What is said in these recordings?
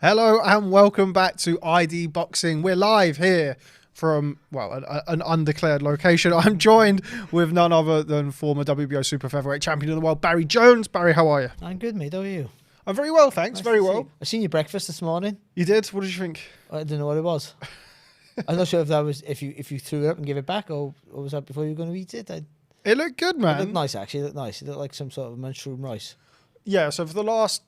Hello and welcome back to ID Boxing. We're live here from, well, an undeclared location. I'm joined with none other than former WBO Super Featherweight Champion of the World, Barry Jones. Barry, how are you? I'm good, mate. How are you? I'm very well, thanks. Nice very to see well. you. I seen your breakfast this morning. You did? What did you think? I didn't know what it was. I'm not sure if that was if you threw it up and gave it back, or was that before you were going to eat it? It looked good, man. It looked nice, actually. It looked nice. It looked like some sort of mushroom rice. Yeah, so for the last...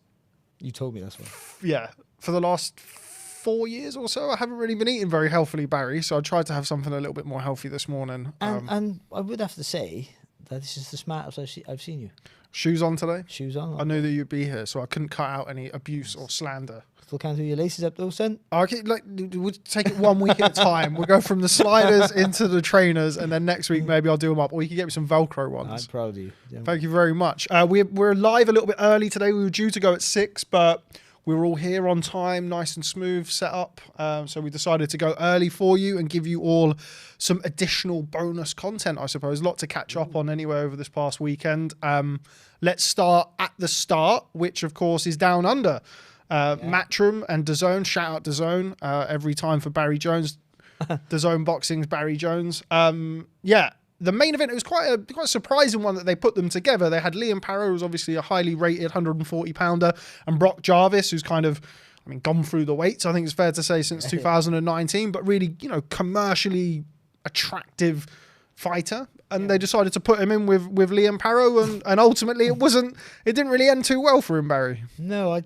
You told me that's what. Yeah, for the last 4 years or so, I haven't really been eating very healthily, Barry, so I tried to have something a little bit more healthy this morning. And I would have to say that this is the smartest I've seen you. Shoes on today? Shoes on. I knew that you'd be here, so I couldn't cut out any abuse or slander. Still can't do your laces up though, son. Okay, we'll take it 1 week at a time. We'll go from the sliders into the trainers, and then next week maybe I'll do them up, or you can get me some Velcro ones. I'm proud of you. Yeah. Thank you very much. We're live a little bit early today. We were due to go at 6, but we were all here on time, nice and smooth set up. So we decided to go early for you and give you all some additional bonus content, I suppose. A lot to catch up on anyway over this past weekend. Let's start at the start, which of course is Down Under. Matchroom and DAZN, shout out DAZN every time for Barry Jones. DAZN Boxing's Barry Jones. The main event, it was quite a surprising one that they put them together. They had Liam Paro, who's obviously a highly rated 140-pounder, and Brock Jarvis, who's kind of, gone through the weights, I think it's fair to say, since 2019, but really, commercially attractive fighter. And they decided to put him in with Liam Paro, and ultimately it didn't really end too well for him, Barry. No, I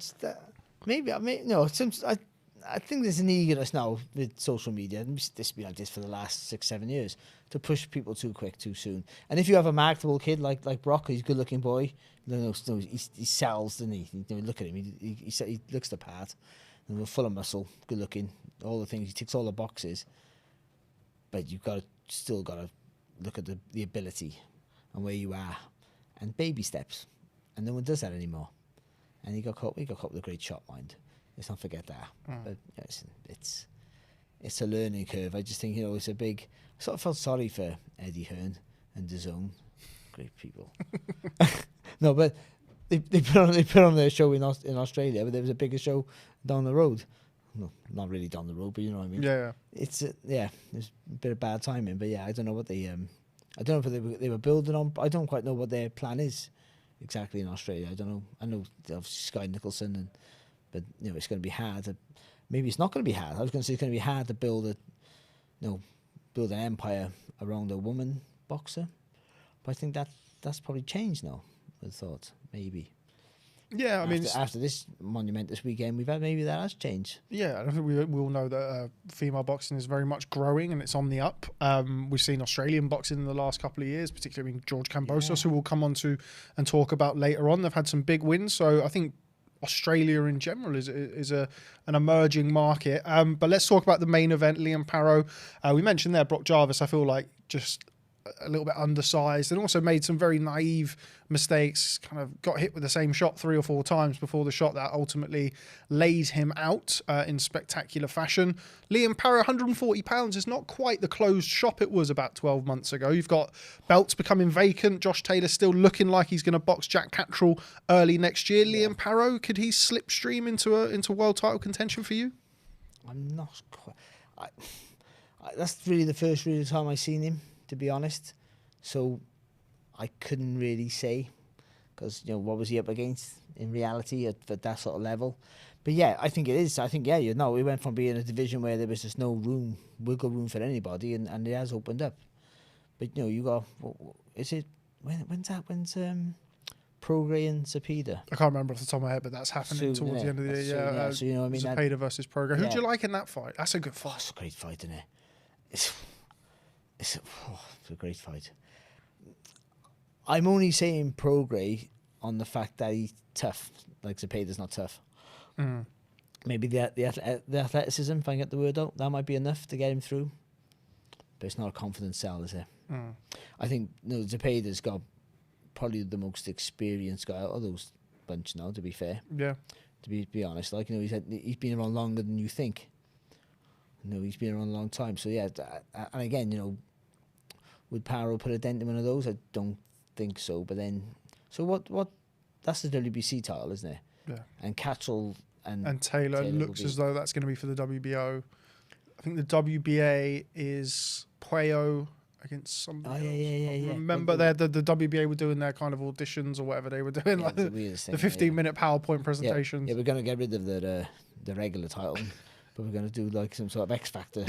think there's an eagerness now with social media, and this has been like this for the last 6-7 years, to push people too quick, too soon. And if you have a marketable kid like Brock, he's a good-looking boy. He sells, doesn't he? Look at him. He looks the part. And full of muscle, good-looking, all the things. He ticks all the boxes. But you've still got to look at the ability and where you are, and baby steps. And no one does that anymore. And he got caught with a great shot, mind. Let's not forget that. But it's a learning curve. I just think, it's a big... I sort of felt sorry for Eddie Hearn and DAZN. Great people. No, but they put on their show in Australia, but there was a bigger show down the road. No, not really down the road, but you know what I mean. Yeah. It's there's a bit of bad timing, but yeah, I don't know what they I don't know if they were building on. I don't quite know what their plan is exactly in Australia. I don't know. I know obviously Sky Nicholson, but it's going to be hard. Maybe it's not going to be hard. I was going to say it's going to be hard to build an empire around a woman boxer, but I think that's probably changed now. I thought maybe. Yeah, after this monument this weekend, maybe that has changed. Yeah, I think we all know that female boxing is very much growing and it's on the up. We've seen Australian boxing in the last couple of years, particularly George Kambosos, who we'll come on to and talk about later on. They've had some big wins, so I think Australia in general is an emerging market. But let's talk about the main event, Liam Paro. We mentioned there Brock Jarvis. I feel like just a little bit undersized and also made some very naive mistakes, kind of got hit with the same shot 3 or 4 times before the shot that ultimately laid him out in spectacular fashion. Liam Paro, 140 pounds, is not quite the closed shop it was about 12 months ago. You've got belts becoming vacant. Josh Taylor still looking like he's going to box Jack Catterall early next year. Liam Paro, could he slipstream into world title contention for you? I'm not quite. That's really the first real time I've seen him, to be honest. So I couldn't really say, because what was he up against in reality at that sort of level. But yeah, I think it is. I think we went from being a division where there was just no wiggle room for anybody, and it has opened up. But you got, is it when's Prograis and Zepeda? I can't remember off the top of my head, but that's happening towards the end of the year. So you know what I mean. Zepeda versus Prograis. Who do you like in that fight? That's a good fight. It's a great fight, isn't it? It's a great fight. I'm only saying Prograis on the fact that he's tough. Like Zepeda's not tough. Maybe the athleticism, if I can get the word out, that might be enough to get him through. But it's not a confident sell, is it? I think Zepeda's got probably the most experienced guy out of those bunch now, to be fair. Yeah. To be honest, he's been around longer than you think. He's been around a long time. So yeah, and again, would Paro put a dent in one of those? I don't think so. But then, so what? That's the WBC title, isn't it? Yeah. And Catterall and Taylor will looks be- as though that's going to be for the WBO. I think the WBA is Paro against somebody else. Yeah. Remember, the WBA were doing their kind of auditions or whatever they were doing, like it's the the weirdest thing, 15-minute PowerPoint Yeah, presentations. we're gonna get rid of the regular title, but we're gonna do like some sort of X Factor.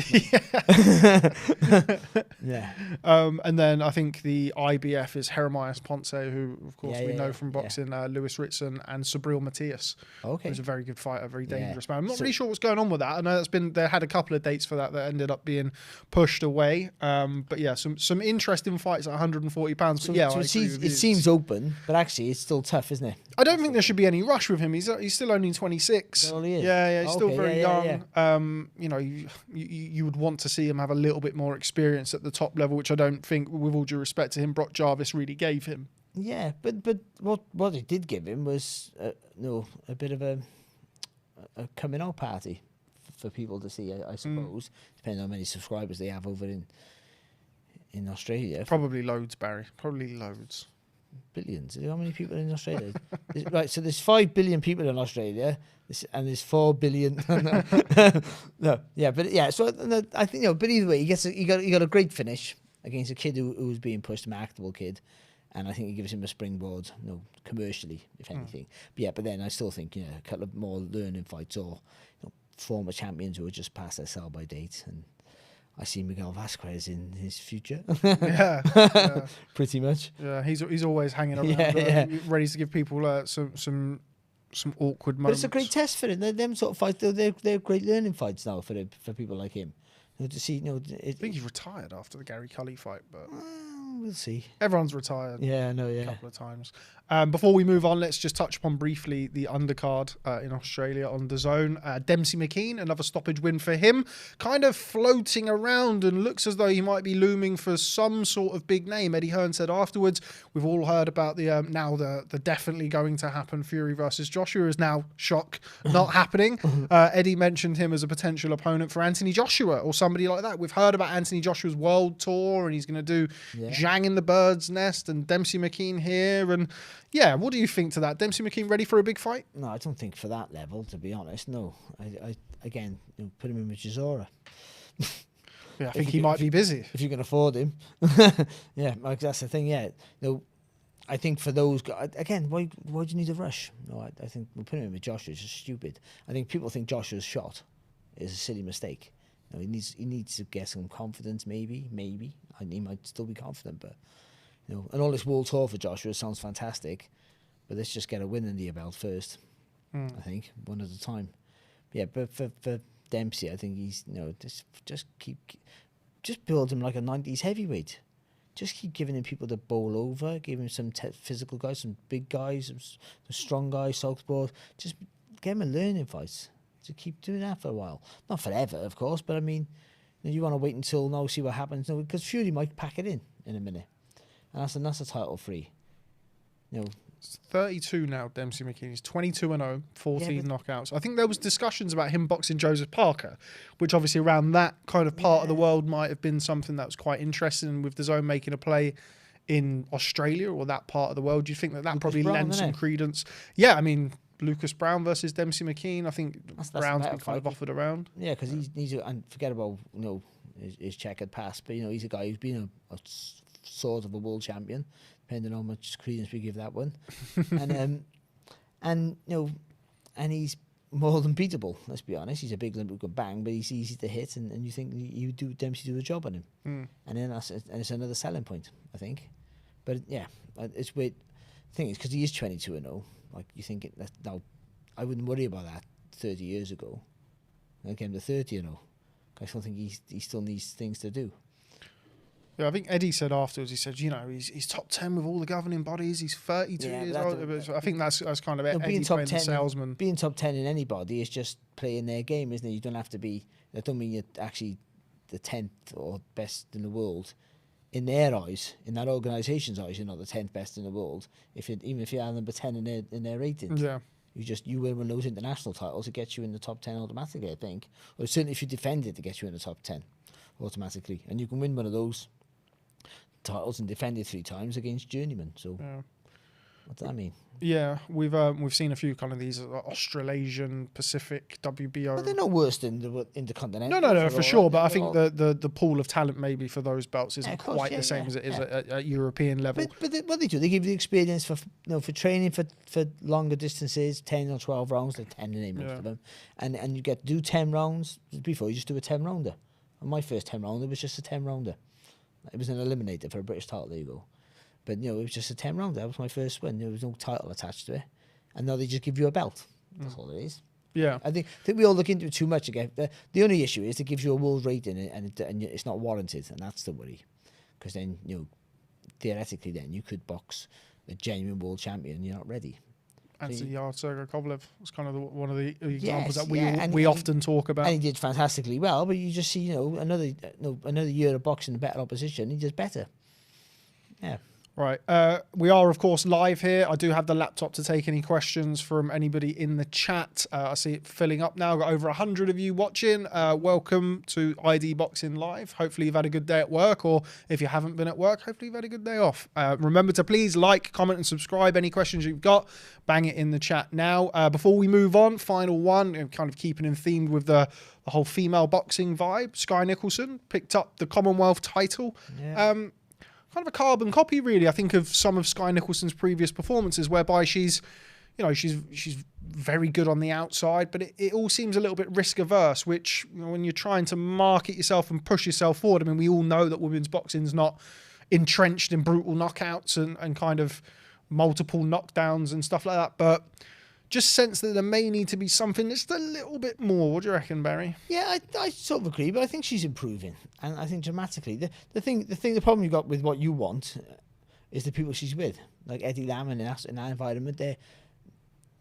Yeah. And then I think the IBF is Helenius Ponce, who of course we know from boxing, Lewis Ritson and Sabril Matias, Okay. who's a very good fighter, very dangerous man. I'm not So- really sure what's going on with that. I know they had a couple of dates for that ended up being pushed away. But yeah, some interesting fights at 140 pounds. So, But yeah, so I it, agree seems, with it you. seems open, but actually it's still tough, isn't it? I don't think there should be any rush with him. He's still only 26. That all he is? Yeah, he's still Okay, very yeah. young. You know, you would want to see him have a little bit more experience at the top level, which I don't think, with all due respect to him, Brock Jarvis really gave him. Yeah, but what it did give him was a bit of a coming out party for people to see, I suppose, depending on how many subscribers they have over in Australia. Probably loads, Barry. Probably loads. Billions. How many people in Australia? Right, so there's 5 billion people in Australia, and there's 4 billion. No, yeah, but yeah. So I think but either way, he got a great finish against a kid who was being pushed, a marketable kid, and I think it gives him a springboard, commercially, if anything. But then I still think a couple of more learning fights or former champions who are just past their sell-by date, and I see Miguel Vasquez in his future. Yeah. Pretty much. Yeah, he's always hanging around, ready to give people some awkward moments. But it's a great test for him. Them sort of fights, they're great learning fights now for people like him. To see, I think he's retired after the Gary Cully fight, but we'll see. everyone's retired. Yeah, I know. A couple of times. Before we move on, let's just touch upon briefly the undercard in Australia on DAZN. Dempsey McKean, another stoppage win for him. Kind of floating around and looks as though he might be looming for some sort of big name. Eddie Hearn said afterwards, we've all heard about the definitely going to happen Fury versus Joshua is now not happening. Eddie mentioned him as a potential opponent for Anthony Joshua or somebody like that. We've heard about Anthony Joshua's world tour and he's going to do Zhang in the Bird's Nest and Dempsey McKean here. And yeah, what do you think to that? Dempsey McKean ready for a big fight? No, I don't think for that level, to be honest. No, I again, put him in with Chisora. Yeah, I think he might be busy. If you can afford him. Yeah, like that's the thing, yeah. I think for those guys, again, why do you need a rush? No, I think we'll put him in with Joshua. It's just stupid. I think people think Joshua's shot is a silly mistake. He needs to get some confidence, maybe. He might still be confident, but and all this world tour for Joshua sounds fantastic, but let's just get a win under your belt first. I think one at a time. Yeah, but for Dempsey, I think he's just build him like a 90s heavyweight. Just keep giving him people to bowl over, give him some physical guys, some big guys, some strong guys, southpaw. Just get him a learning fights. To keep doing that for a while, not forever, of course, but I mean, you want to wait until now, see what happens. Because Fury might pack it in a minute, and that's a title free. It's 32 now, Dempsey McKean. He's 22-0, 14 knockouts. I think there was discussions about him boxing Joseph Parker, which obviously around that kind of part of the world might have been something that was quite interesting with DAZN making a play in Australia or that part of the world. Do you think that Lucas probably Brown, lends some credence? Yeah, I mean, Lucas Brown versus Dempsey McKean. I think Brown's been kind of offered around. Yeah, because he's and forget about his checkered past, but he's a guy who's been a sort of a world champion, depending on how much credence we give that one, and he's more than beatable. Let's be honest, he's a big limp who can bang, but he's easy to hit, and you think Dempsey do the job on him, and then it's another selling point, I think. But yeah, it's weird. The thing is, because he is 22-0. Like you think that now, I wouldn't worry about that 30 years ago. I came to 30, I still think he still needs things to do. Yeah, I think Eddie said afterwards. He said, he's top 10 with all the governing bodies. He's 32 years old. I think that's kind of Eddie being top playing 10, the salesman. Being top 10 in anybody is just playing their game, isn't it? You don't have to be. That don't mean you're actually the 10th or best in the world. In their eyes, in that organisation's eyes, you're not the 10th best in the world. Even if you're number 10 in their ratings, you win one of those international titles, it gets you in the top 10 automatically. I think, or certainly if you defend it, to get you in the top 10 automatically, and you can win one of those titles and defend it 3 times against journeyman. So What does that mean? Yeah, we've seen a few kind of these Australasian, Pacific, WBO. But they're no worse than the intercontinental. No, for sure. But I think the pool of talent maybe for those belts isn't quite the same as it is at European level. But what they do, they give you the experience for training for longer distances, 10 or 12 rounds, like 10 to name most of them, and you get to do 10 rounds. Before you just do a 10 rounder. And my first 10 rounder was just a 10 rounder. It was an eliminator for a British title. There you go. But it was just a 10 rounder. That was my first win. There was no title attached to it, and now they just give you a belt. That's all it is. Yeah, I think we all look into it too much again. The only issue is it gives you a world rating and it's not warranted, and that's the worry. Because then theoretically, then you could box a genuine world champion, and you're not ready. Anthony Sergey Kovalev was kind of one of the examples that we often talk about. And he did fantastically well, but you just see another year of boxing in better opposition, he does better. Yeah. Right. We are, of course, live here. I do have the laptop to take any questions from anybody in the chat. I see it filling up now. Got over 100 of you watching. Welcome to ID Boxing Live. Hopefully you've had a good day at work, or if you haven't been at work, hopefully you've had a good day off. Remember to please like, comment and subscribe. Any questions you've got, bang it in the chat now. Before we move on, final one, kind of keeping in theme with the whole female boxing vibe. Sky Nicholson picked up the Commonwealth title. Yeah. Kind of a carbon copy, really, I think, of some of Sky Nicholson's previous performances, whereby she's very good on the outside, but it all seems a little bit risk averse, which, when you're trying to market yourself and push yourself forward, I mean, we all know that women's boxing's not entrenched in brutal knockouts and kind of multiple knockdowns and stuff like that, but just sense that there may need to be something just a little bit more. What do you reckon, Barry? Yeah, I sort of agree, but I think she's improving, and I think dramatically. The problem you got with what you want is the people she's with, like Eddie Lam and in that environment.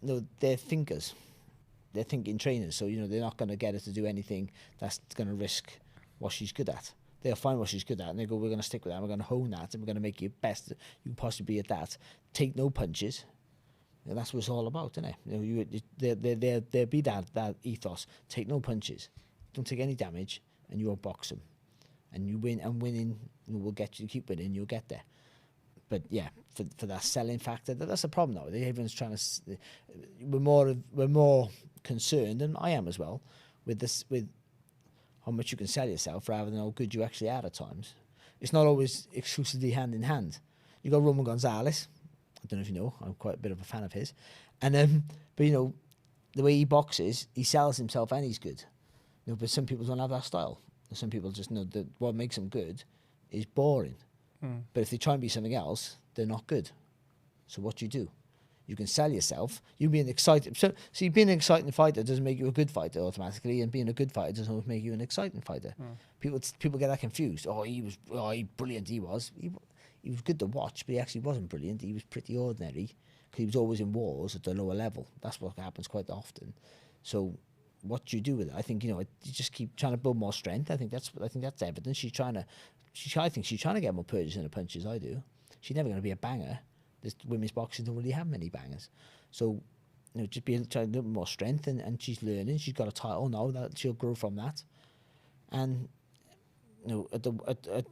They're thinkers, they're thinking trainers. So they're not going to get her to do anything that's going to risk what she's good at. They'll find what she's good at, and they go, "We're going to stick with that. We're going to hone that, and we're going to make you best you can possibly be at that. Take no punches." And that's what it's all about, isn't it? There be that ethos. Take no punches, don't take any damage, and you'll box them, and you win. And winning will get you. Keep winning, you'll get there. But yeah, for that selling factor, that's a problem now. Everyone's trying to. We're more concerned, and I am as well, with how much you can sell yourself rather than how good you actually are at times. It's not always exclusively hand in hand. You got Roman Gonzalez. I don't know if you know, I'm quite a bit of a fan of his. And but the way he boxes, he sells himself and he's good. But some people don't have that style. Some people just know that what makes them good is boring. But if they try and be something else, they're not good. So what do? You can sell yourself. You being excited. So being an exciting fighter doesn't make you a good fighter automatically, and being a good fighter doesn't always make you an exciting fighter. People get that confused. He brilliant. He was good to watch, but he actually wasn't brilliant. He was pretty ordinary because he was always in wars at the lower level. That's what happens quite often. So what do you do with it? I think you just keep trying to build more strength. I think that's evident. I think she's trying to get more purges in her punches. I do. She's never going to be a banger. This women's boxing don't really have many bangers. So just trying to build more strength, and she's learning. She's got a title now that she'll grow from that, and.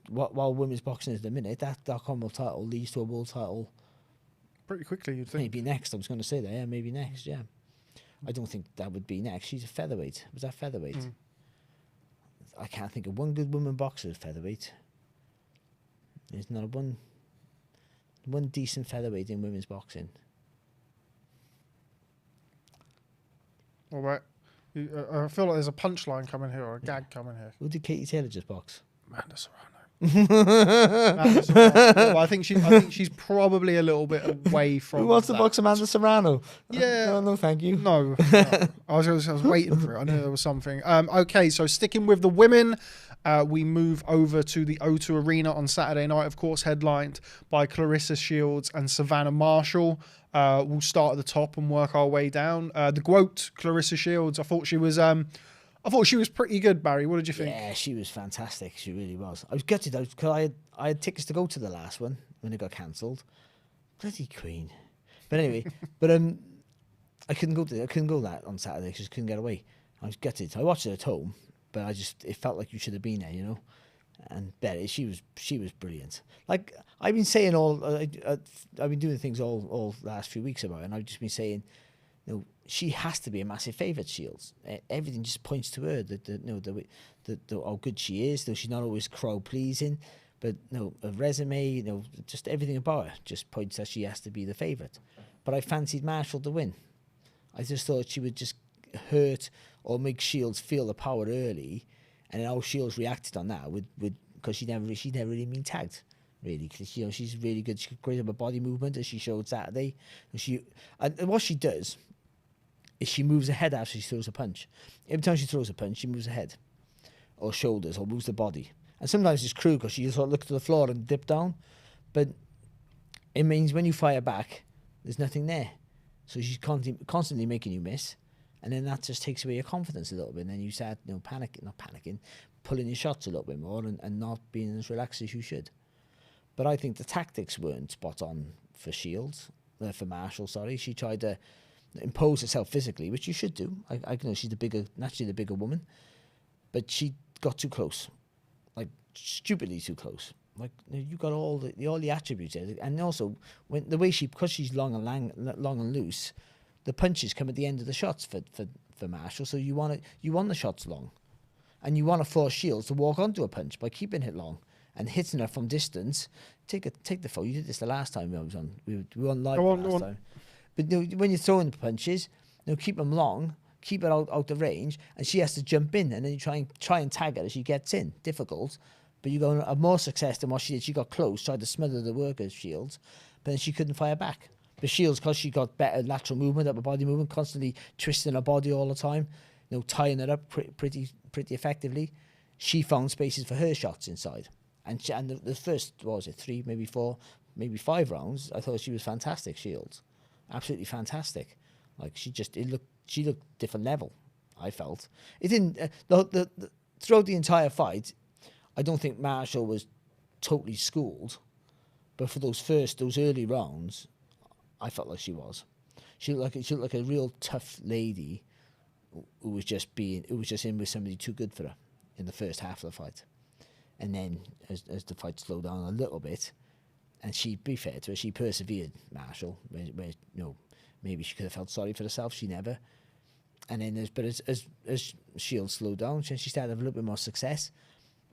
While women's boxing is the minute, that Commonwealth title leads to a world title pretty quickly, you'd think. Maybe next. I was going to say that. Yeah, maybe next. Yeah, I don't think that would be next. She's a featherweight. Was that featherweight? I can't think of one good woman boxer at featherweight. There's not one decent featherweight in women's boxing. All right. I feel like there's a punchline coming here or a gag coming here. Who did Katie Taylor just box? Amanda Serrano. Well, I think she's probably a little bit away from. Who wants to box Amanda Serrano? Yeah. No, thank you. No. I was waiting for it. I knew there was something. Okay, so sticking with the women, we move over to the O2 Arena on Saturday night, of course, headlined by Clarissa Shields and Savannah Marshall. We'll start at the top and work our way down. The GOAT, Clarissa Shields, I thought she was pretty good, Barry. What did you think? Yeah, she was fantastic. She really was. I was gutted because I had tickets to go to the last one when it got cancelled. Bloody Queen. But anyway, I couldn't go that on Saturday because I couldn't get away. I was gutted. I watched it at home, but it felt like you should have been there, And Betty, she was brilliant. Like I've been saying I've been doing things all last few weeks about it, and I've just been saying, she has to be a massive favourite. Shields, everything just points to her. How good she is. Though she's not always crowd pleasing, but a resume, just everything about her just points that she has to be the favourite. But I fancied Marshall to win. I just thought she would just hurt or make Shields feel the power early. And then how Shields reacted on that because she'd never really been tagged, really. Because she's really good. She's great at her body movement, as she showed Saturday. And what she does is she moves her head after she throws a punch. Every time she throws a punch, she moves her head, or shoulders, or moves the body. And sometimes it's cruel because she just sort of looks to the floor and dip down. But it means when you fire back, there's nothing there. So she's constantly making you miss. And then that just takes away your confidence a little bit. And then you start, not panicking, pulling your shots a little bit more and not being as relaxed as you should. But I think the tactics weren't spot on for for Marshall, sorry. She tried to impose herself physically, which you should do. I know she's naturally the bigger woman. But she got too close. Like, stupidly too close. Like, you got all the attributes there. And also, because she's long and loose, the punches come at the end of the shots for Marshall, so you want the shots long, and you want to force Shields to walk onto a punch by keeping it long and hitting her from distance. Take the foul. You did this the last time I was on. We were on live last time. But when you're throwing the punches, keep them long, keep it out the range, and she has to jump in, and then you try and tag her as she gets in. Difficult, but you're going to have more success than what she did. She got close, tried to smother the workers' Shields, but then she couldn't fire back. The Shields, because she got better lateral movement, upper body movement, constantly twisting her body all the time, tying it up pretty effectively. She found spaces for her shots inside, and the first, what was it, 3, maybe 4, maybe 5 rounds, I thought she was fantastic. Shields, absolutely fantastic. Like she looked different level. I felt it didn't. Throughout the entire fight, I don't think Marshall was totally schooled, but for those early rounds, I felt like she was. She looked like a real tough lady who was just in with somebody too good for her in the first half of the fight. And then as the fight slowed down a little bit, and she, be fair to her, she persevered, Marshall, where maybe she could have felt sorry for herself. She never. And then as Shields slowed down, she started to have a little bit more success,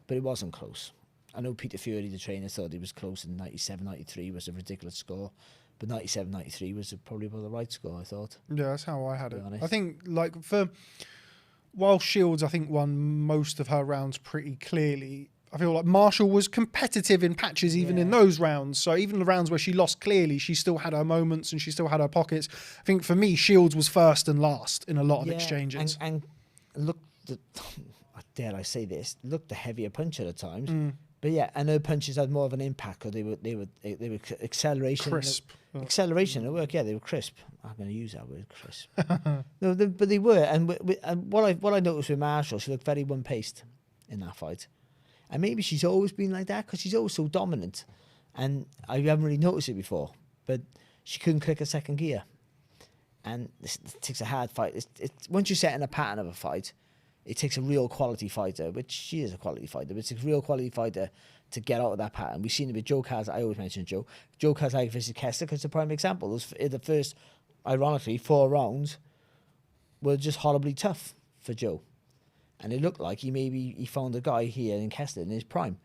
but it wasn't close. I know Peter Fury, the trainer, thought it was close, and 97-93 was a ridiculous score. But 97-93 was probably about the right score, I thought. Yeah, that's how I had it. I think, while Shields, I think, won most of her rounds pretty clearly, I feel like Marshall was competitive in patches even in those rounds. So even the rounds where she lost clearly, she still had her moments and she still had her pockets. I think for me, Shields was first and last in a lot of exchanges. And look, dare I say this, looked the heavier puncher at times. But yeah, and her punches had more of an impact, or they were acceleration. Crisp. Acceleration at work, yeah, they were crisp. I'm going to use that word, crisp. No, but they were. And what I noticed with Marshall, she looked very one-paced in that fight. And maybe she's always been like that because she's always so dominant. And I haven't really noticed it before. But she couldn't click a second gear. And it takes a hard fight. Once you set in a pattern of a fight, it takes a real quality fighter, which she is a quality fighter, but it takes a real quality fighter to get out of that pattern. We've seen it with Joe Kaz. I always mention Joe Kaz versus Kessler because it's a prime example. The first, ironically, 4 rounds were just horribly tough for Joe. And it looked like he found a guy here in Kessler in his prime.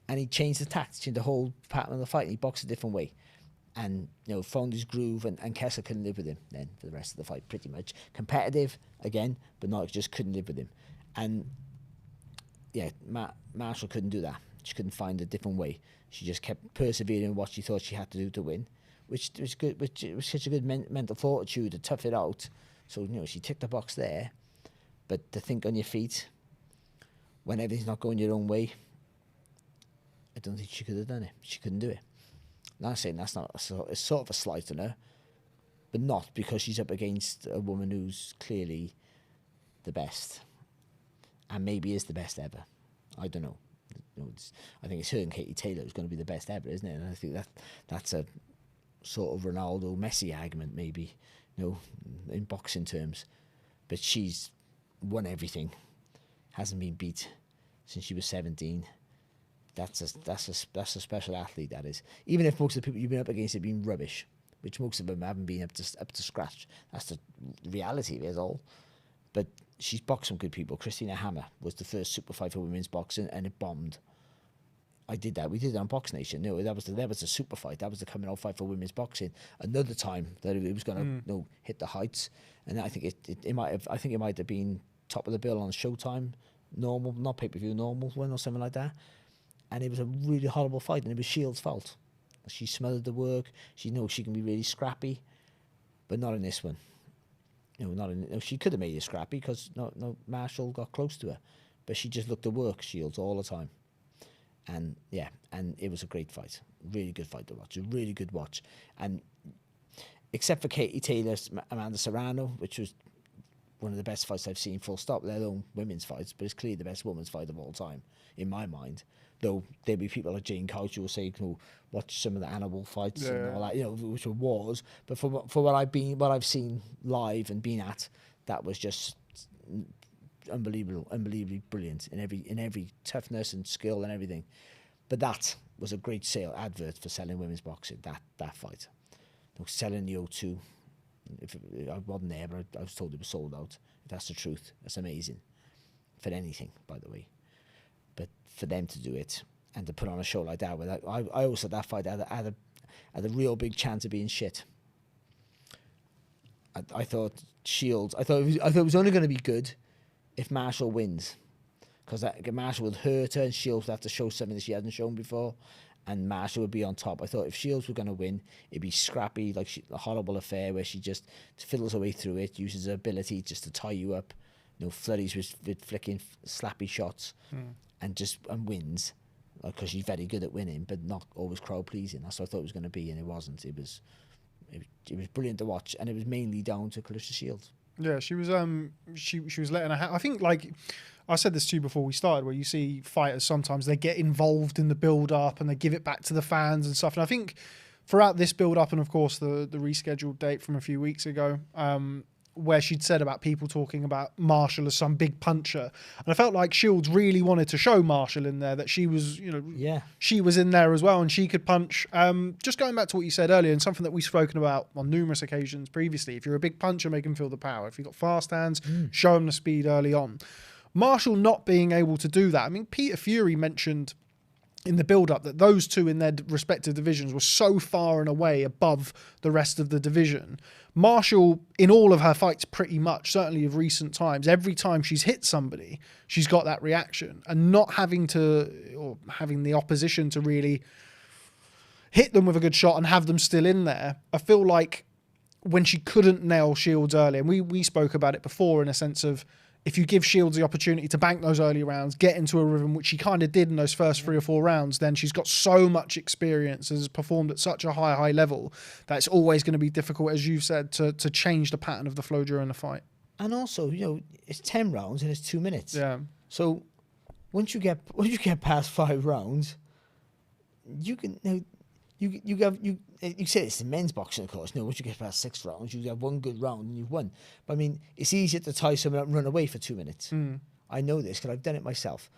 And he changed the tactics, changed the whole pattern of the fight, and he boxed a different way. And, found his groove, and Kessler couldn't live with him then for the rest of the fight, pretty much. Competitive, again, but not just couldn't live with him. And, yeah, Marshall couldn't do that. She couldn't find a different way. She just kept persevering in what she thought she had to do to win, which was good. Which it was such a good mental fortitude to tough it out. So, she ticked the box there. But to think on your feet, when everything's not going your own way, I don't think she could have done it. She couldn't do it. Now I'm saying it's sort of a slight on her, but not because she's up against a woman who's clearly the best, and maybe is the best ever. I don't know. I think it's her and Katie Taylor who's going to be the best ever, isn't it? And I think that's a sort of Ronaldo Messi argument, maybe, in boxing terms. But she's won everything, hasn't been beat since she was 17. that's a special athlete. That is, even if most of the people you've been up against have been rubbish, which most of them haven't been up to scratch. That's the reality of it all. But she's boxed some good people. Christina Hammer was the first super fight for women's boxing, and it bombed. I did that. We did it on Box Nation. No, that was a super fight. That was the coming out fight for women's boxing. Another time that it was going to hit the heights, and I think it might have. I think it might have been top of the bill on Showtime, normal, not pay-per-view, normal one or something like that. And it was a really horrible fight, and it was Shields' fault. She smothered the work. She knows she can be really scrappy, but not in this one. She could have made it scrappy because no Marshall got close to her, but she just looked to work Shields all the time. And it was a great fight, really good fight to watch, a really good watch. And except for Katie Taylor's Amanda Serrano, which was one of the best fights I've seen, full stop, let alone women's fights, but it's clearly the best women's fight of all time, in my mind. Though there'll be people like Jane Couch who will say, watch some of the Animal fights and all that, which were wars. But for what I've seen live and been at, that was just unbelievably brilliant in every toughness and skill and everything. But that was a great advert for selling women's boxing. That fight, selling the O2. I wasn't there, but I was told it was sold out. If that's the truth, that's amazing for anything, by the way. But for them to do it and to put on a show like that, I always thought that fight had a real big chance of being shit. I thought Shields. I thought it was only going to be good if Marshall wins, because Marshall would hurt her and Shields would have to show something that she hasn't shown before, and Marshall would be on top. I thought if Shields were going to win, it'd be scrappy, like a horrible affair where she just fiddles her way through it, uses her ability just to tie you up, flurries with flicking slappy shots, and wins, because she's very good at winning, but not always crowd pleasing. That's what I thought it was going to be, and it wasn't. It was brilliant to watch, and it was mainly down to Clarissa Shields. Yeah, she was she was letting her. I think, like I said this to you before we started, where you see fighters sometimes they get involved in the build up and they give it back to the fans and stuff. And I think throughout this build up and of course the rescheduled date from a few weeks ago, where she'd said about people talking about Marshall as some big puncher, and I felt like Shields really wanted to show Marshall in there that she was, she was in there as well and she could punch. Just going back to what you said earlier, and something that we've spoken about on numerous occasions previously, if you're a big puncher, make him feel the power. If you've got fast hands, show him the speed early on. Marshall not being able to do that. I mean, Peter Fury mentioned in the build-up that those two in their respective divisions were so far and away above the rest of the division. Marshall, in all of her fights pretty much, certainly of recent times, every time she's hit somebody, she's got that reaction. And not having the opposition to really hit them with a good shot and have them still in there, I feel like when she couldn't nail Shields early, and we spoke about it before in a sense of, if you give Shields the opportunity to bank those early rounds, get into a rhythm, which she kind of did in those first 3 or 4 rounds, then she's got so much experience, has performed at such a high level, that it's always going to be difficult, as you've said, to change the pattern of the flow during the fight. And also, it's 10 rounds and it's 2 minutes. Yeah. So once you get past 5 rounds, you can you say it's in men's boxing, of course. Once you get past 6 rounds, you have one good round and you've won. But I mean, it's easier to tie someone up and run away for 2 minutes. I know this because I've done it myself.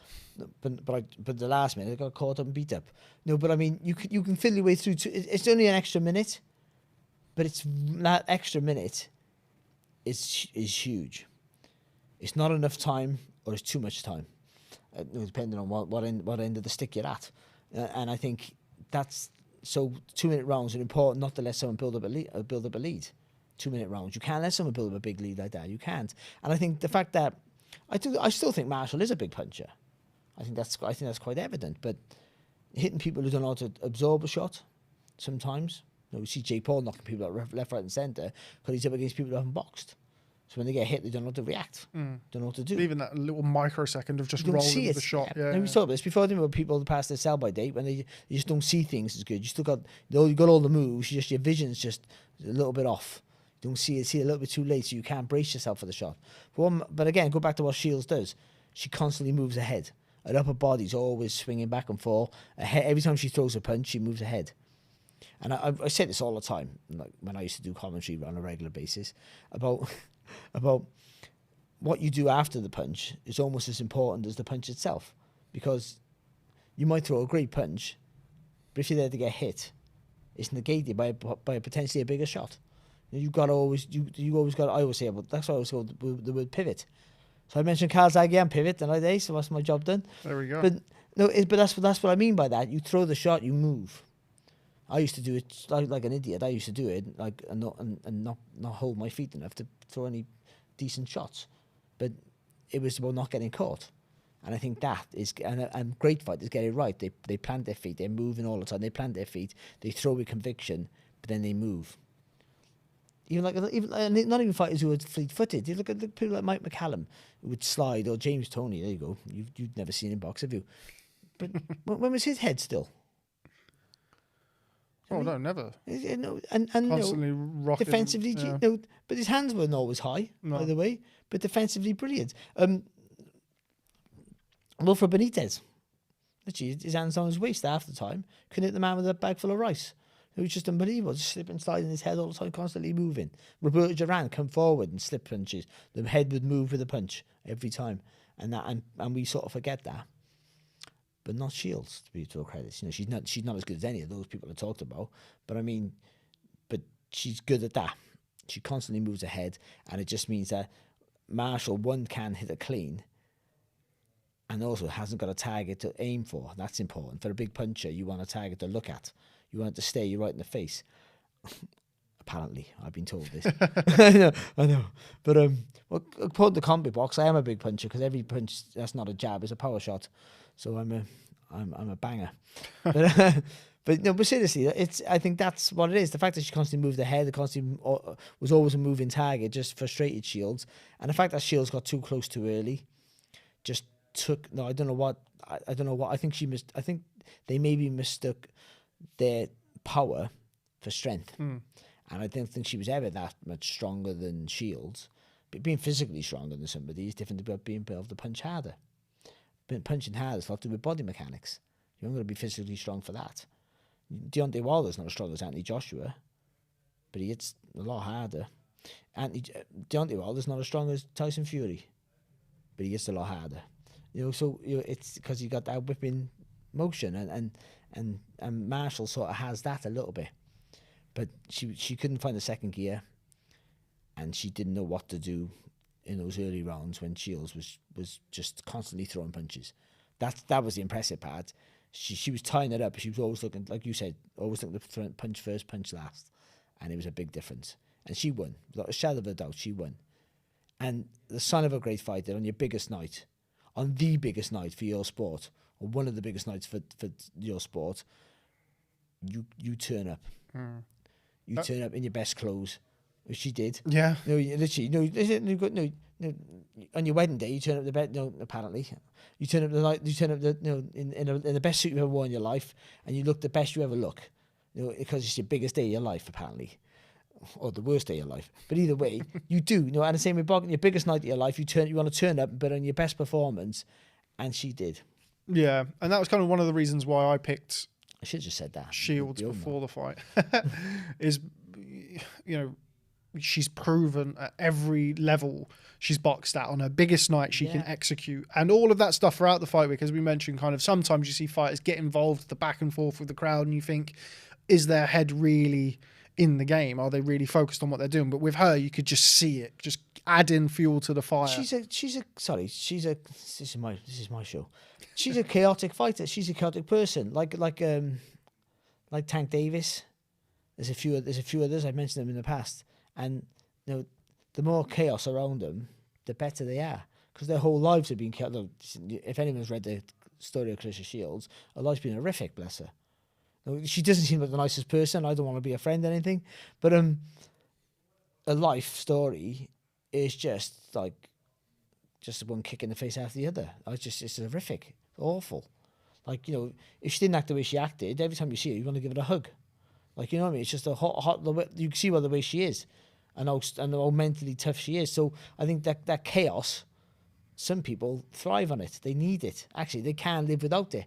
But the last minute I got caught up and beat up. But I mean, you can fiddle your way through. It's only an extra minute, but that extra minute is huge. It's not enough time, or it's too much time, depending on what end of the stick you're at. And I think that's. So 2-minute rounds are important, not to let someone build up a lead. 2-minute rounds, you can't let someone build up a big lead like that. You can't. And I think the fact that I still think Marshall is a big puncher. I think that's quite evident. But hitting people who don't know how to absorb a shot, sometimes. We see Jake Paul knocking people out left, right, and centre because he's up against people who haven't boxed. So when they get hit, they don't know how to react. Don't know what to do. Even that little microsecond of just rolling with the shot. Yeah. And we saw this before. About people past their sell-by date when you just don't see things as good. You still got all the moves. Your vision's just a little bit off. You don't see it a little bit too late, so you can't brace yourself for the shot. But again, go back to what Shields does. She constantly moves ahead. Her upper body's always swinging back and forth. Every time she throws a punch, she moves ahead. And I say this all the time, like when I used to do commentary on a regular basis, about what you do after the punch is almost as important as the punch itself, because You might throw a great punch, but if you're there to get hit, it's negated by potentially a bigger shot. You've got to always, you always got. I always say, but that's why I always call the word pivot. So I mentioned Carl Zaggy and pivot, and I did, so that's my job done. There we go. But no, but that's what I mean by that. You throw the shot, you move. I used to do it like an idiot. I used to do it like and not hold my feet enough to throw any decent shots. But it was about not getting caught. And I think that is, and great fighters get it right. They plant their feet. They're moving all the time. They plant their feet. They throw with conviction, but then they move. Not even fighters who are fleet-footed. You look at the people like Mike McCallum who would slide, or James Toney. There you go. You've never seen him box, have you? But when was his head still? Oh, no, never. And Constantly rocking. defensively, but his hands weren't always high, by the way. But defensively, brilliant. Wilfred Benitez, literally, his hands on his waist half the time. Couldn't hit the man with a bag full of rice. It was just unbelievable, just slipping, sliding his head all the time, constantly moving. Roberto Duran come forward and slip punches. The head would move with a punch every time, and we sort of forget that. But not Shields, to be to her credit. She's not as good as any of those people I talked about. But I mean, but she's good at that. She constantly moves ahead, and it just means that Marshall, one, can hit it clean, and also hasn't got a target to aim for. That's important. For a big puncher, you want a target to look at. You want it to stare you right in the face. Apparently, I've been told this. I know. But according to Combat Box, I am a big puncher because every punch that's not a jab is a power shot. So I'm a banger. But seriously, I think that's what it is. The fact that she constantly moved ahead, constantly was always a moving target, just frustrated Shields, and the fact that Shields got too close too early, just took. No, I don't know what. I don't know what. I think they maybe mistook their power for strength. And I don't think she was ever that much stronger than Shields. But being physically stronger than somebody is different to being able to punch harder. But punching harder has a lot to do with body mechanics. You're not going to be physically strong for that. Deontay Wilder's not as strong as Joshua, but he hits a lot harder. Deontay Wilder's not as strong as Tyson Fury, but he hits a lot harder. So it's because he got that whipping motion, and Marshall sort of has that a little bit, but she couldn't find the second gear, and she didn't know what to do in those early rounds when Shields was just constantly throwing punches. That was the impressive part. She was tying it up, but she was always looking, like you said, always looking to punch first, punch last, and it was a big difference. And she won, without a shadow of a doubt. She won, and the son of a great fighter on your biggest night, on the biggest night for your sport, or one of the biggest nights for your sport, you turn up. You turn up in your best clothes, which she did. Yeah. No, literally, on your wedding day, you turn up the bed. No, apparently, you turn up in the best suit you've ever worn in your life, and you look the best you ever look. Because it's your biggest day of your life, apparently, or the worst day of your life. But either way, you do. And the same with Bognor, your biggest night of your life, you want to turn up, but on your best performance, and she did. Yeah, and that was kind of one of the reasons why I picked. I should have just said that. Shields before the fight. Is, she's proven at every level she's boxed at. On her biggest night, she can execute. And all of that stuff throughout the fight, because we mentioned kind of sometimes you see fighters get involved, the back and forth with the crowd, and you think, is their head really in the game? Are they really focused on what they're doing? But with her, you could just see it, just adding fuel to the fire. This is my show. She's a chaotic fighter. She's a chaotic person. Like Tank Davis. There's a few others. I've mentioned them in the past. And the more chaos around them, the better they are, because their whole lives have been chaotic. If anyone's read the story of Clarissa Shields, her life's been horrific. Bless her. She doesn't seem like the nicest person. I don't want to be a friend or anything, but a life story is just one kick in the face after the other. It's horrific, awful. If she didn't act the way she acted, every time you see her, you want to give her a hug. You know what I mean? It's just a hot. You see the way she is, and how mentally tough she is. So I think that chaos, some people thrive on it. They need it. Actually, they can't live without it.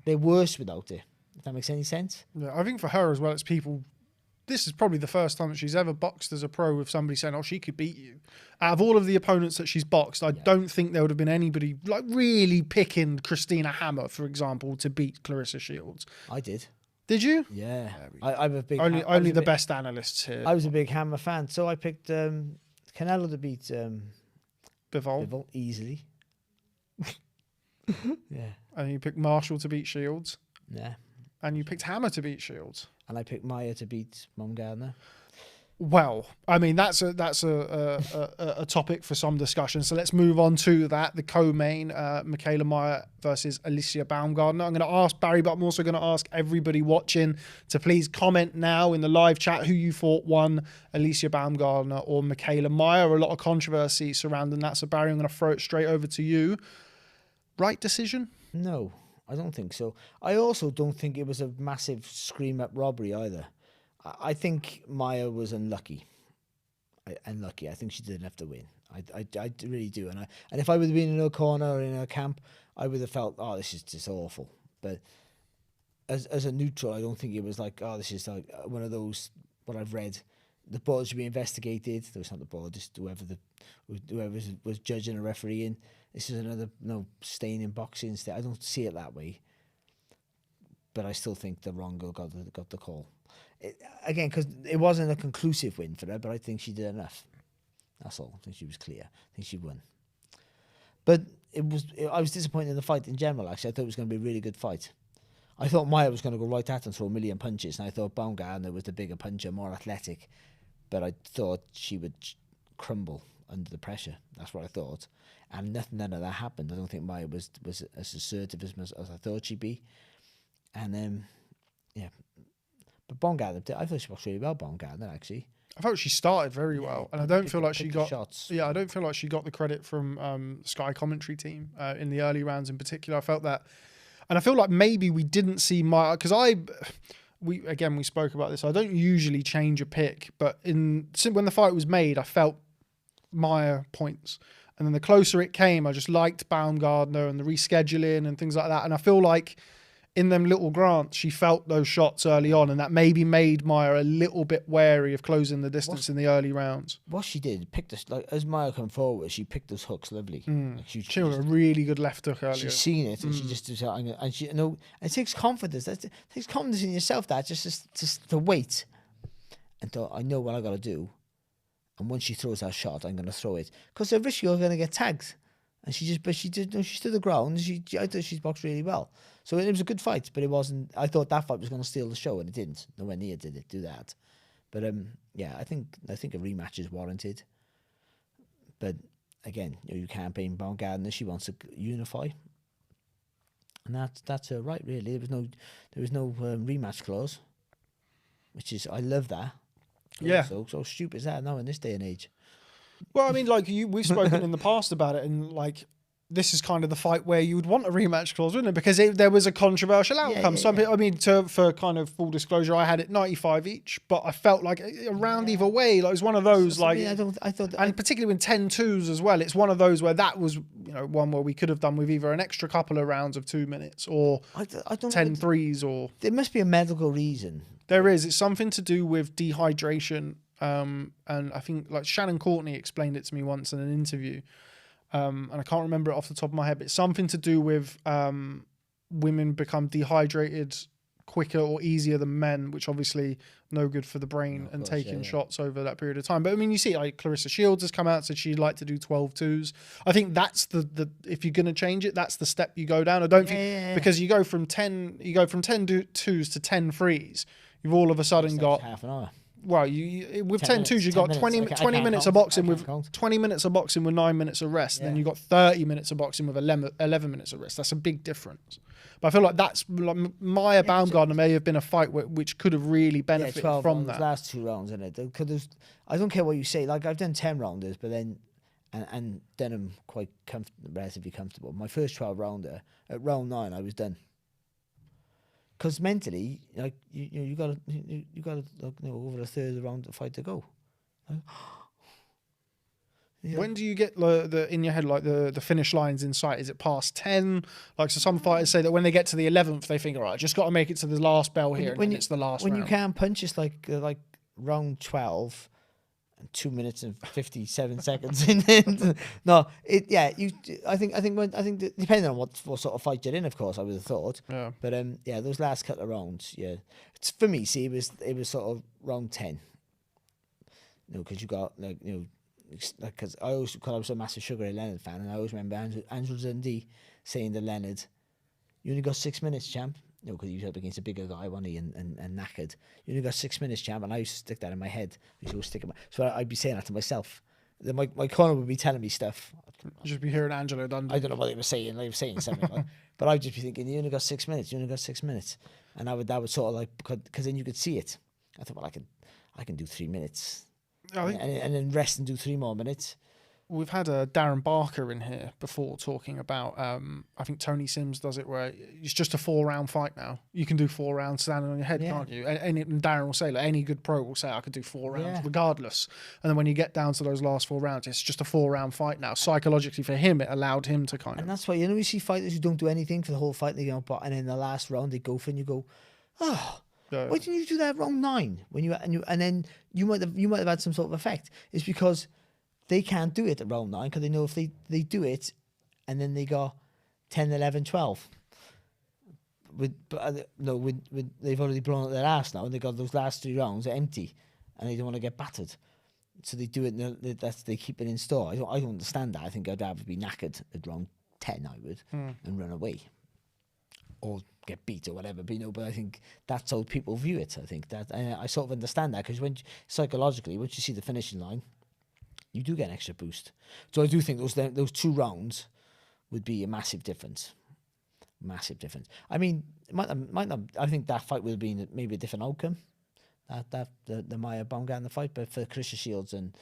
They're worse without it. If that makes any sense. Yeah, I think for her as well, it's people this is probably the first time that she's ever boxed as a pro with somebody saying, "Oh, she could beat you." Out of all of the opponents that she's boxed, I don't think there would have been anybody like really picking Christina Hammer, for example, to beat Clarissa Shields. I did. Did you? Yeah. I'm a big... Only the best analysts here. I was a big Hammer fan, so I picked Canelo to beat Bivol. easily. Yeah. And you picked Marshall to beat Shields. Yeah. And you picked Hammer to beat Shields. And I picked Maya to beat Baumgardner. Well, I mean, that's a topic for some discussion. So let's move on to that. The co-main, Michaela Mayer versus Alicia Baumgardner. I'm going to ask Barry, but I'm also going to ask everybody watching to please comment now in the live chat who you thought won, Alicia Baumgardner or Michaela Mayer. A lot of controversy surrounding that. So Barry, I'm going to throw it straight over to you. Right decision? No, I don't think so. I also don't think it was a massive scream-up robbery either. I think Maya was unlucky. I think she didn't have to win. I really do. And if I would have been in her corner or in her camp, I would have felt, oh, this is just awful. But as a neutral, I don't think it was like, oh, this is like one of those, what I've read, the board should be investigated. There was not the board, just whoever was judging a referee in. This is another stain in boxing. I don't see it that way. But I still think the wrong girl got the call. Again, because it wasn't a conclusive win for her, but I think she did enough. That's all. I think she was clear. I think she won. But I was disappointed in the fight in general, actually. I thought it was going to be a really good fight. I thought Maya was going to go right at and throw a million punches, and I thought Baumgardner was the bigger puncher, more athletic. But I thought she would crumble under the pressure. That's what I thought. And none of that happened. I don't think Maya was as assertive as I thought she'd be. And, yeah. But Baumgardner, I thought she boxed really well, Baumgardner, actually. I thought she started very well, and I don't feel like she got shots. Yeah, I don't feel like she got the credit from Sky commentary team in the early rounds in particular. I felt that, and I feel like maybe we didn't see Maya because we spoke about this. I don't usually change a pick, but when the fight was made, I felt Maya points, and then the closer it came, I just liked Baumgardner and the rescheduling and things like that, and I feel like in them little grants, she felt those shots early on, and that maybe made Maya a little bit wary of closing the distance in the early rounds. What she did, picked us like as Maya come forward, she picked those hooks lovely. Like she was a really good left hook earlier. She's seen it, and she just and she it takes confidence. It takes confidence in yourself. That just to wait, and I know what I got to do, and when she throws that shot, I'm going to throw it because the risk you're going to get tagged. And she stood the ground. I thought she's boxed really well. So it was a good fight, but it wasn't. I thought that fight was going to steal the show, and it didn't. Nowhere near did it do that. But yeah, I think a rematch is warranted. But again, you can't blame Baumgardner. She wants to unify, and that's her right. Really, there was no rematch clause, which is I love that. Yeah. So stupid is that now in this day and age. Well, I mean, like we've spoken in the past about it, and like this is kind of the fight where you would want a rematch clause, wouldn't it? Because there was a controversial outcome. Some people, I mean, for kind of full disclosure, I had it 95 each, but I felt like a round either way. Like it was one of those, I thought, and particularly with 10-2s as well, it's one of those where that was one where we could have done with either an extra couple of rounds of 2 minutes or 10-3s, or there must be a medical reason. There is. It's something to do with dehydration. And I think like Shannon Courtney explained it to me once in an interview, and I can't remember it off the top of my head, but it's something to do with women become dehydrated quicker or easier than men, which obviously no good for the brain and taking shots over that period of time. But I mean, you see like Clarissa Shields has come out and said she'd like to do 12-2s. I think that's the if you're going to change it, that's the step you go down. I don't think because you go from 10-2s to 10-3s, you've all of a sudden got half an hour. Well, you with 10-2s, you've got 20 minutes of boxing with 20 minutes of boxing with 9 minutes of rest. And then you've got 30 minutes of boxing with 11 minutes of rest. That's a big difference. But I feel like that's like Maya Baumgardner may have been a fight which could have really benefited from that. Last 2 rounds, isn't it? Because I don't care what you say. Like I've done 10 rounders, but then and then I'm quite relatively comfortable. My first 12 rounder at round 9, I was done. Because mentally, like you got over a third of the round of the fight to go. When do you get in your head like the finish lines in sight? Is it past 10? Like so, some fighters say that when they get to the 11th, they think, all right, I just got to make it to the last bell here, and it's the last. When round. You can't punch, it's like round 12 and 2 minutes and 57 seconds in. No, I think depending on what sort of fight you're in, of course, I would have thought. Yeah. But those last couple of rounds, it's, for me, see, it was sort of round 10. Because you got because I was a massive Sugar Ray Leonard fan, and I always remember Angel Dundee saying to Leonard, "You only got 6 minutes, champ." Because he was up against a bigger guy, wasn't he, and knackered. "You only got 6 minutes, champ," and I used to stick that in my head. So I'd be saying that to myself. Then my corner would be telling me stuff. Just be hearing Angelo Dundee. I don't know what they were saying. They were saying something, but I'd just be thinking, "You only got 6 minutes. You only got 6 minutes," and that would sort of because then you could see it. I thought, well, I can do 3 minutes. And then rest and do 3 more minutes. We've had Darren Barker in here before talking about, I think Tony Sims does it where it's just a 4-round fight now. You can do 4 rounds standing on your head, can't you? And Darren will say, any good pro will say, I could do 4 rounds regardless. And then when you get down to those last 4 rounds, it's just a 4-round fight now. Psychologically for him, it allowed him to kind of... And that's why, you see fighters who don't do anything for the whole fight, and in the last round they go for it and you go, oh... Yeah. Why didn't you do that round 9 and then you might have had some sort of effect? It's because they can't do it at round 9 because they know if they do it and then they got 10, 11, 12. They've already blown up their ass now and they got those last 3 rounds empty and they don't want to get battered. So they do it and they keep it in store. I don't understand that. I think I'd rather be knackered at round 10, I would, and run away. Or get beat or whatever, but I think that's how people view it. I think that I sort of understand that because psychologically, once you see the finishing line, you do get an extra boost. So I do think those 2 rounds would be a massive difference. Massive difference. I mean, it might not. I think that fight would have been maybe a different outcome. The Maya Baumgardner fight, but for Christian Shields and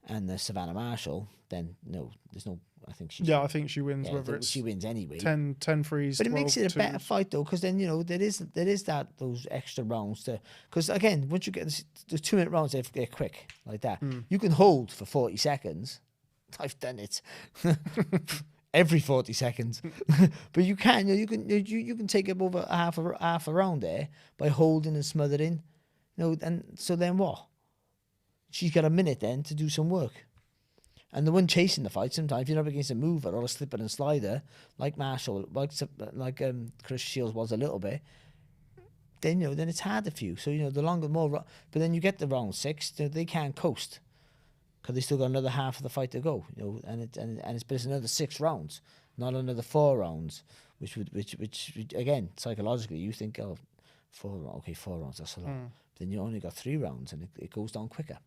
the Savannah Marshall, then no, there's no. I think she wins. Yeah, whether she wins anyway. 10 frees. But it makes it a better fight though, because then there is those extra rounds to. Because again, once you get the 2-minute rounds, they're quick like that. You can hold for 40 seconds. I've done it every 40 seconds, but you can take up over half a round there by holding and smothering. And so then what? She's got a minute then to do some work. And the one chasing the fight, sometimes if you're up against a mover or a slipper and slider, like Marshall, like Chris Shields was a little bit, then it's harder for you. So the longer, more, but then you get the round 6, they can't coast because they still got another half of the fight to go. And it's another 6 rounds, not another 4 rounds, which again psychologically you think, 4 rounds, that's a lot. But then you only got 3 rounds and it goes down quicker.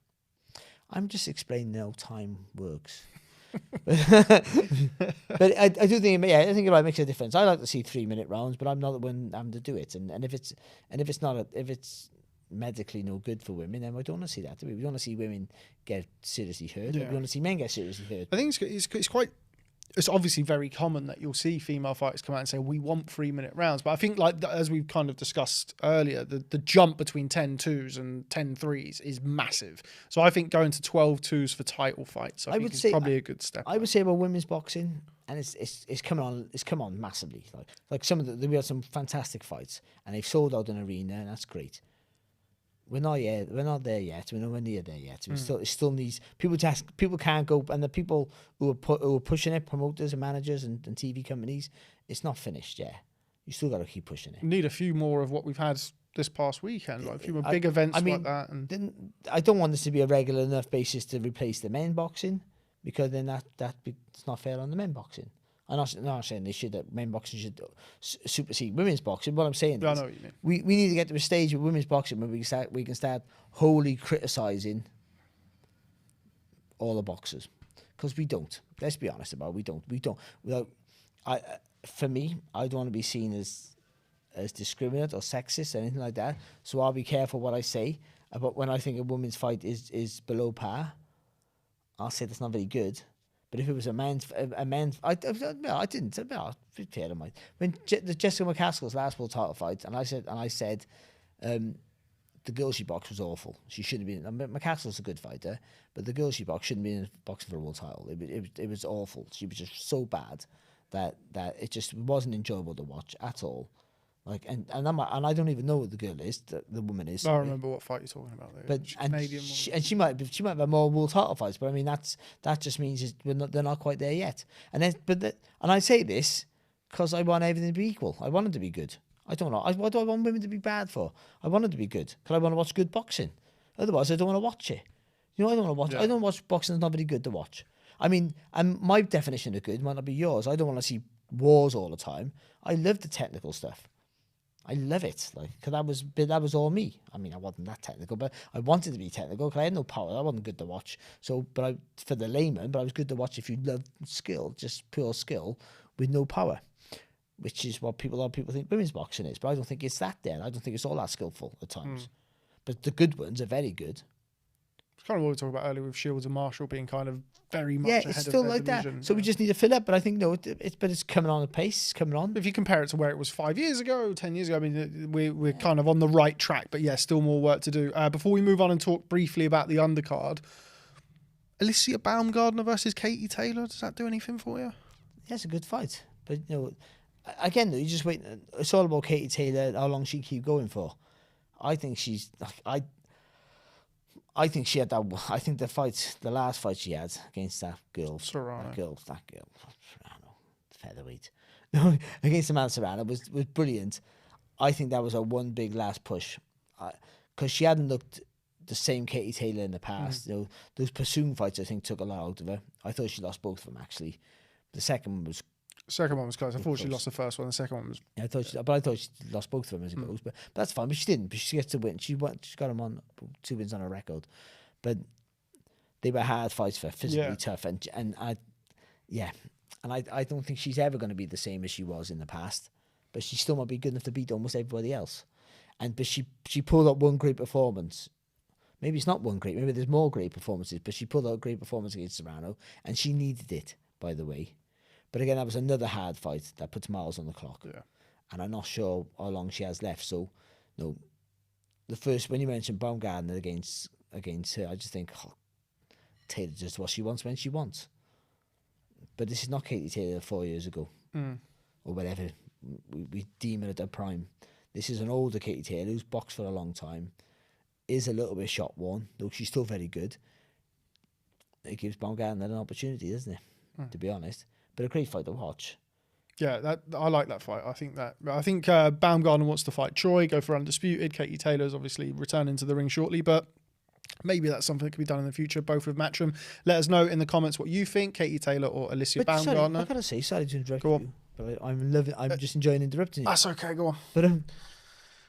I'm just explaining how time works. But I do think, I think it might make a difference. I like to see 3-minute rounds, but I'm not the one having to do it. And if it's medically no good for women, then we don't want to see that, do we? We don't want to see women get seriously hurt. We want to see men get seriously hurt. I think it's quite. It's obviously very common that you'll see female fighters come out and say, we want 3-minute rounds. But I think, as we've kind of discussed earlier, the jump between 10-2s and 10-3s is massive. So I think going to 12-2s for title fights, I think is probably a good step. I would say about women's boxing, and it's come on massively. Like we had some fantastic fights, and they've sold out an arena, and that's great. We're not there yet. We're nowhere near there yet. It still needs people. People can't go, and the people who are pushing it, promoters and managers and TV companies, it's not finished yet. You still got to keep pushing it. Need a few more of what we've had this past weekend, like a few more big events like that. And I don't want this to be a regular enough basis to replace the men boxing, because then it's not fair on the men boxing. I'm not saying that men boxing should supersede women's boxing. What I'm saying is, I know what you mean. We need to get to a stage with women's boxing where we can start wholly criticising all the boxers, because we don't. Let's be honest about it. We don't. For me, I don't want to be seen as discriminate or sexist or anything like that. So I'll be careful what I say about when I think a women's fight is below par. I'll say that's not very good. But if it was a man's, I didn't. Be fair to mine. When Jessica McCaskill's last world title fight, and I said, the girl she boxed was awful. She shouldn't have been. McCaskill's a good fighter, but the girl she boxed shouldn't be in boxing for a world title. It was awful. She was just so bad that it just wasn't enjoyable to watch at all. Like, and I don't even know what the girl is, the woman is. I remember what fight you're talking about there. But Canadian she might have more world title fights, but I mean that just means they're not quite there yet. And I say this because I want everything to be equal. I want it to be good. I don't know. What do I want women to be bad for? I want it to be good because I want to watch good boxing. Otherwise, I don't want to watch it. You know, I don't want to watch. Yeah. I don't watch boxing that's not very good to watch. I mean, and my definition of good might not be yours. I don't want to see wars all the time. I love the technical stuff. I love it, like, cause that was all me. I mean, I wasn't that technical, but I wanted to be technical because I had no power. I wasn't good to watch. So, for the layman, but I was good to watch if you love skill, just pure skill with no power, which is what a lot of people think women's boxing is. But I don't think it's that there. I don't think it's all that skillful at times. But the good ones are very good. It's kind of what we talked about earlier with Shields and Marshall being kind of very much ahead it's still of their like division. That. So we just need to fill up. But I think it's coming on a pace. It's coming on. If you compare it to where it was 5 years ago, 10 years ago, I mean, we're kind of on the right track. But yeah, still more work to do. Before we move on and talk briefly about the undercard, Alicia Baumgardner versus Katie Taylor. Does that do anything for you? Yeah, it's a good fight. But again, you just wait. It's all about Katie Taylor. How long she keep going for? I think she's. I think she had that. I think the last fight she had against that girl, Serrano, featherweight, against Amanda Serrano was brilliant. I think that was her one big last push, because she hadn't looked the same Katie Taylor in the past. Those Pursuit fights I think took a lot out of her. I thought she lost both of them actually. The second one was close. I thought she lost the first one. The second one was. Yeah, I thought she lost both of them as it goes. But that's fine. But she didn't. But she gets to win. She's got them on 2 wins on her record. But they were hard fights for her, physically tough, and I don't think she's ever going to be the same as she was in the past. But she still might be good enough to beat almost everybody else. But she pulled up one great performance. Maybe it's not one great. Maybe there's more great performances. But she pulled out a great performance against Serrano, and she needed it, by the way. But again, that was another hard fight that puts miles on the clock. Yeah. And I'm not sure how long she has left. So, the first, when you mentioned Baumgardner against her, I just think, Taylor does what she wants when she wants. But this is not Katie Taylor 4 years ago. Or whatever we deem her at her prime. This is an older Katie Taylor who's boxed for a long time, is a little bit shot worn, though she's still very good. It gives Baumgardner an opportunity, doesn't it? To be honest. But a great fight to watch. Yeah, I like that fight. I think Baumgardner wants to fight Troy, go for undisputed. Katie Taylor's obviously returning to the ring shortly, but maybe that's something that could be done in the future, both with Matchroom. Let us know in the comments what you think, Katie Taylor or Alicia Baumgardner. Sorry, I've got to say, sorry to interrupt you, but I'm just enjoying interrupting you. That's okay, go on. But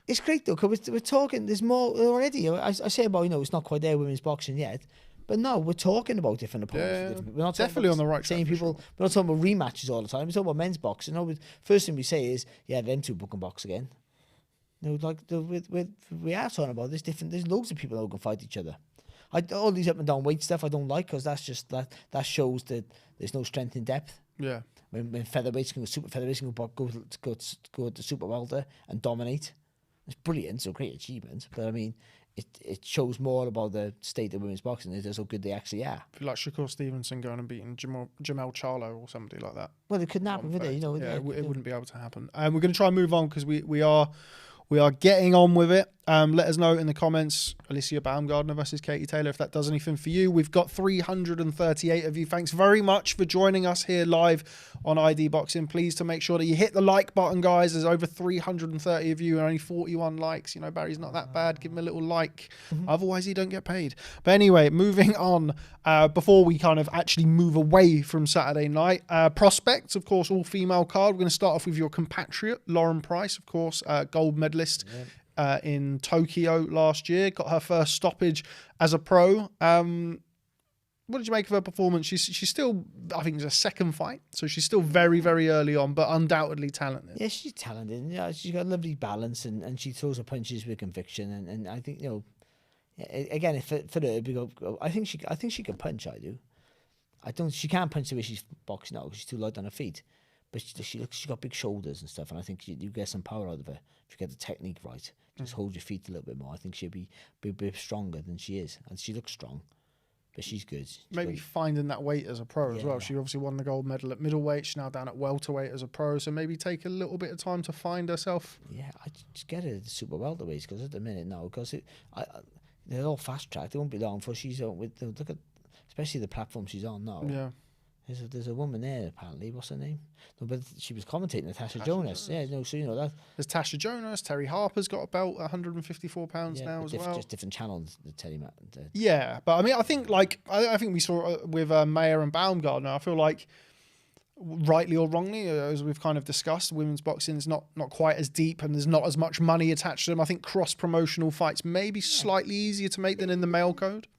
it's great though, because we're talking, there's more already. I say about, it's not quite there women's boxing yet. But no, we're talking about different opponents. Yeah, we're not definitely on the right track. People, sure. We're not talking about rematches all the time. We're talking about men's boxing. First thing we say is, them two book and box again. We are talking about this different. There's loads of people who can fight each other. All these up and down weight stuff I don't like, because that's just that shows that there's no strength in depth. Yeah. When featherweights can go, super featherweights can go to super welter and dominate. It's brilliant. It's a great achievement. But I mean, it shows more about the state of women's boxing than it does how good they actually are. I feel like Shakur Stevenson going and beating Jamel Charlo or somebody like that. Well, it couldn't happen, would it? It wouldn't be able to happen. We're going to try and move on because we are getting on with it. Let us know in the comments, Alicia Baumgardner versus Katie Taylor, if that does anything for you. We've got 338 of you. Thanks very much for joining us here live on ID Boxing. Please to make sure that you hit the like button, guys. There's over 330 of you and only 41 likes. Barry's not that bad. Give him a little like. Otherwise, you don't get paid. But anyway, moving on. Before we kind of actually move away from Saturday night, prospects, of course, all female card. We're going to start off with your compatriot, Lauren Price, of course, gold medalist. Yeah. In Tokyo last year, got her first stoppage as a pro. What did you make of her performance? She's still, I think it's her second fight, so she's still very, very early on, but undoubtedly talented. Yeah, she's talented. Yeah, she's got a lovely balance, and she throws her punches with conviction. And I think again, for her, I think she can punch. I do. She can't punch the way she's boxing now because she's too light on her feet. But she's got big shoulders and stuff, and I think you get some power out of her if you get the technique right. Just hold your feet a little bit more. I think she'll be a bit stronger than she is, and she looks strong. but she's good. Maybe finding that weight as a pro as well. She obviously won the gold medal at middleweight. She's now down at welterweight as a pro. So maybe take a little bit of time to find herself. Yeah, I just get her the super welterweights because at the minute now, because they're all fast tracked. It won't be long before she's on with. Look at, especially the platform she's on now. Yeah. There's a woman there apparently. What's her name? No, but she was commentating. Natasha Jonas. Yeah, no, so you know that. There's Tasha Jonas. Terry Harper's got a belt, 154 pounds now as well. Just different channels. Yeah, but I mean, I think I think we saw it with Mayer and Baumgardner. I feel like, rightly or wrongly, as we've kind of discussed, women's boxing is not quite as deep and there's not as much money attached to them. I think cross promotional fights may be slightly easier to make than in the male code.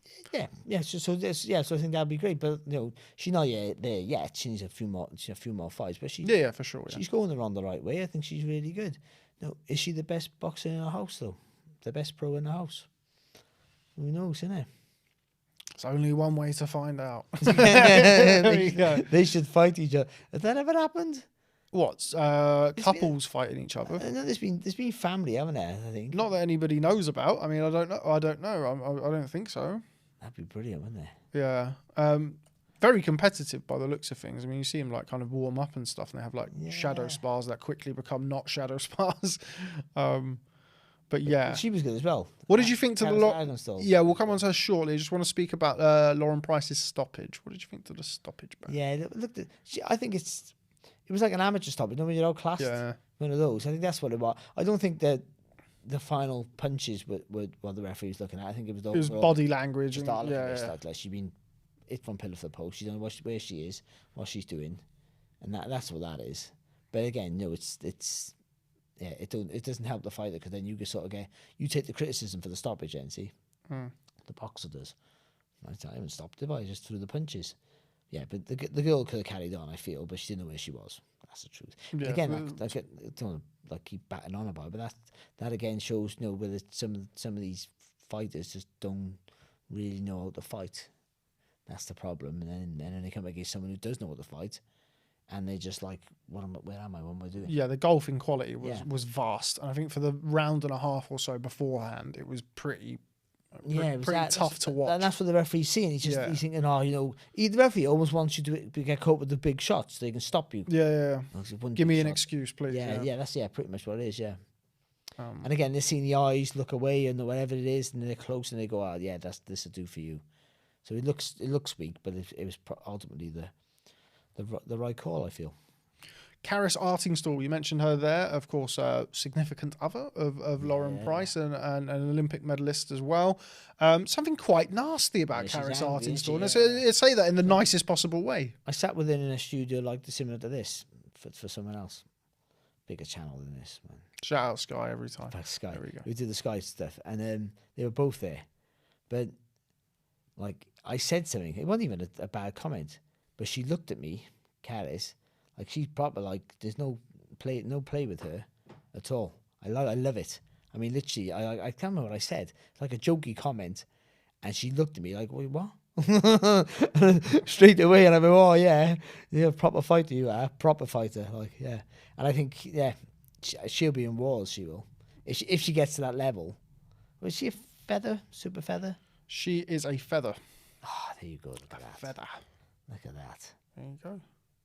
Yeah. So I think that'd be great. But you know, she's not there yet. She needs a few more fights. But she, for sure. Yeah. She's going around the right way. I think she's really good. Now, is she the best boxer in her house though? The best pro in the house? Who knows, innit? It's only one way to find out. They should fight each other. Has that ever happened? What? Couples fighting each other? No, there's been family, haven't there? I think. Not that anybody knows about. I mean, I don't know. I don't think so. That'd be brilliant, wouldn't it? Yeah. Very competitive by the looks of things. I mean, you see them like kind of warm up and stuff, and they have like shadow spars that quickly become not shadow spars. But yeah, she was good as well. What did you think to the Yeah, we'll come on to her shortly. I just want to speak about Lauren Price's stoppage. What did you think to the stoppage? Yeah, look, I think it was like an amateur stoppage. You know, when you're outclassed. Yeah. One of those. I think that's what it was. I don't think that the final punches were what the referee was looking at. I think it was body language. Just like she's been hit from pillar to the post. She don't know where she is, what she's doing, and that's what that is. But again, no, it doesn't help the fighter because then you can sort of you take the criticism for the stoppage. Then see, the boxer does. I haven't stopped it. I just threw the punches. Yeah, but the girl could have carried on. I feel, but she didn't know where she was. That's the truth. Yeah, again, I don't want to keep batting on about it, but that again shows whether some of these fighters just don't really know how to fight. That's the problem, and then they come against someone who does know how to fight, and they just like, where am I? What am I doing? Yeah, the golfing quality was vast, and I think for the round and a half or so beforehand, it was pretty tough to watch. And that's what the referee's seeing. He's thinking, the referee almost wants you to get caught with the big shots so they can stop you. Yeah. Give me an excuse, please. Yeah, that's pretty much what it is, yeah. And again, they're seeing the eyes look away and whatever it is, and they're close and they go, this will do for you. So it looks weak, but it was ultimately the right call, I feel. Karis Artingstall, you mentioned her there, of course, significant other of Lauren Price and an Olympic medalist as well. Something quite nasty about Karis Artingstall. And say that in the nicest possible way. I sat with her in a studio similar to this for someone else. Bigger channel than this, man. Shout out Sky every time. Sky. There we go. We did the Sky stuff, and they were both there. But I said something. It wasn't even a bad comment, but she looked at me, Karis. Like she's proper. There's no play with her at all. I love it. I mean, literally, I can't remember what I said. It's like a jokey comment, and she looked at me like, "Wait, what?" Straight away, and I went, "Oh yeah, you're a proper fighter. You are a proper fighter." And I think she'll be in walls. She will if she gets to that level. Was she a feather? Super feather? She is a feather. Ah, there you go. Look at that. Feather. Look at that. There you go.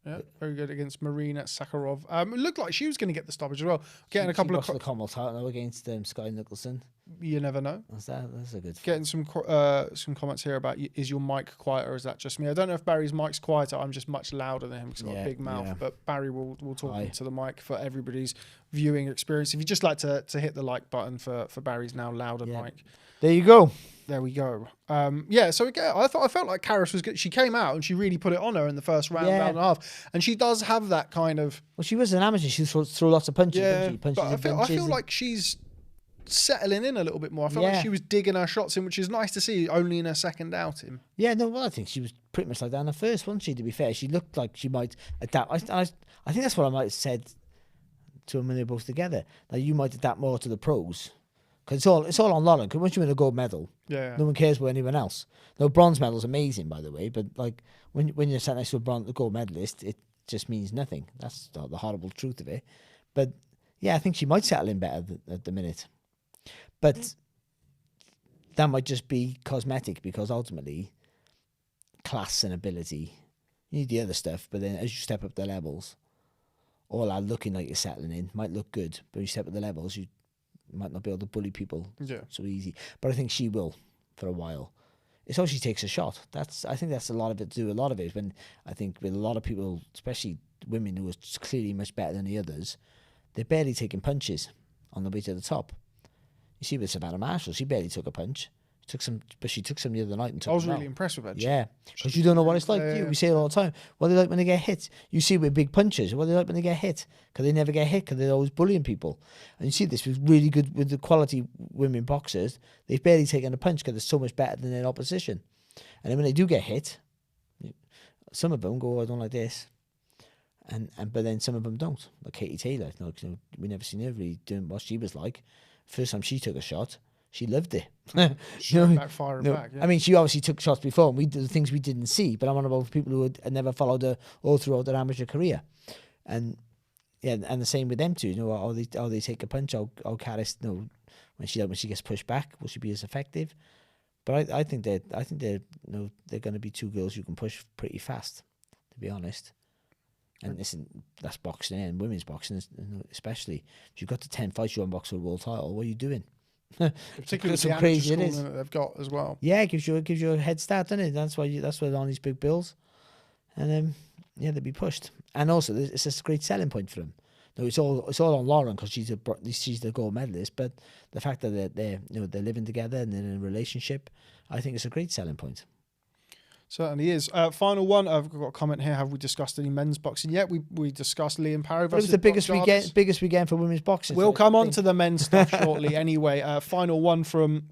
Yeah, very good against Marina Sakharov. It looked like she was going to get the stoppage as well. Getting a couple of the Commonwealth title against Sky Nicholson. You never know. That's a good. Getting some comments here about is your mic quieter? Or is that just me? I don't know if Barry's mic's quieter. I'm just much louder than him because he's got a big mouth. Yeah. But Barry will talk into the mic for everybody's viewing experience. If you'd just like to hit the like button for Barry's now louder mic. There you go. There we go. So again, I felt like Karis was good. She came out and she really put it on her in the first round and a half. And she does have that kind of. Well, she was an amateur. She threw lots of punches. Yeah, but I feel like she's settling in a little bit more. I felt like she was digging her shots in, which is nice to see. Only in her second outing. Yeah, no. Well, I think she was pretty much like that in the first, wasn't she? To be fair, she looked like she might adapt. I think that's what I might have said to them when they were both together. That you might adapt more to the pros. Because it's all on Lauren. Because once you win a gold medal, no one cares about anyone else. No, bronze medal's amazing, by the way. But when you're sat next to a gold medalist, it just means nothing. That's the horrible truth of it. But yeah, I think she might settle in better at the minute. But that might just be cosmetic because ultimately, class and ability. You need the other stuff, but then as you step up the levels, all that looking like you're settling in might look good, but when you step up the levels, you might not be able to bully people so easy. But I think she will for a while. It's how she takes a shot. I think that's a lot of it to do. A lot of it when I think with a lot of people, especially women who are clearly much better than the others, they're barely taking punches on the way to the top. You see with Savannah Marshall, she barely took a punch. But she took some the other night and took I was them really out. impressed with her. Yeah, because you don't know what it's like. We say it all the time. What are they like when they get hit? You see with big punches. What are they like when they get hit? Because they never get hit because they're always bullying people. And you see this with really good, with the quality women boxers. They've barely taken a punch because they're so much better than their opposition. And then when they do get hit, some of them go, oh, I don't like this. But then some of them don't. Like Katie Taylor. We never seen her really doing what she was like. First time she took a shot, she loved it. Backfiring back. Yeah. I mean, she obviously took shots before, and we did the things we didn't see. But I'm on about people who had never followed her all throughout their amateur career, and the same with them too. How they take a punch. How Caris, when she gets pushed back, will she be as effective? But I think they're going to be two girls who can push pretty fast, to be honest. And listen, that's boxing and women's boxing, especially. If you've got to 10 fights, you unbox for a world title. What are you doing? Particularly with the crazy it is that they've got as well. Yeah, it gives you a head start, doesn't it? That's why they're on these big bills, and they'll be pushed. And also, it's a great selling point for them. No, it's all on Lauren because she's the gold medalist. But the fact that they're living together and they're in a relationship, I think it's a great selling point. Certainly is. Final one. I've got a comment here. Have we discussed any men's boxing yet? We discussed Liam Paro versus. It was the biggest weekend for women's boxing. We'll come on to the men's stuff shortly. Anyway, final one from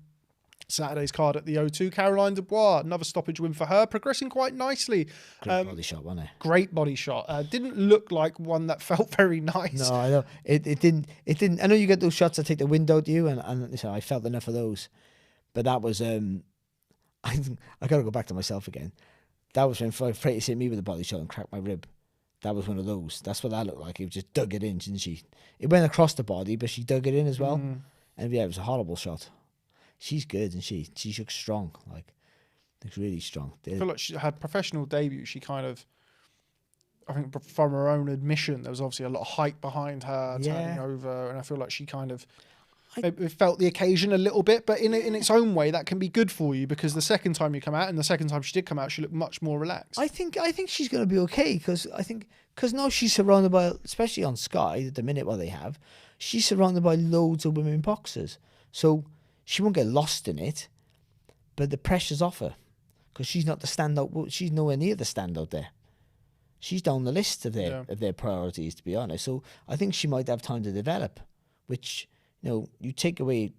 Saturday's card at the O2. Caroline Dubois, another stoppage win for her, progressing quite nicely. Great body shot, wasn't it? Great body shot. Didn't look like one that felt very nice. No, I know it didn't. I know you get those shots that take the wind out of you, and listen, I felt enough of those, but that was I gotta go back to myself again. That was when Freitas hit me with a body shot and cracked my rib. That was one of those. That's what that looked like. It just dug it in, didn't she? It went across the body, but she dug it in as well. And yeah, it was a horrible shot. She's good, and she looks strong. Looks really strong. I feel like she had professional debut. She kind of, I think from her own admission, there was obviously a lot of hype behind her turning over, and I feel like she kind of felt the occasion a little bit, but in its own way, that can be good for you because the second time you come out, and the second time she did come out, she looked much more relaxed. I think she's going to be okay because now she's surrounded by, especially on Sky at the minute what they have, she's surrounded by loads of women boxers, so she won't get lost in it, but the pressure's off her because she's not the standout. She's nowhere near the standout there. She's down the list of their priorities, to be honest. So I think she might have time to develop, which. You take 3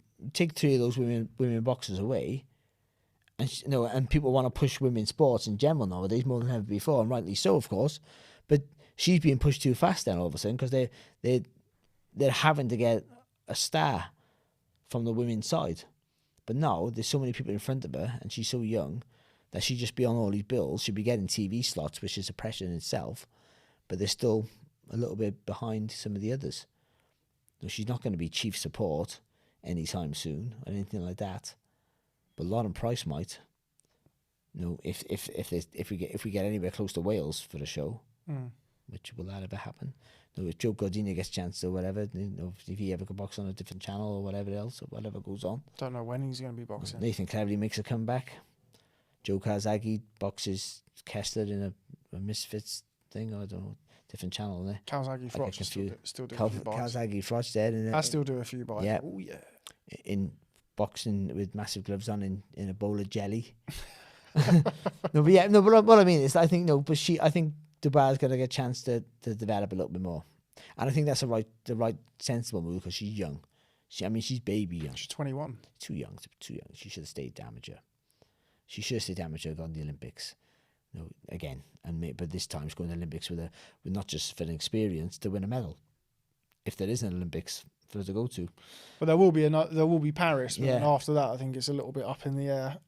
of those women boxers away, and people want to push women's sports in general nowadays more than ever before, and rightly so, of course. But she's being pushed too fast then all of a sudden because they're having to get a star from the women's side. But now there's so many people in front of her, and she's so young that she'd just be on all these bills. She'd be getting TV slots, which is a pressure in itself, but they're still a little bit behind some of the others. She's not going to be chief support anytime soon or anything like that. But Lauren Price might. If we get anywhere close to Wales for the show, which will that ever happen? If Joe Gardiner gets a chance or whatever, if he ever could box on a different channel or whatever else or whatever goes on. Don't know when he's going to be boxing. Nathan Cleverly makes a comeback. Joe Kazagi boxes Kessler in a Misfits thing. I don't know. Different channel there. Kawasaki Frotch still do a few bites. Kawasaki Frotch there. I still do a few bites. Yeah. Oh, yeah. In boxing with massive gloves on in a bowl of jelly. But what I mean is I think Dubois is going to get a chance to develop a little bit more. And I think that's the right sensible move because she's young. She's baby young. She's 21. Too young. She should have stayed amateur. She should have stayed amateur, gone to the Olympics. Again, but this time she's going to the Olympics with not just for an experience to win a medal. If there is an Olympics for her to go to, but there will be Paris. But then after that, I think it's a little bit up in the air.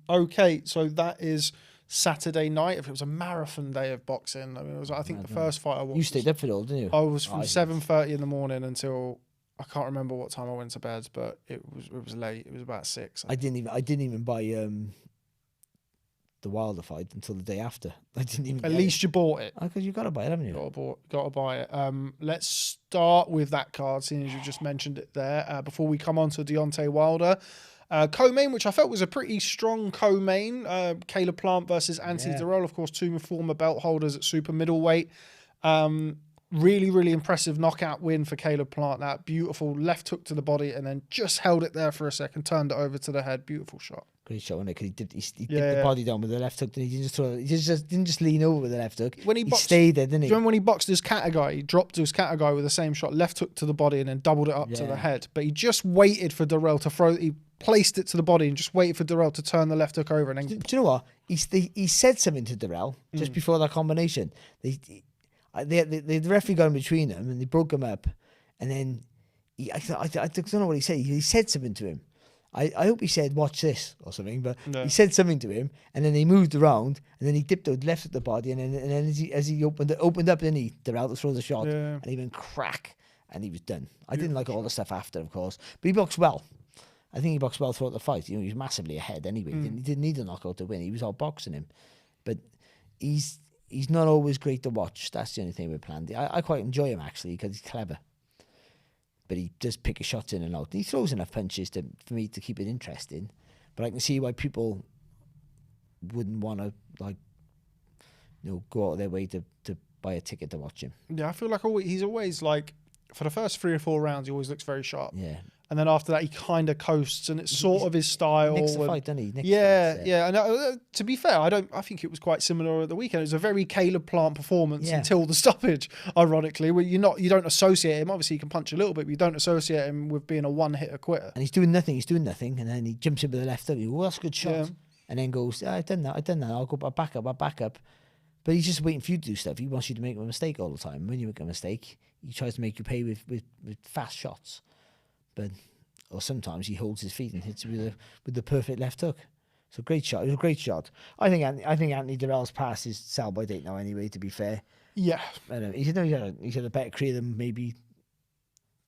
Okay, so that is Saturday night. If it was a marathon day of boxing, I think the first fight I watched. You stayed up for it all, didn't you? I was from 7:30 in the morning until I can't remember what time I went to bed, but it was late. It was about 6. I didn't even buy the Wilder fight until the day after. I didn't even. At least you bought it. Because you got to buy it, haven't you? Got to buy it. Let's start with that card, seeing as you just mentioned it there. Before we come on to Deontay Wilder. Co-main, which I felt was a pretty strong co-main. Caleb Plant versus Anthony Dirrell, of course, two former belt holders at super middleweight. Really, really impressive knockout win for Caleb Plant. That beautiful left hook to the body and then just held it there for a second, turned it over to the head. Beautiful shot. Great shot, wasn't it? Because he dipped the body down with the left hook. He didn't just lean over with the left hook. When he stayed there, didn't he? Do you remember when he boxed his Kata, he dropped to his Kata with the same shot, left hook to the body and then doubled it up to the head. But he just waited for Dirrell to throw. He placed it to the body and just waited for Dirrell to turn the left hook over. And then do you know what? He said something to Dirrell just before that combination. The referee got in between them and they broke him up. And then I don't know what he said. He said something to him. I hope he said, watch this or something, but he said something to him and then they moved around and then he dipped out left at the body and then as he opened up, then he Dirrell to throw the shot and he went crack and he was done. I didn't like all the stuff after, of course, but he boxed well. I think he boxed well throughout the fight. You know, he was massively ahead anyway. He didn't need a knockout to win. He was outboxing him. But he's not always great to watch. That's the only thing with Plant. I quite enjoy him, actually, because he's clever. But he does pick his shots in and out. He throws enough punches for me to keep it interesting. But I can see why people wouldn't want to, go out of their way to buy a ticket to watch him. Yeah, I feel like he's always, for the first 3 or 4 rounds, he always looks very sharp. Yeah. And then after that, he kind of coasts, and it's sort of his style. Nicks the fight, doesn't he? Yeah. And to be fair, I think it was quite similar at the weekend. It was a very Caleb Plant performance until the stoppage. Ironically, where you don't associate him. Obviously, he can punch a little bit, but you don't associate him with being a one-hitter quitter. And he's doing nothing, and then he jumps in with the left hook. Oh, that's a good shot. Yeah. And then goes, I've done that. I'll back up. But he's just waiting for you to do stuff. He wants you to make a mistake all the time. When you make a mistake, he tries to make you pay with fast shots. Or sometimes he holds his feet and hits with the perfect left hook. So great shot. It was a great shot. I think Anthony Dirrell's past his sell-by date now. Anyway, to be fair. Yeah. I don't know. He's had a better career than maybe.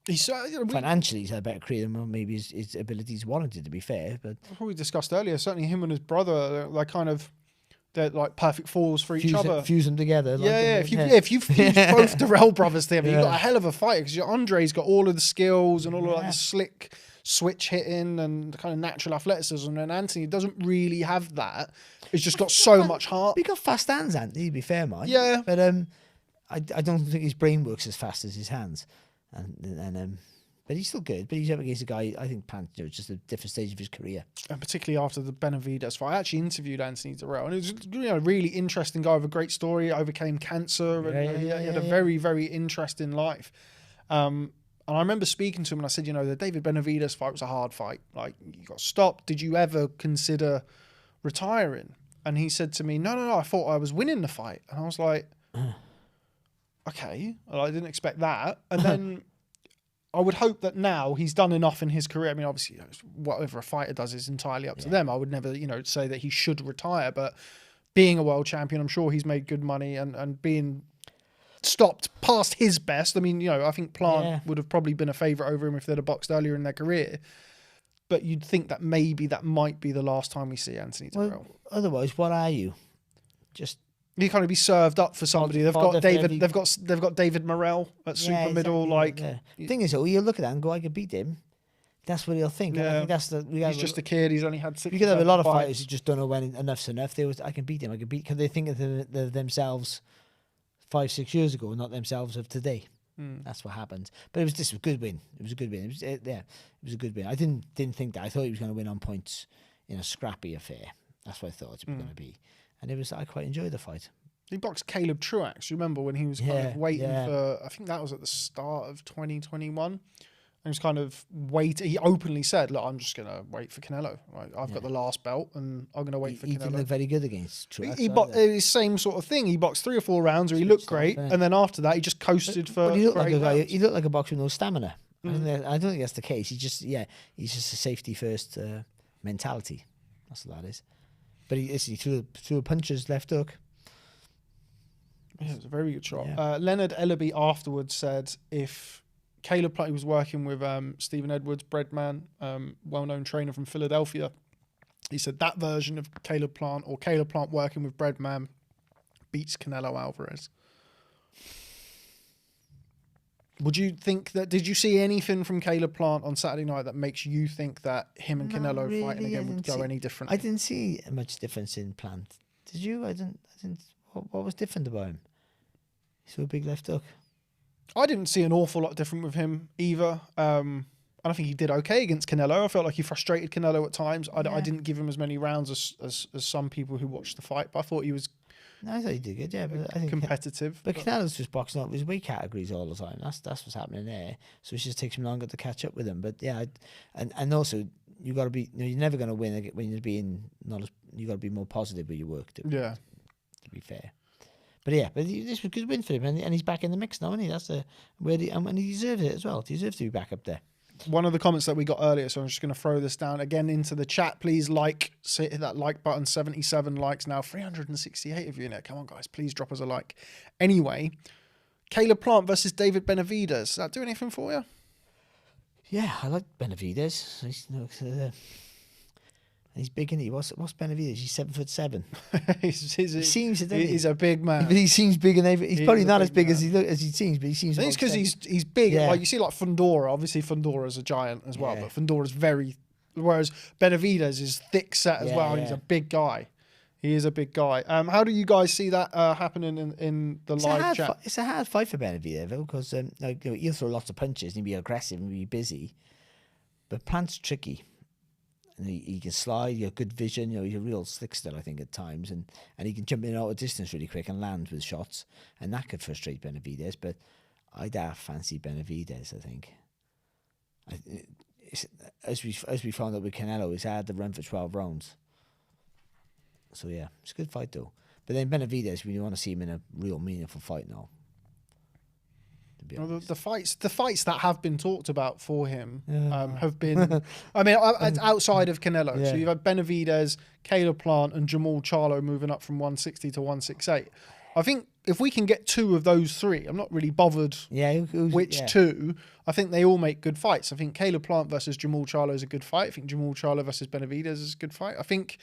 Financially, he's had a better career than maybe his abilities warranted. To be fair, but we discussed earlier, certainly him and his brother, they're like perfect falls for each other. Fuse them together. If you fuse both Dirrell brothers together, you've got a hell of a fight because Andre's got all of the skills and all of the slick switch hitting and the kind of natural athleticism, and Anthony doesn't really have that. He's just got so much heart. He got fast hands, Anthony, to be fair, Mike. Yeah. But I don't think his brain works as fast as his hands. But he's still good. But he's up against a guy, I think, just a different stage of his career. And particularly after the Benavidez fight. I actually interviewed Anthony Dirrell, and it was a really interesting guy with a great story. Overcame cancer, and he had a very, very interesting life. And I remember speaking to him, and I said, the David Benavidez fight was a hard fight. You got stopped. Did you ever consider retiring? And he said to me, no, I thought I was winning the fight. And I was like, okay, well, I didn't expect that. And then I would hope that now he's done enough in his career. I mean, obviously, whatever a fighter does is entirely up to them. I would never, say that he should retire. But being a world champion, I'm sure he's made good money and being stopped past his best. I mean, I think Plant would have probably been a favourite over him if they'd have boxed earlier in their career. But you'd think that maybe that might be the last time we see Anthony Dirrell. Well, otherwise, what are you? Just you kind of be served up for somebody. They've got David Morrell at super middle. The thing is, you look at that and go, I could beat him. That's what he'll think. Yeah. I think he's just a kid. He's only had 6. You could have a lot of fighters who just don't know when enough's enough. I can beat him. Because they think of themselves 5-6 years ago, not themselves of today. That's what happened. But this was a good win. It was a good win. It was a good win. I didn't think that. I thought he was going to win on points in a scrappy affair. That's what I thought it was going to be. And I quite enjoyed the fight. He boxed Caleb Truax. You remember when he was kind of waiting for? I think that was at the start of 2021. He was kind of waiting. He openly said, "Look, I'm just going to wait for Canelo. I've got the last belt, and I'm going to wait for Canelo." He didn't look very good against Truax. He boxed the same sort of thing. He boxed 3 or 4 rounds where he looked great, and then after that, he just coasted for. He looked like a guy. He looked like a boxer with no stamina. I don't think that's the case. He's just a safety first mentality. That's what that is. But he threw a puncher's left hook. Yeah, it was a very good shot. Yeah. Leonard Ellaby afterwards said if Caleb Plant was working with Stephen Edwards, Breadman, well-known trainer from Philadelphia, He said that version of Caleb Plant or Caleb Plant working with Breadman beats Canelo Alvarez. Would you think that? Did you see anything from Caleb Plant on Saturday night that makes you think that him and Canelo fighting again would go any different? I didn't see much difference in Plant. Did you? I didn't. What was different about him? He saw a big left hook. I didn't see an awful lot different with him either. I don't think he did okay against Canelo. I felt like he frustrated Canelo at times. I didn't give him as many rounds as some people who watched the fight, but I thought he was. No, I thought he did good. Yeah, but I think competitive. But Canelo's just boxing up his weight categories all the time. That's what's happening there. So it just takes him longer to catch up with him. But yeah, and also you got to be. You're never going to win when you're being not. You got to be more positive with your work too. Yeah. To be fair. But yeah, this was a good win for him, and he's back in the mix now, isn't he? That's and he deserves it as well. He deserves to be back up there. One of the comments that we got earlier, so I'm just going to throw this down again into the chat. Please hit that like button. 77 likes now, 368 of you in there. Come on, guys, please drop us a like. Anyway, Caleb Plant versus David Benavidez. Does that do anything for you? Yeah, I like Benavidez. He's big, isn't he? What's Benavidez? He's 7'7". He's a big man. He seems big, and he's probably not as big as he seems, but he seems. It's because he's big. Yeah. Like you see, like Fundora. Obviously, Fundora's a giant as well, but Fundora's whereas Benavidez is thick set as well. And he's a big guy. He is a big guy. How do you guys see that happening in the live chat? It's a hard fight for Benavidez because he'll throw lots of punches and he'll be aggressive and be busy, but Plant's tricky. And he can slide, he's got good vision, he's a real slickster, I think, at times. And he can jump in and out of distance really quick and land with shots. And that could frustrate Benavidez, but I'd fancy Benavidez, I think. As we found out with Canelo, he's had the run for 12 rounds. So yeah, it's a good fight though. But then Benavidez, we want to see him in a real meaningful fight now. Well, the fights that have been talked about for him have been, I mean, outside of Canelo. Yeah. So you've had Benavidez, Caleb Plant, and Jamal Charlo moving up from 160 to 168. I think if we can get two of those three, I'm not really bothered which two. I think they all make good fights. I think Caleb Plant versus Jamal Charlo is a good fight. I think Jamal Charlo versus Benavidez is a good fight. I think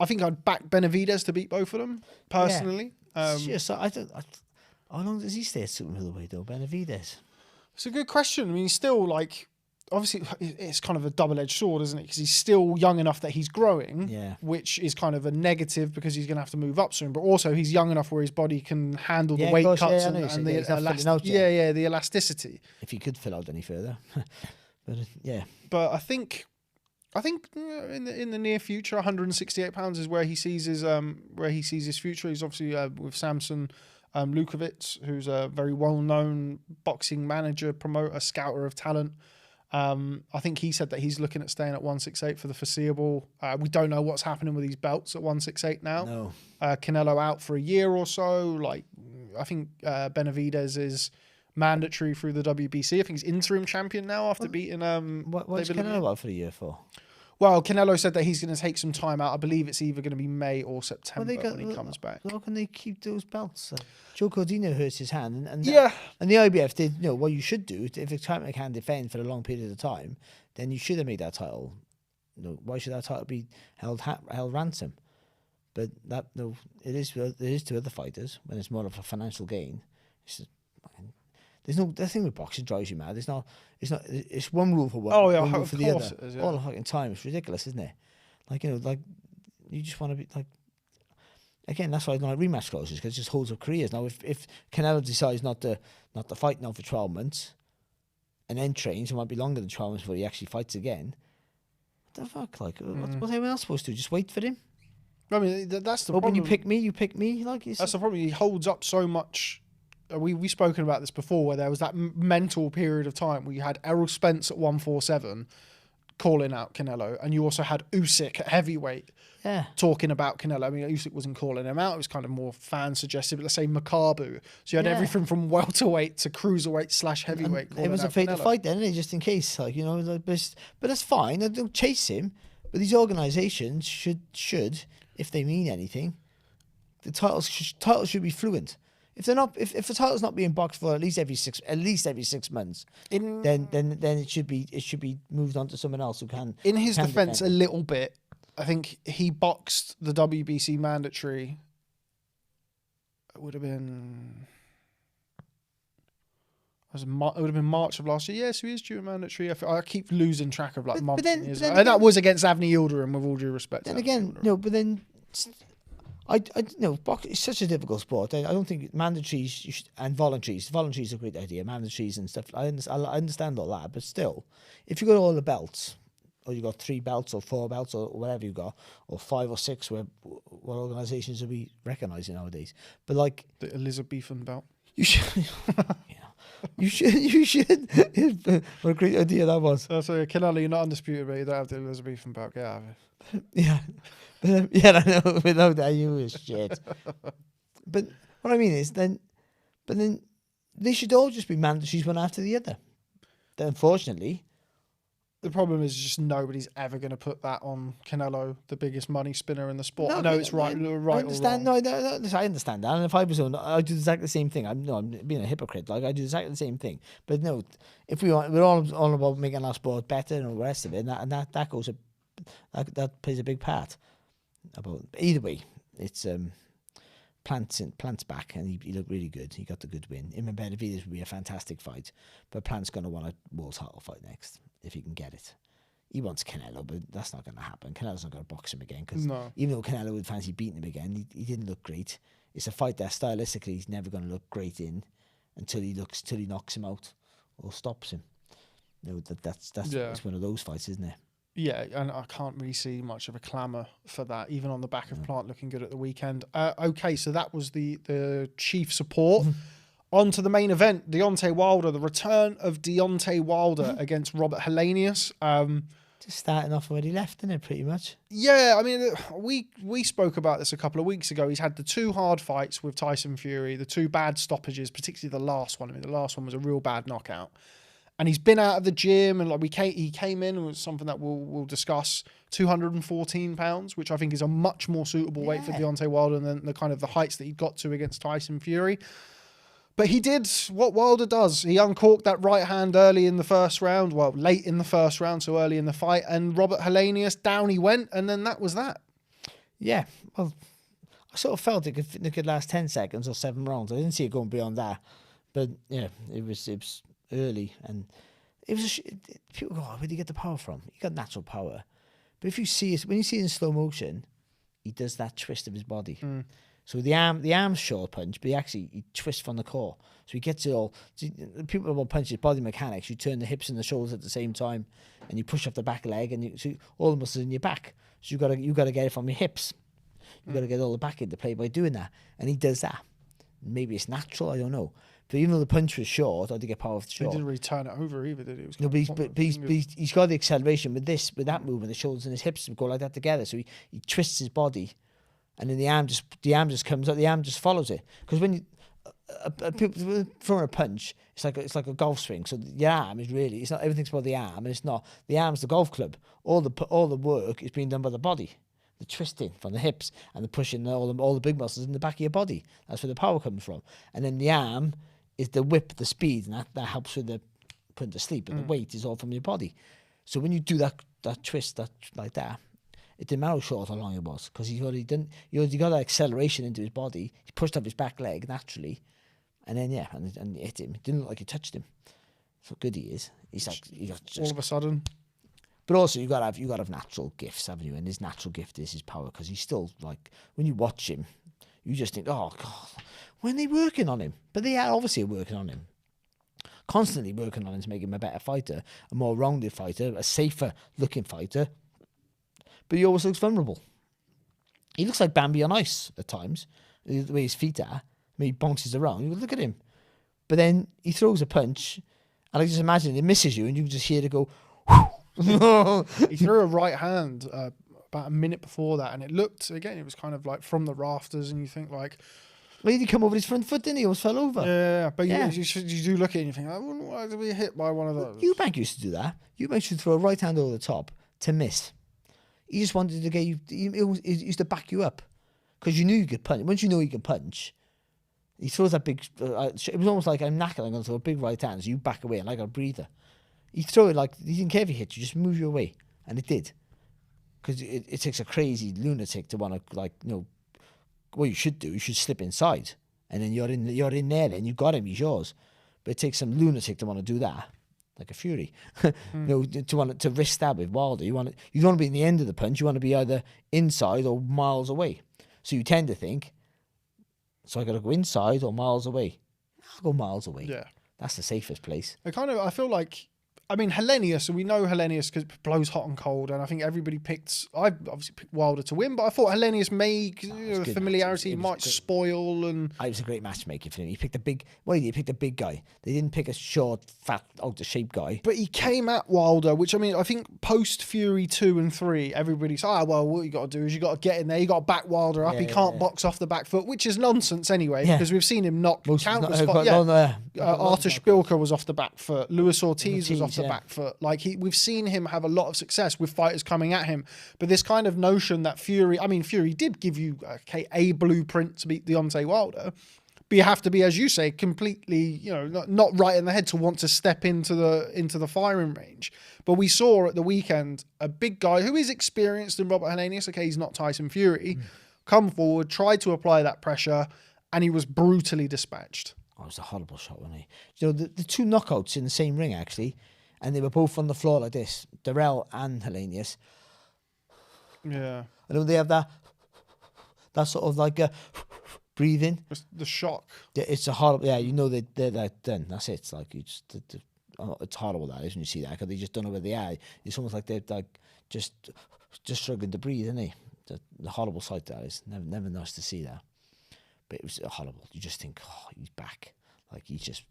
I'd back Benavidez to beat both of them personally. How long does he stay at super middleweight though, Benavidez? It's a good question. I mean, he's still obviously it's kind of a double-edged sword, isn't it? Because he's still young enough that he's growing, which is kind of a negative because he's going to have to move up soon. But also he's young enough where his body can handle the weight cuts and the elasticity. If he could fill out any further, But I think in the near future, 168 pounds is where he sees his future. He's obviously with Samson Lukovic, who's a very well-known boxing manager, promoter, scouter of talent. I think he said that he's looking at staying at 168 for the foreseeable. We don't know what's happening with these belts at 168 now. No. Canelo out for a year or so. I think Benavidez is mandatory through the WBC. I think he's interim champion now after beating what's Canelo out for a year for? Well, Canelo said that he's going to take some time out. I believe it's either going to be May or September when he comes back. How can they keep those belts? Joe Cordino hurts his hand, and the IBF did. What you should do if a champion can defend for a long period of time, then you should have made that title. Why should that title be held ransom? But it is to other fighters when it's more of a financial gain. The thing with boxing drives you mad. It's one rule for one. Oh yeah, one rule for the other. It is, yeah. All the fucking time. It's ridiculous, isn't it? You just want to be like. Again, that's why I don't like rematch clauses because it just holds up careers. Now, if Canelo decides not to fight now for 12 months, and then trains, it might be longer than 12 months before he actually fights again. What the fuck? What's everyone else supposed to do? Just wait for him? I mean, that's the problem. When you pick me. That's the problem. He holds up so much. We've spoken about this before, where there was that mental period of time where you had Errol Spence at 147 calling out Canelo, and you also had Usyk at heavyweight talking about Canelo. I mean, Usyk wasn't calling him out; it was kind of more fan suggestive. Let's say Makabu. So you had everything from welterweight to cruiserweight / heavyweight. It was a fatal fight then, just in case, but that's fine. I don't chase him, but these organisations should, if they mean anything, the titles should be fluent. If they're not, if the title's not being boxed for at least every 6 months, then it should be moved on to someone else who can. In his defence, a little bit, I think he boxed the WBC mandatory. It would have been. It would have been March of last year. Yeah, so he is due a mandatory. I keep losing track of like months and years. And that was against Avni Yildirim, with all due respect. Then again, no, but then I no, boxing is such a difficult sport. I don't think mandatories and voluntaries. Voluntaries are a great idea. Mandatories and stuff. I understand all that, but still, if you got all the belts, or you got 3 belts or 4 belts or whatever you got, or 5 or 6, what organisations are we recognising nowadays? But like the Elizabethan belt. You should. You should. What a great idea that was. So Canelo, you're not undisputed, but you don't have the Elizabethan belt. Get out of it. Yeah. Yeah, I know. Without that, you was shit. But what I mean is, then they should all just be mandatories one after the other. Then, unfortunately, the problem is just nobody's ever going to put that on Canelo, the biggest money spinner in the sport. I know it's right I understand. or wrong. No, I understand that. And if I was on, I do exactly the same thing. I'm being a hypocrite. Like I do exactly the same thing. But no, if we're all about making our sport better and all the rest of it, and that goes that plays a big part. Either way, it's Plant's back and he looked really good. He got the good win. Him and Benavidez would be a fantastic fight, but Plant's going to want a world title fight next if he can get it. He wants Canelo, but that's not going to happen. Canelo's not going to box him again because even though Canelo would fancy beating him again, he didn't look great. It's a fight that stylistically he's never going to look great in until he knocks him out or stops him. That's it's one of those fights, isn't it? Yeah, and I can't really see much of a clamour for that, even on the back of Plant looking good at the weekend. Okay, so that was the chief support. On to the main event, Deontay Wilder, the return of Deontay Wilder against Robert Helenius. Just starting off where he left, isn't it, pretty much? Yeah, I mean, we spoke about this a couple of weeks ago. He's had the 2 hard fights with Tyson Fury, the 2 bad stoppages, particularly the last one. I mean, the last one was a real bad knockout. And he's been out of the gym, and he came in, and it was something that we'll discuss, 214 pounds, which I think is a much more suitable weight for Deontay Wilder than the kind of the heights that he got to against Tyson Fury. But he did what Wilder does. He uncorked that right hand early in the first round, late in the first round, so early in the fight, and Robert Helenius, down he went, and then that was that. Yeah, well, I sort of felt it could last 10 seconds or 7 rounds. I didn't see it going beyond that. But yeah, it was early, and it was people go, where did he get the power from? He got natural power, but if you see it, when you see it in slow motion, he does that twist of his body. So the arm's short punch, but he twists from the core, so he gets it all. See, people will punch his body mechanics. You turn the hips and the shoulders at the same time, and you push off the back leg, and so all the muscles in your back. So you got to get it from your hips. You got to get all the back into play by doing that, and he does that. Maybe it's natural, I don't know. But even though the punch was short, I did get power off the short. He didn't really turn it over either, did he? No, but he's got the acceleration with that movement. The shoulders and his hips go like that together. So he twists his body, and then the arm just comes out. The arm just follows it. Because when people throwing a punch, it's like a golf swing. So your arm is really, it's not everything's about the arm, and it's not. The arm's the golf club. All the work is being done by the body. The twisting from the hips and the pushing all the big muscles in the back of your body. That's where the power comes from. And then the arm is the whip, the speed, and that helps with the putting to sleep. And the weight is all from your body. So when you do that twist like that, it didn't matter how short or long it was, because he already got that acceleration into his body. He pushed up his back leg naturally, and then and hit him. It didn't look like it touched him. So good he is. He's like all of a sudden. But also you got to have natural gifts, haven't you? And his natural gift is his power, because he's still like, when you watch him, you just think, oh God, when are they working on him? But they are obviously working on him. Constantly working on him to make him a better fighter, a more rounded fighter, a safer looking fighter. But he always looks vulnerable. He looks like Bambi on ice at times, the way his feet are. I mean, he bounces around. You look at him. But then he throws a punch, and I just imagine it misses you, and you can just hear it go, He threw a right hand about a minute before that, and it looked, again, it was kind of like from the rafters, and you think like, well, he did come over his front foot, didn't he? He almost fell over. Yeah, but you do look at it and you think, I wouldn't like to be hit by one of those. Eubank used to do that. Eubank used to throw a right hand over the top to miss. He just wanted to get you, he used to back you up, because you knew you could punch. Once you know you can punch, he throws that big, it was almost like, I'm knackered, I'm going to throw a big right hand, so you back away, like a breather. He'd throw it like, he didn't care if he hit you, just move you away. And it did. because it takes a crazy lunatic to want to, like, what you should do, you should slip inside, and then you're in there, and you got him, he's yours. But it takes some lunatic to want to do that, like a Fury. To want to risk that with Wilder. You don't want to be in the end of the punch. You want to be either inside or miles away. So you tend to think, so I got to go inside or miles away. I'll go miles away. Yeah, that's the safest place. I feel like, I mean, Helenius, and we know Helenius because it blows hot and cold, and I think everybody I obviously picked Wilder to win, but I thought Helenius the familiarity might spoil. And it was a great matchmaking for him. He picked he picked a big guy. They didn't pick a short, fat, out of shape guy. But he came at Wilder, which, I mean, I think post Fury 2 and 3, everybody's, well, what you got to do is you got to get in there, you got to back Wilder up. He can't box off the back foot, which is nonsense anyway, because we've seen him knock countless. Artur Szpilka was off the back foot. Luis Ortiz was off the back foot. Like, we've seen him have a lot of success with fighters coming at him. But this kind of notion that Fury did give you a blueprint to beat Deontay Wilder, but you have to be, as you say, completely, not right in the head to want to step into the firing range. But we saw at the weekend a big guy who is experienced in Robert Helenius. Okay, he's not Tyson Fury. Come forward, tried to apply that pressure, and he was brutally dispatched. Oh, it was a horrible shot, wasn't he? The two knockouts in the same ring, actually, and they were both on the floor like this, Dirrell and Helenius. Yeah. And they have that sort of like a breathing. The shock. Yeah, it's a horrible. Yeah, they're like done. That's it. It's like it's horrible that is when you see that, because they just don't know where they are. It's almost like they're like just struggling to breathe, isn't they? The horrible sight that is. Never nice to see that. But it was horrible. You just think, he's back. Like you just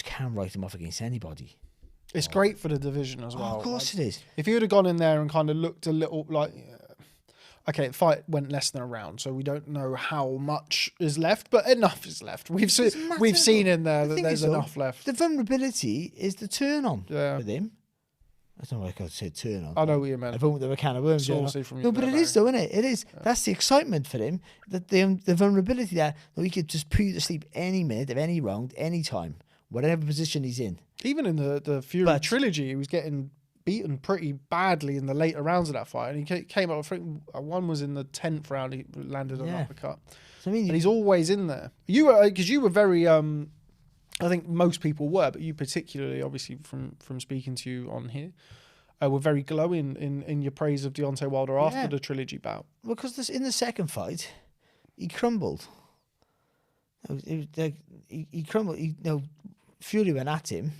can't write him off against anybody. It's great for the division as well. Of course it is. If he would have gone in there and kind of looked a little like, okay, the fight went less than a round, so we don't know how much is left, but enough is left. We've seen in there that there's enough left. The vulnerability is the turn on with him. I don't know why I said turn on. I know what you meant. I've opened a can of worms. No, but it is though, isn't it? It is. Yeah. That's the excitement for him. That the vulnerability that he could just put you to sleep any minute of any round, any time, whatever position he's in. Even in the Fury trilogy, he was getting beaten pretty badly in the later rounds of that fight, and he came up. I think one was in the 10th round. He landed an uppercut. So, and he's always in there. You were very. I think most people were, but you particularly, obviously, from speaking to you on here, were very glowing in your praise of Deontay Wilder after the trilogy bout. Well, because in the second fight, he crumbled. He crumbled. Fury went at him,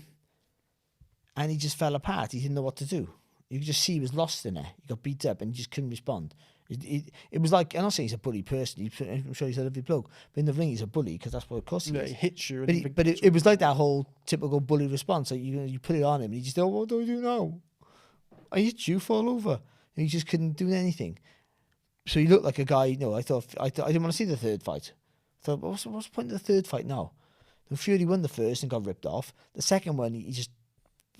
and he just fell apart. He didn't know what to do. You could just see he was lost in there. He got beat up, and he just couldn't respond. It was like, I'm not saying he's a bully person. I'm sure he's a lovely bloke, but in the ring he's a bully because that's what of course he is. He hits you. But it was like that whole typical bully response. Like you put it on him, and he just what do I do now? I hit you, fall over, and he just couldn't do anything. So he looked like a guy. I thought I didn't want to see the third fight. I thought, what's the point of the third fight now? And Fury won the first and got ripped off. The second one, he just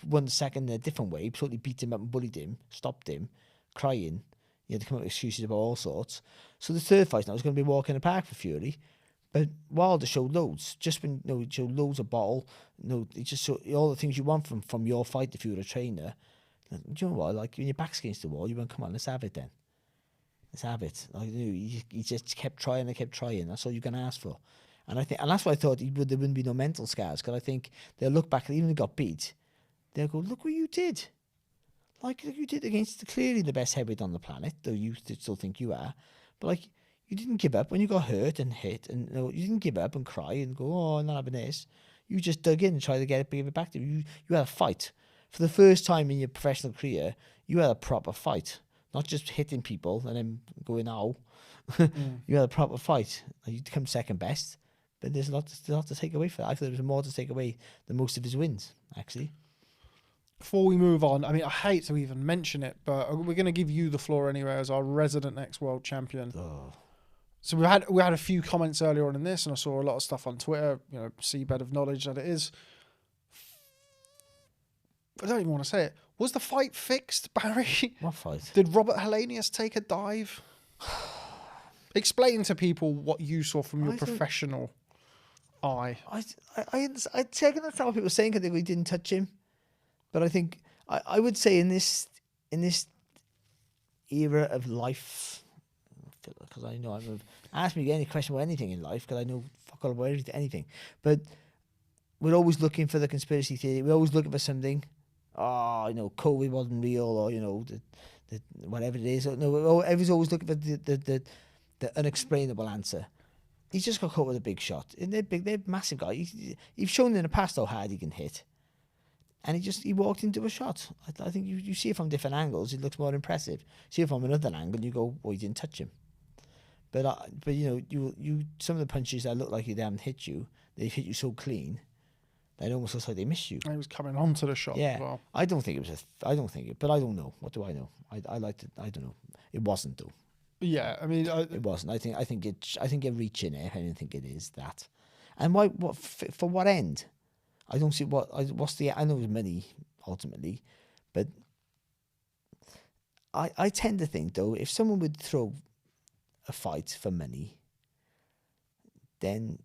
won the second in a different way. He totally beat him up and bullied him, stopped him, crying. He had to come up with excuses about all sorts. So the third fight now was going to be a walk in the park for Fury. But Wilder showed loads. Just when he showed loads of bottle. He just showed all the things you want from your fight if you were a trainer. Do you know what? Like when your back's against the wall, you went, come on, let's have it then. Let's have it. Like he just kept trying and kept trying. That's all you can ask for. And that's why I thought there wouldn't be no mental scars, because I think they'll look back, even if he got beat, they'll go, look what you did. Like you did against clearly the best heavyweight on the planet, though you still think you are. But like you didn't give up when you got hurt and hit, and you didn't give up and cry and go, oh, I'm not having this. You just dug in and tried to give it back to you. You had a fight. For the first time in your professional career, you had a proper fight. Not just hitting people and then going, ow. You had a proper fight. You come second best. But there's a lot to take away for that. I thought there was more to take away than most of his wins, actually. Before we move on, I mean, I hate to even mention it, but we're going to give you the floor anyway as our resident ex-world champion. Oh. So we had a few comments earlier on in this, and I saw a lot of stuff on Twitter, seabed of knowledge that it is. I don't even want to say it. Was the fight fixed, Barry? What fight? Did Robert Helenius take a dive? Explain to people what you saw from your professional eye. I can understand what people were saying because we didn't touch him, but I think I would say in this era of life, because I know ask me any question about anything in life, because I know fuck all about anything. But we're always looking for the conspiracy theory. We're always looking for something. Oh, COVID wasn't real, or the whatever it is. No, everyone's always looking for the unexplainable answer. He's just got caught with a big shot. And they're massive guys. He's shown in the past how hard he can hit. And he walked into a shot. I think you see it from different angles, it looks more impressive. See it from another angle, you go, he didn't touch him. But you some of the punches that look like they haven't hit you, they've hit you so clean, that it almost looks like they missed you. He was coming onto the shot as well. I don't think it was but I don't know. What do I know? I don't know. It wasn't though. Yeah, I mean, it wasn't. I think you're reaching it. I don't think it is that. And why? What for? What end? I don't see what's the. I know it was money ultimately, but I tend to think though, if someone would throw a fight for money, then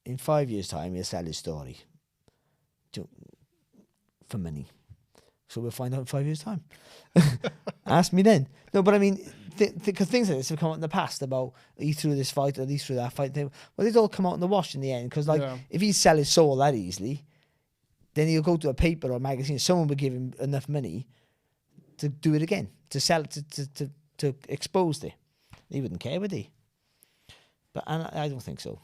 in 5 years' time he'll sell his story for money. So we'll find out in 5 years' time. Ask me then. No, but I mean, because things like this have come out in the past about he threw this fight or he threw that fight. Well, they'd all come out in the wash in the end. Because if he'd sell his soul that easily, then he'll go to a paper or a magazine. Someone would give him enough money to do it again, to sell it, to expose it. He wouldn't care, would he? But I don't think so.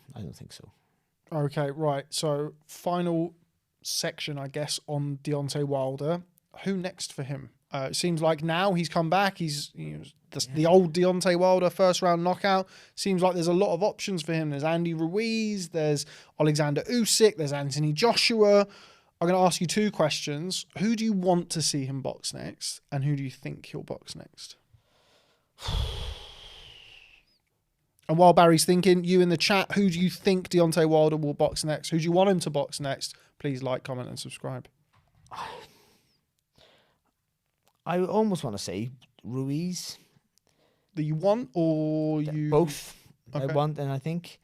Okay, right. So final section, I guess, on Deontay Wilder. Who next for him? It seems like now he's come back. He's the old Deontay Wilder first round knockout. Seems like there's a lot of options for him. There's Andy Ruiz. There's Alexander Usyk. There's Anthony Joshua. I'm going to ask you two questions. Who do you want to see him box next? And who do you think he'll box next? And while Barry's thinking, you in the chat, who do you think Deontay Wilder will box next? Who do you want him to box next? Please like, comment, and subscribe. I almost want to say Ruiz. That you want, or you both? Okay. I want, and I think,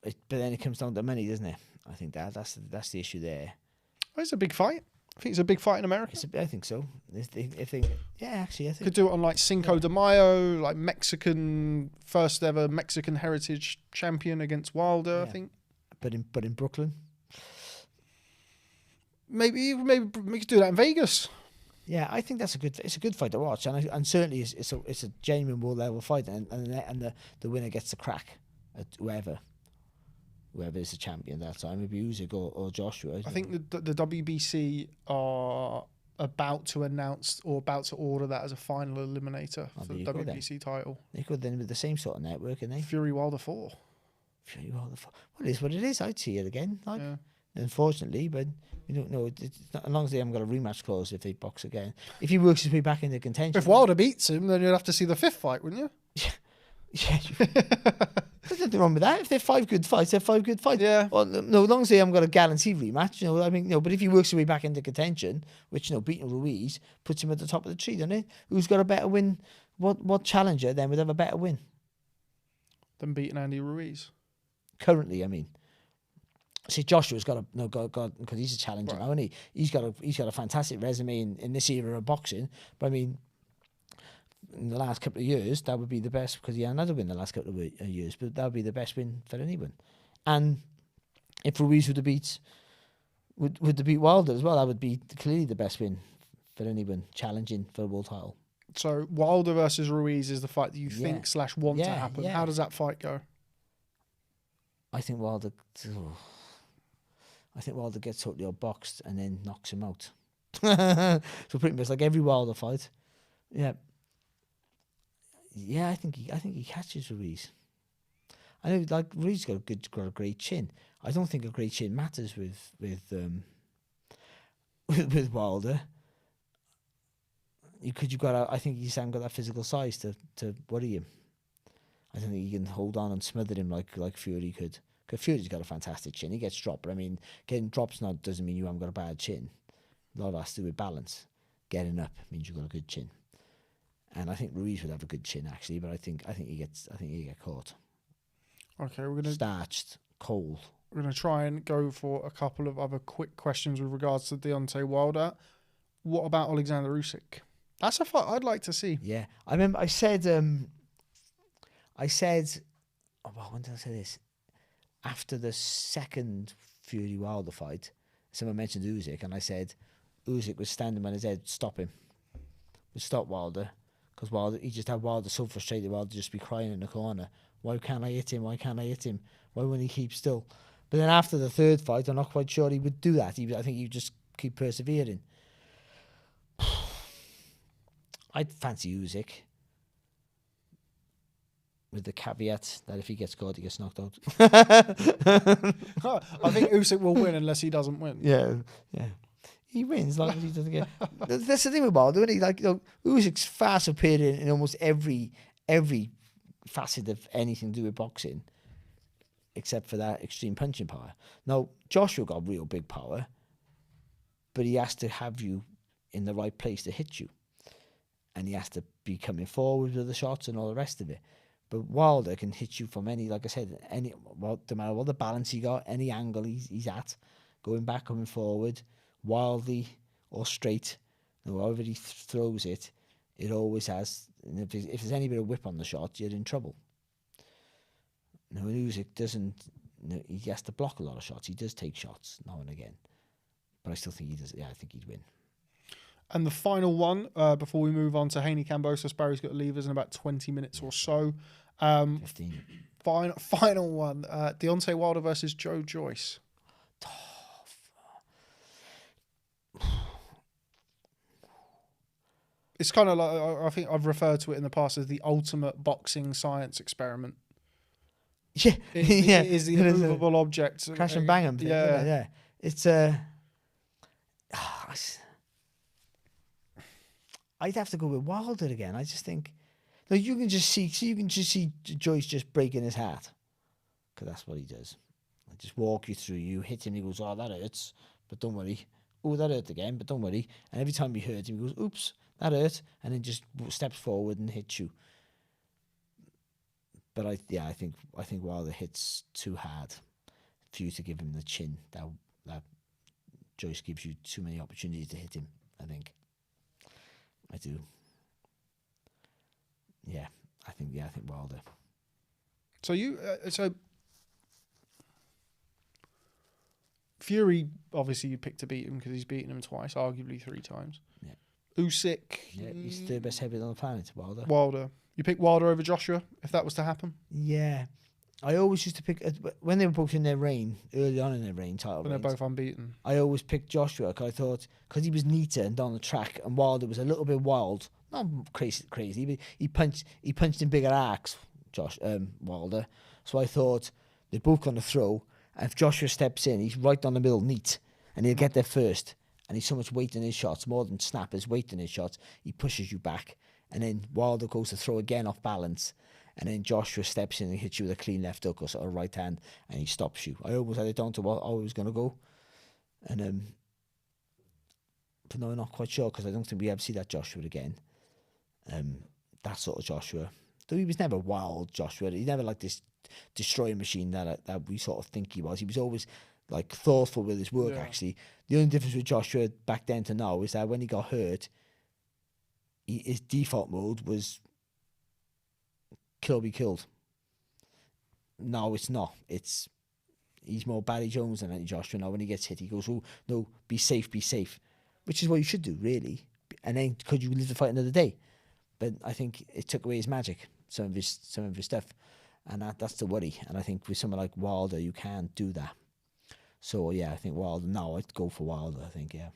but then it comes down to money, doesn't it? I think that's the issue there. Oh, it's a big fight. I think it's a big fight in America. I think so. If they, I think could do it on like Cinco de Mayo, like first ever Mexican heritage champion against Wilder. I think. But in Brooklyn. Maybe we could do that in Vegas. Yeah, I think it's a good fight to watch, and certainly it's a genuine world level fight, and the winner gets the crack at whoever is the champion that time, maybe Usyk or Joshua. I think the WBC are about to announce or about to order that as a final eliminator for the WBC title. They could then with the same sort of network, and they Fury Wilder 4. Fury Wilder 4. Well, it is what it is. I'd see it again. Unfortunately, but we don't know. As long as they haven't got a rematch clause if they box again. If he works his way back into contention. If Wilder beats him, then you'd have to see the fifth fight, wouldn't you? Yeah. There's nothing wrong with that. If they're 5 good fights, they're 5 good fights. Yeah. Well, no, as long as they haven't got a guaranteed rematch, but if he works his way back into contention, which, beating Ruiz puts him at the top of the tree, doesn't it? Who's got a better win? What challenger then would have a better win? Than beating Andy Ruiz. Currently, I mean. See, Joshua's got because he's a challenger now, isn't he? He's got a fantastic resume in this era of boxing. But I mean, in the last couple of years, that would be the best, because he had another win in the last couple of years. But that would be the best win for anyone. And if Ruiz would have beat Wilder as well, that would be clearly the best win for anyone challenging for a world title. So Wilder versus Ruiz is the fight that you think / want to happen. Yeah. How does that fight go? I think Wilder gets totally outboxed and then knocks him out. So pretty much like every Wilder fight. Yeah. Yeah, I think he catches Ruiz. I know, like, Ruiz got a great chin. I don't think a great chin matters with Wilder. I think he just hasn't got that physical size to worry him. I don't think he can hold on and smother him like Fury could. Because Fury's got a fantastic chin. He gets dropped. But I mean, getting drops now doesn't mean you haven't got a bad chin. A lot of that has to do with balance. Getting up means you've got a good chin. And I think Ruiz would have a good chin actually, but I think he gets caught. Okay, we're gonna starched, cold. We're gonna try and go for a couple of other quick questions with regards to Deontay Wilder. What about Alexander Usyk? That's a fight I'd like to see. Yeah, I remember I said, oh, well, when did I say this? After the second Fury Wilder fight, someone mentioned Usyk, and I said Usyk was standing on his head, stop him, would stop Wilder, because Wilder, he just had Wilder so frustrated, Wilder just be crying in the corner. Why can't I hit him? Why can't I hit him? Why won't he keep still? But then after the third fight, I'm not quite sure he would do that. I think he'd just keep persevering. I'd fancy Usyk, with the caveat that if he gets caught, he gets knocked out. I think Usyk will win unless he doesn't win. Yeah. He wins, like he doesn't get. That's the thing with Wilder, isn't he? Like, Usyk's far superior in almost every facet of anything to do with boxing, except for that extreme punching power. Now, Joshua got real big power, but he has to have you in the right place to hit you. And he has to be coming forward with the shots and all the rest of it. But Wilder can hit you from any, like I said, no matter what the balance he got, any angle he's at, going back, coming forward, wildly or straight, however he throws it, it always has. And if there's any bit of whip on the shot, you're in trouble. Now, Usyk doesn't. He has to block a lot of shots. He does take shots now and again, but I still think he does. Yeah, I think he'd win. And the final one, before we move on to Haney-Kambosos, Barry's got to leave us in about 20 minutes or so. 15. Final one, Deontay Wilder versus Joe Joyce. It's kind of like, I think I've referred to it in the past as the ultimate boxing science experiment. Yeah, It is the immovable object. Crash and bang 'em. Yeah. It's I'd have to go with Wilder again. I just think, like, you can just see Joyce just breaking his heart, because that's what he does. I just walk you through. You hit him, he goes, "Oh, that hurts," but don't worry. "Oh, that hurt again," but don't worry. And every time you hurt him, he goes, "Oops, that hurt," and then just steps forward and hits you. But I think Wilder hits too hard for you to give him the chin. That Joyce gives you too many opportunities to hit him, I think. I do. Yeah, I think Wilder. So Fury, obviously you picked to beat him because he's beaten him twice, arguably 3 times. Yeah. Usyk. Yeah, he's the best heavyweight on the planet, Wilder. You pick Wilder over Joshua if that was to happen? Yeah. I always used to pick, when they were both in their reign, early on in their reign, title When they're both unbeaten. I always picked Joshua, because I thought, because he was neater and down the track, and Wilder was a little bit wild. Not crazy, but he punched in bigger arcs, Wilder. So I thought, they're both going to throw, and if Joshua steps in, he's right down the middle, neat, and he'll get there first. And he's so much weight in his shots, more than snappers weight in his shots, he pushes you back. And then Wilder goes to throw again off balance. And then Joshua steps in and hits you with a clean left hook or sort of right hand, and he stops you. I always had it down to what I was going to go. And but no, I'm not quite sure, because I don't think we ever see that Joshua again. That sort of Joshua. Though he was never wild Joshua. He never like this destroying machine that we sort of think he was. He was always like thoughtful with his work, actually. The only difference with Joshua back then to now is that when he got hurt, his default mode was kill or be killed. No, it's not. He's more Barry Jones than any Joshua. Now when he gets hit, he goes, "Oh no, be safe," which is what you should do, really. And then could you live the fight another day? But I think it took away his magic, some of his stuff, and that's the worry. And I think with someone like Wilder, you can't do that. So yeah, I think Wilder. No, I'd go for Wilder. I think, yeah.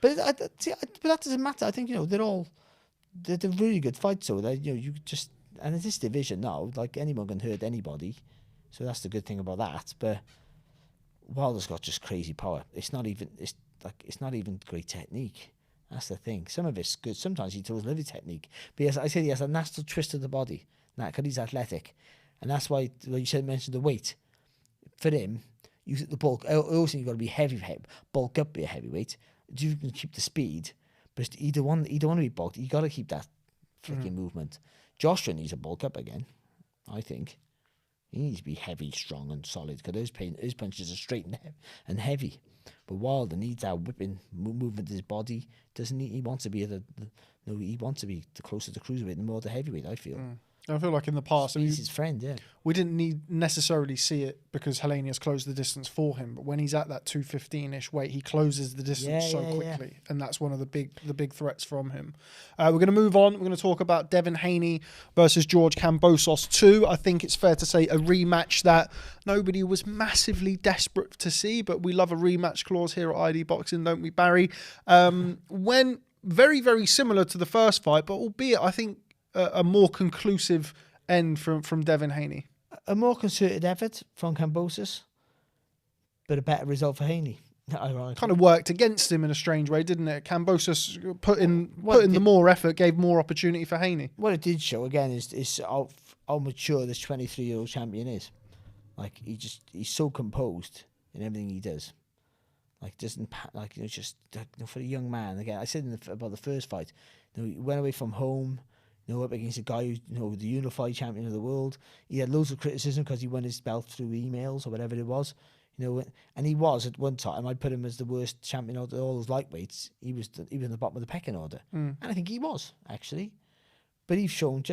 But that doesn't matter. I think they're really good fights. So that you just. And in this division now, like, anyone can hurt anybody, so that's the good thing about that. But Wilder's got just crazy power. It's not even great technique. That's the thing. Some of it's good. Sometimes he throws lovely technique. But I said he has a natural twist of the body, because he's athletic, and that's why, like you mentioned the weight. For him, you the bulk. I always think you've got to be heavy, bulk up, be a heavyweight. You can keep the speed, but you don't want to be bulked. You got to keep that freaking movement. Joshua needs to bulk up again, I think. He needs to be heavy, strong, and solid, because his punches are straight and heavy. But Wilder needs that whipping movement of his body. Doesn't he? He wants to be he wants to be the closer to cruiserweight and more the heavyweight. I feel. I feel like in the past, He's his friend, yeah. we didn't need necessarily see it because Helenius closed the distance for him. But when he's at that 215-ish weight, he closes the distance so quickly, and that's one of the big threats from him. We're going to move on. We're going to talk about Devin Haney versus George Kambosos 2. I think it's fair to say a rematch that nobody was massively desperate to see, but we love a rematch clause here at ID Boxing, don't we, Barry? When very, very similar to the first fight, but albeit I think a more conclusive end from Devin Haney. A more concerted effort from Kambosos, but a better result for Haney. Ironically. Kind of worked against him in a strange way, didn't it? Kambosos put in the more effort, gave more opportunity for Haney. What it did show again is how mature this 23-year-old champion is. Like he's so composed in everything he does. Like doesn't just for a young man. Again, I said about the first fight, he went away from home. Up against a guy who, the unified champion of the world. He had loads of criticism because he won his belt through emails or whatever it was. And he was at one time. I put him as the worst champion of all those lightweights. He was in the bottom of the pecking order, and I think he was actually. But he's shown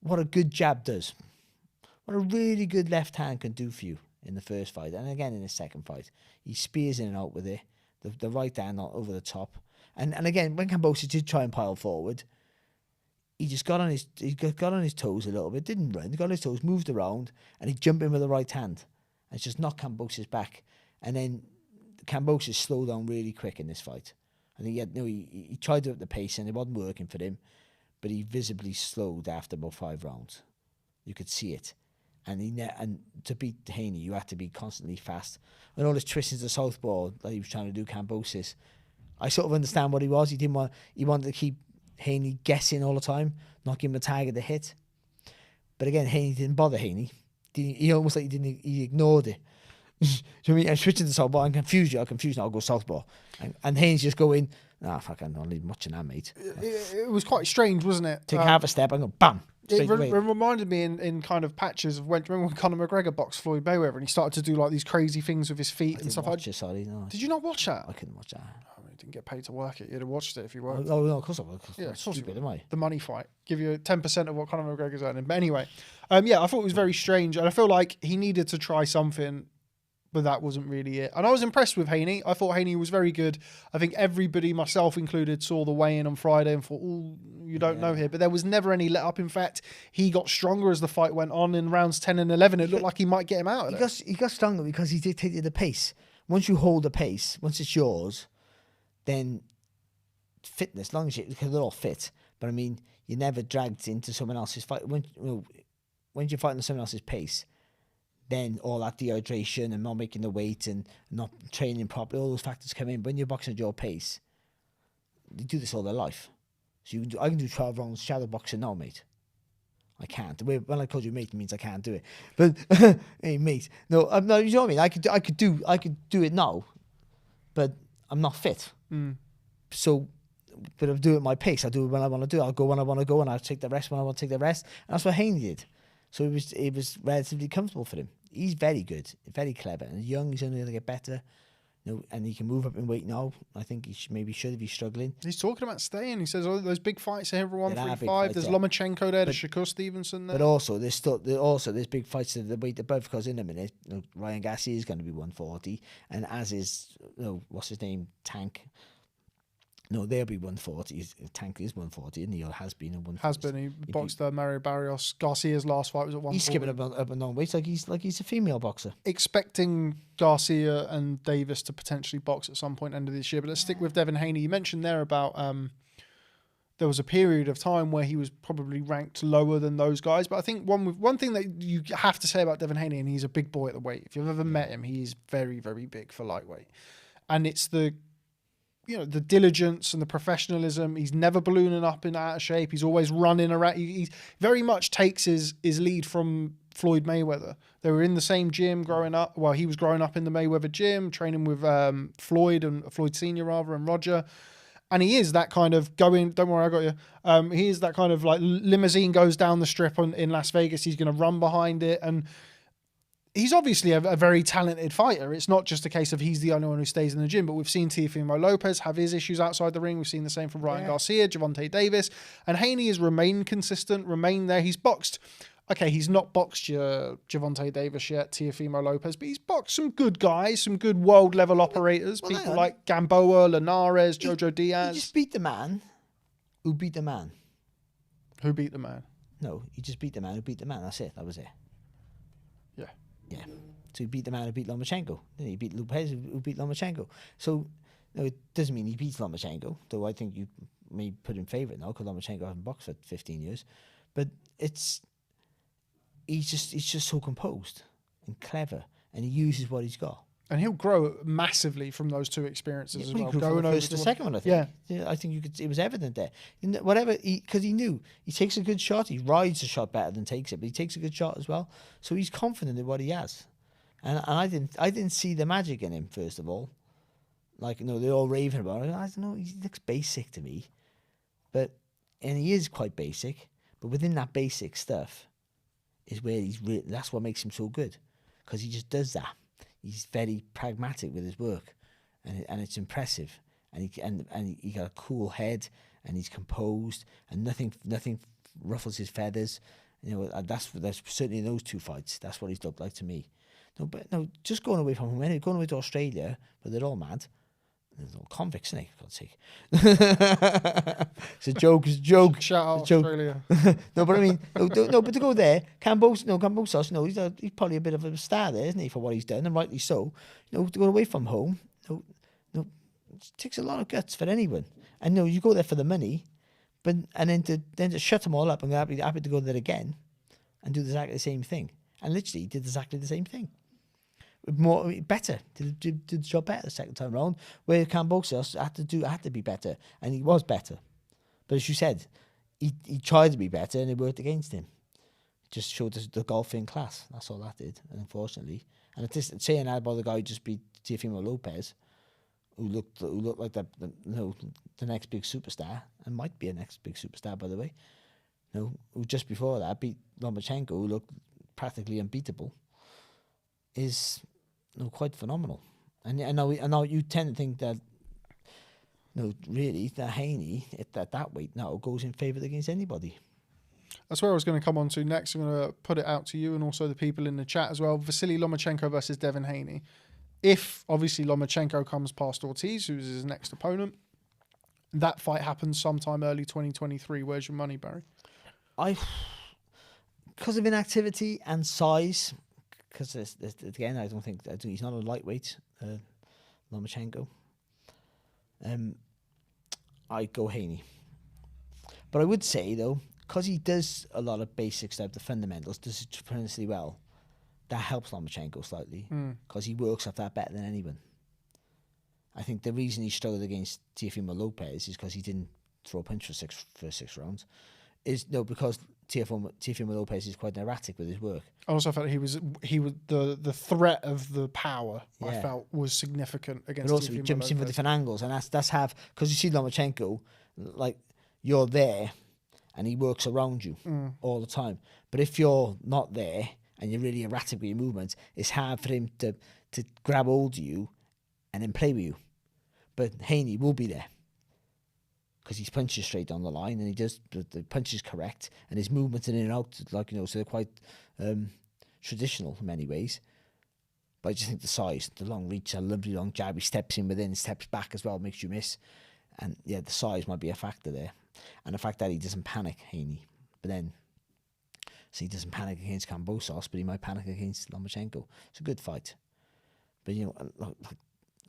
what a good jab does, what a really good left hand can do for you in the first fight, and again in the second fight, he spears in and out with it, the right hand over the top, and again when Kambosos did try and pile forward. He just got on his toes a little bit, didn't run, he got on his toes, moved around, and he jumped in with the right hand. And it's just knocked Kambosos back. And then Kambosos slowed down really quick in this fight. I think he tried to up the pace and it wasn't working for him, but he visibly slowed after about 5 rounds. You could see it. And to beat Haney, you had to be constantly fast. And all this twisting to the southpaw that he was trying to do, Kambosos, I sort of understand what he was. He wanted to keep Haney guessing all the time, not give him a target to hit. But again, Haney didn't bother Haney. He almost like he ignored it. You know what I mean? I'm switching to southpaw. I'm confused. I'll go southpaw. And Haney's just going, fuck, I'm not even watching that, mate. It was quite strange, wasn't it? Take half a step and go, bam. It reminded me in kind of patches of remember when Conor McGregor boxed Floyd Mayweather and he started to do like these crazy things with his feet and stuff. Did you not watch that? I couldn't watch that. You didn't get paid to work it. You'd have watched it if you were. Oh no, of course I would. Yeah, of course stupid, am I? The money fight. Give you 10% of what Conor McGregor's earning. But anyway, I thought it was very strange, and I feel like he needed to try something, but that wasn't really it. And I was impressed with Haney. I thought Haney was very good. I think everybody, myself included, saw the weigh-in on Friday and thought, you don't know here. But there was never any let-up. In fact, he got stronger as the fight went on. In rounds 10 and 11, it looked like he might get him out of it. He got stronger because he dictated the pace. Once you hold the pace, once it's yours, then fitness, as long as because they're all fit. But I mean, you're never dragged into someone else's fight. When you're fighting at someone else's pace, then all that dehydration and not making the weight and not training properly, all those factors come in. But when you're boxing at your pace, they do this all their life. So I can do 12 rounds shadow boxing now, mate. I can't. When I called you mate, it means I can't do it. But hey, mate, no, you know what I mean. I could do it now, but I'm not fit. So, but I'll do it at my pace. I'll do it when I want to do it. I'll go when I want to go, and I'll take the rest when I want to take the rest. And that's what Haney did. So it was relatively comfortable for him. He's very good, very clever, and young. He's only going to get better. And he can move up in weight now. I think he should if he's struggling. He's talking about staying. He says, those big fights are here for 135. There's Lomachenko there, there's Shakur Stevenson there. But also, there's big fights at the weight above, because in a minute, Ryan Garcia is going to be 140, and as is, what's his name, Tank. No, they'll be 140. Tank is 140, and he has been at 140. Has been. He boxed Mario Barrios. Garcia's last fight was at 140. He's skipping up and down weights like he's a female boxer. Expecting Garcia and Davis to potentially box at some point end of this year. But let's stick with Devin Haney. You mentioned there about there was a period of time where he was probably ranked lower than those guys. But I think one thing that you have to say about Devin Haney, and he's a big boy at the weight. If you've ever met him, he is very, very big for lightweight. And it's the diligence and the professionalism. He's never ballooning up and out of shape. He's always running around. He very much takes his lead from Floyd Mayweather. They were in the same gym growing up. Well, he was growing up in the Mayweather gym, training with Floyd Senior and Roger. And he is that kind of don't worry, I got you. He is that kind of like limousine goes down the strip in Las Vegas. He's going to run behind it. And he's obviously a very talented fighter. It's not just a case of he's the only one who stays in the gym, but we've seen Teofimo Lopez have his issues outside the ring. We've seen the same from Ryan Garcia, Gervonta Davis, and Haney has remained consistent, remained there. He's boxed. Okay, he's not boxed your Gervonta Davis yet, Teofimo Lopez, but he's boxed some good guys, some good world-level operators, people like Gamboa, Linares, Jojo Diaz. He just beat the man who beat the man. Who beat the man? No, he just beat the man who beat the man. That's it. That was it. Yeah. Yeah. So he beat the man who beat Lomachenko. Then he beat Lopez who beat Lomachenko. So no, it doesn't mean he beats Lomachenko, though I think you may put him favourite now because Lomachenko hasn't boxed for 15 years. But he's just so composed and clever, and he uses what he's got. And he'll grow massively from those two experiences as well. Going over to the second one, I think. Yeah, I think it was evident there. Whatever, because he knew he takes a good shot. He rides a shot better than takes it, but he takes a good shot as well. So he's confident in what he has. And I didn't see the magic in him. First of all, like they're all raving about it. I don't know. He looks basic to me, and he is quite basic. But within that basic stuff is where that's what makes him so good, because he just does that. He's very pragmatic with his work, and it's impressive. And he got a cool head, and he's composed, and nothing ruffles his feathers. That's certainly in those two fights. That's what he's looked like to me. Just going away from home, anyway, going away to Australia, but they're all mad. There's all convicts, isn't it? For God's sake. It's a joke. It's a joke. Shout out joke. Australia. No, but I mean, no, but to go there, Kambosos, he's probably a bit of a star there, isn't he, for what he's done, and rightly so. To go away from home, it takes a lot of guts for anyone. And you go there for the money, and then to shut them all up and happy to go there again, and do exactly the same thing, and literally did exactly the same thing. Better, did the job better the second time around, where Kambosos had to be better, and he was better. But as you said, he tried to be better, and it worked against him. It just showed the golfing class. That's all that did, and unfortunately. And it's saying that about the guy who just beat Teofimo Lopez, who looked like the next big superstar, and might be a next big superstar, by the way. Who just before that beat Lomachenko, who looked practically unbeatable, is quite phenomenal. And now you tend to think that really that Haney at that weight now goes in favour against anybody. That's where I was going to come on to next. I'm going to put it out to you and also the people in the chat as well. Vasily Lomachenko versus Devin Haney. If obviously Lomachenko comes past Ortiz, who's his next opponent, that fight happens sometime early 2023. Where's your money, Barry? Because of inactivity and size. Because again, I don't think he's not a lightweight, Lomachenko. I go Haney, but I would say though, because he does a lot of basic stuff, the fundamentals, does it tremendously well. That helps Lomachenko slightly because he works off that better than anyone. I think the reason he struggled against Teofimo Lopez is because he didn't throw a punch for six rounds. Because Teofimo Lopez is quite erratic with his work. I also felt he was the threat of the power. Yeah. I felt was significant against. But also he jumps in for different angles, and that's because you see Lomachenko, like you're there, and he works around you all the time. But if you're not there and you're really erratic with your movements, it's hard for him to grab hold of you and then play with you. But Haney will be there, because he's punches straight down the line, and he does the punches correct, and his movements in and out, so they're quite traditional in many ways. But I just think the size, the long reach, a lovely long jab, he steps in within, steps back as well, makes you miss. And yeah, the size might be a factor there. And the fact that he doesn't panic, Haney. But then, so he doesn't panic against Kambosos, but he might panic against Lomachenko. It's a good fight. But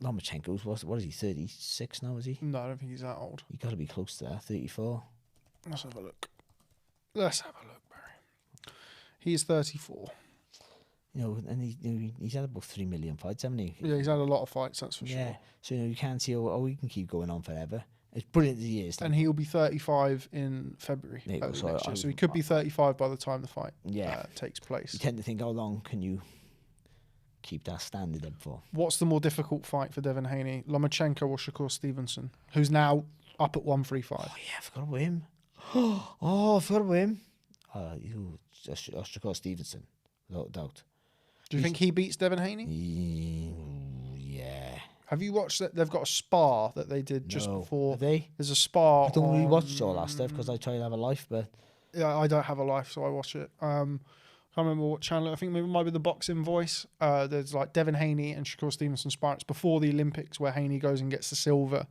Lomachenko's, what is he, 36 now, is he? No, I don't think he's that old. You got to be close to that, 34. Let's have a look. Barry. He is 34. And he's had about 3 million fights, hasn't he? Yeah, he's had a lot of fights, that's for sure. Yeah, so you can't see, he can keep going on forever. It's brilliant that he is. And he'll be 35 in February next year. So he could be 35 by the time the fight takes place. You tend to think, how long can you keep that standard up for? What's the more difficult fight for Devin Haney, Lomachenko or Shakur Stevenson, who's now up at 135? Oh yeah, I forgot about him. I forgot about him. Shakur Stevenson, without doubt. Do you think he beats Devin Haney? Yeah. Have you watched that? They've got a spar that they did just before. Have they? There's a spar. I don't really watch all that stuff because I try to have a life, but Yeah, I don't have a life, so I watch it. Can't remember what channel. I think maybe it might be the Boxing Voice. There's like Devin Haney and Shakur Stevenson sparring. It's before the Olympics where Haney goes and gets the silver.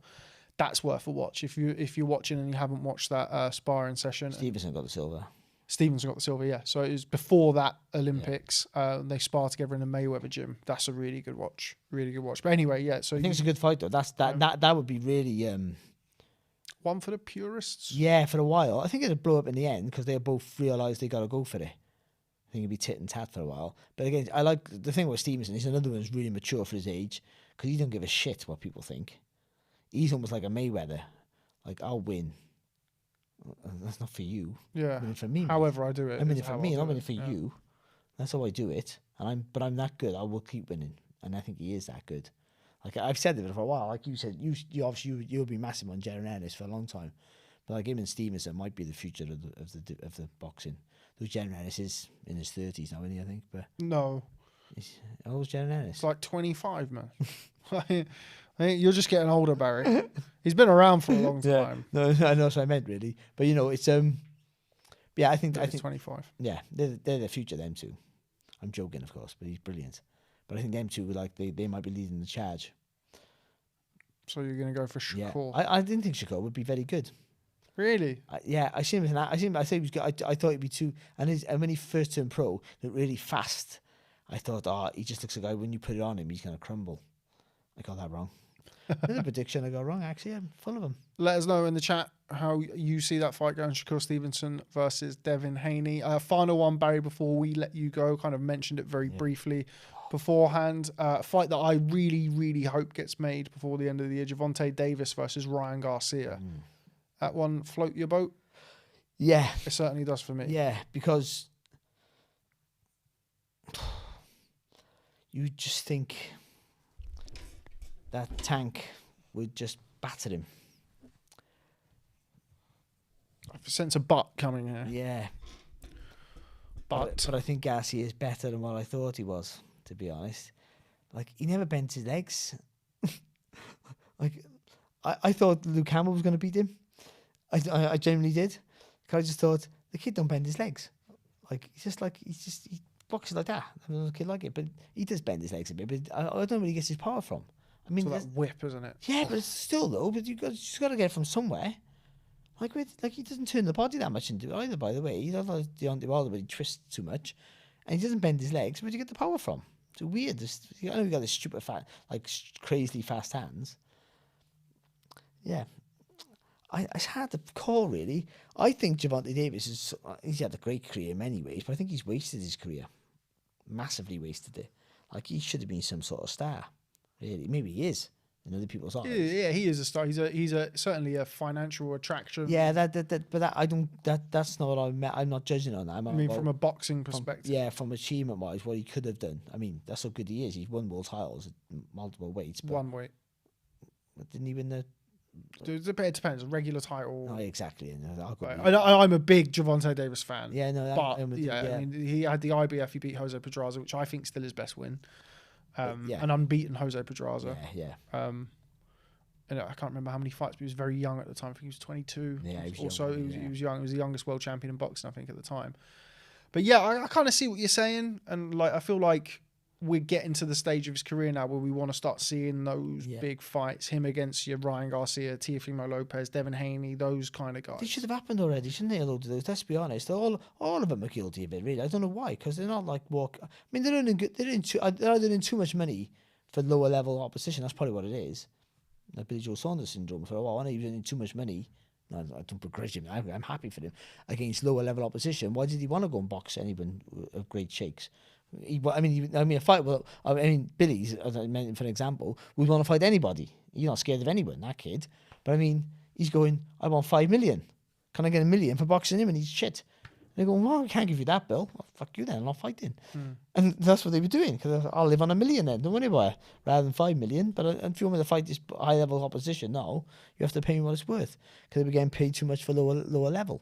That's worth a watch if you're watching and you haven't watched that sparring session. Stevenson got the silver. Stevenson got the silver, yeah. So it was before that Olympics. They spar together in the Mayweather gym. That's a really good watch. Really good watch. But anyway, yeah. So I think it's a good fight though. That would be really one for the purists. Yeah, for a while. I think it'd blow up in the end because they both realised they got to go for it. I think it'd be tit and tat for a while. But again, I like the thing with Stevenson. He's another one who's really mature for his age because he don't give a shit what people think. He's almost like a Mayweather. Like, I'll win. That's not for you. Yeah. I'm in it for me. However I do it. I'm in it for me and I'm in it for you. That's how I do it. But I'm that good. I will keep winning. And I think he is that good. Like I've said it for a while. Like you said, you obviously you'll be massive on Jarvis for a long time. But like him and Stevenson might be the future of the boxing. Though Jarvis is in his 30s now, isn't he, I think? But no. How old's Jarvis? It's like 25, man. I think you're just getting older, Barry. He's been around for a long time. No, I know what I meant really. But it's yeah, I think 25. Yeah, they're the future, them two. I'm joking, of course, but he's brilliant. But I think them two they might be leading the charge. So you're going to go for Shakur? Yeah. I didn't think Shakur would be very good. Really? I see him as I thought he was good. I thought he'd be too. And when he first turned pro, looked really fast. I thought, he just looks like a guy. When you put it on him, he's going to crumble. I got that wrong. Another prediction I got wrong. Actually, I'm full of them. Let us know in the chat how you see that fight going. Shakur Stevenson versus Devin Haney. Final one, Barry. Before we let you go, kind of mentioned it very briefly beforehand. Fight that I really, really hope gets made before the end of the year. Gervonta Davis versus Ryan Garcia. That one float your boat? Yeah, it certainly does for me. Yeah, because you just think that Tank would just batter him. I sense a butt coming here. Yeah. But I think Garcia is better than what I thought he was, to be honest. Like, he never bent his legs. Like, I thought Luke Campbell was going to beat him. I genuinely did. Because I just thought, the kid don't bend his legs. Like, he boxes like that. I don't know a kid like it, but he does bend his legs a bit. But I don't know where he gets his power from. I mean, so that whip, isn't it? Yeah, but it's still though. But you just got to get it from somewhere. Like he doesn't turn the body that much into it either. By the way, he's not like Deontay Wilder, but he twists too much, and he doesn't bend his legs. Where do you get the power from? It's weird. I know he got this stupid crazily fast hands. Yeah, it's hard to call really. I think Gervonta Davis he's had a great career in many ways, but I think he's wasted his career, massively wasted it. Like he should have been some sort of star. Really, maybe he is in other people's eyes. Yeah, he is a star. He's certainly a financial attraction. Yeah, that's not what I meant. I'm not judging on that. I mean, from a boxing perspective. From achievement wise, what he could have done. I mean, that's how good he is. He's won world titles at multiple weights. One weight. Didn't he win the? It depends. A regular title. Oh, exactly. I'm a big Gervonta Davis fan. Yeah, no. I mean, he had the IBF. He beat Jose Pedraza, which I think still his best win. An unbeaten Jose Pedraza. Yeah. And I can't remember how many fights, but he was very young at the time. I think he was 22. Yeah, he was also, young, he was young. He was the youngest world champion in boxing, I think, at the time. But yeah, I kind of see what you're saying, and like I feel like we're getting to the stage of his career now where we want to start seeing those big fights. Him against your Ryan Garcia, Teofimo Lopez, Devin Haney, those kind of guys. They should have happened already, shouldn't they? A load of those. Let's be honest. All of them are guilty of it, really. I don't know why, because they're not like I mean, they're either in too much money for lower level opposition. That's probably what it is. Like Billy Joe Saunders syndrome for a while. I know he was in too much money. I don't begrudge him. I'm happy for him against lower level opposition. Why did he want to go and box anyone of great shakes? A fight. Well, I mean, Billy's, as I mentioned for an example, would want to fight anybody. He's not scared of anyone, that kid. But I mean, he's going, I want 5 million. Can I get $1 million for boxing him? And he's shit. And they go, well, I can't give you that, Bill. Well, fuck you then, I'm not fighting. And that's what they were doing, because I'll live on $1 million then, don't worry about it, rather than 5 million. But if you want me to fight this high level opposition, no, you have to pay me what it's worth, because they were getting paid too much for lower level.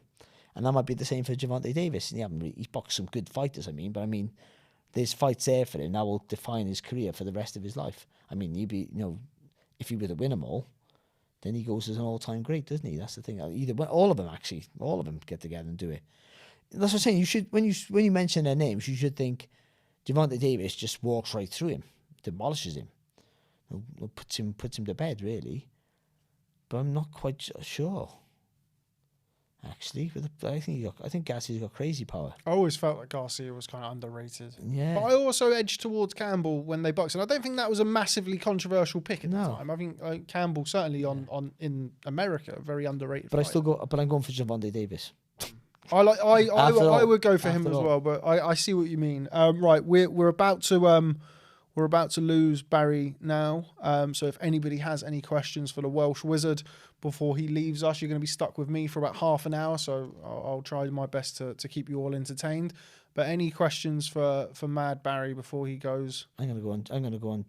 And that might be the same for Gervonta Davis. He's boxed some good fighters, but I mean, there's fights there for him that will define his career for the rest of his life. I mean, if he were to win them all, then he goes as an all-time great, doesn't he? That's the thing. All of them get together and do it. That's what I'm saying. You should, when you mention their names, you should think Gervonta Davis just walks right through him, demolishes him, puts him to bed, really. But I'm not quite sure. Actually, I think Garcia's got crazy power. I always felt like Garcia was kind of underrated. Yeah. But I also edged towards Campbell when they boxed, and I don't think that was a massively controversial pick at the time. I think Campbell certainly in America, very underrated. But I'm going for Gervonta Davis. I would go for him as well, but I see what you mean. Right, we're about to lose Barry now. So if anybody has any questions for the Welsh Wizard before he leaves us, you're going to be stuck with me for about half an hour. So I'll try my best to keep you all entertained. But any questions for Mad Barry before he goes? I'm going to go on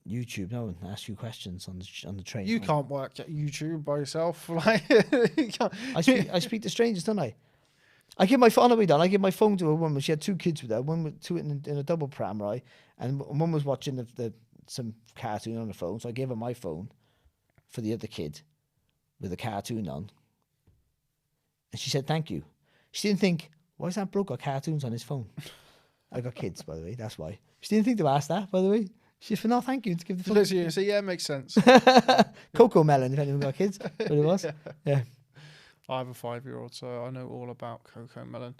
YouTube now and ask you questions on the train. You can't work at YouTube by yourself. Like I speak to strangers, don't I? I give my phone to a woman. She had 2 kids with her. One with 2 in a double pram, right? And one was watching some cartoon on the phone. So I gave her my phone for the other kid with the cartoon on. And she said, thank you. She didn't think, why is that bloke got cartoons on his phone? I got kids, by the way. That's why. She didn't think to ask that, by the way. She said, no, thank you. To give the phone. So yeah, makes sense. Cocoa melon, if anyone got kids. But it was. Yeah. I have a 5-year-old, so I know all about Cocoa Melon.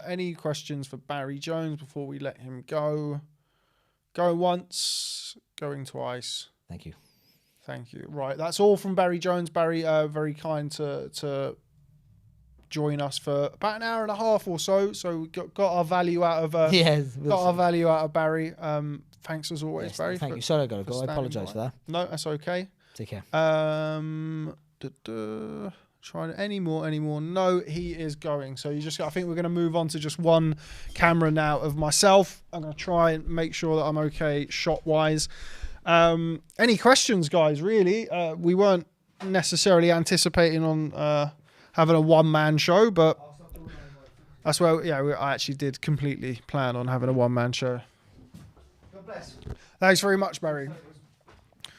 Any questions for Barry Jones before we let him go? Going once, going twice. Thank you. Right, that's all from Barry Jones. Barry, very kind to join us for about an hour and a half or so. So we got our value out of our value out of Barry. Thanks as always, Barry. Thank you. Sorry, I got to go. I apologise for that. No, that's okay. Take care. Trying any more? No, he is going. So I think we're going to move on to just one camera now of myself. I'm going to try and make sure that I'm okay shot wise. Any questions, guys? Really, we weren't necessarily anticipating on having a one-man show, but that's where I actually did completely plan on having a one-man show. God bless. Thanks very much, Barry.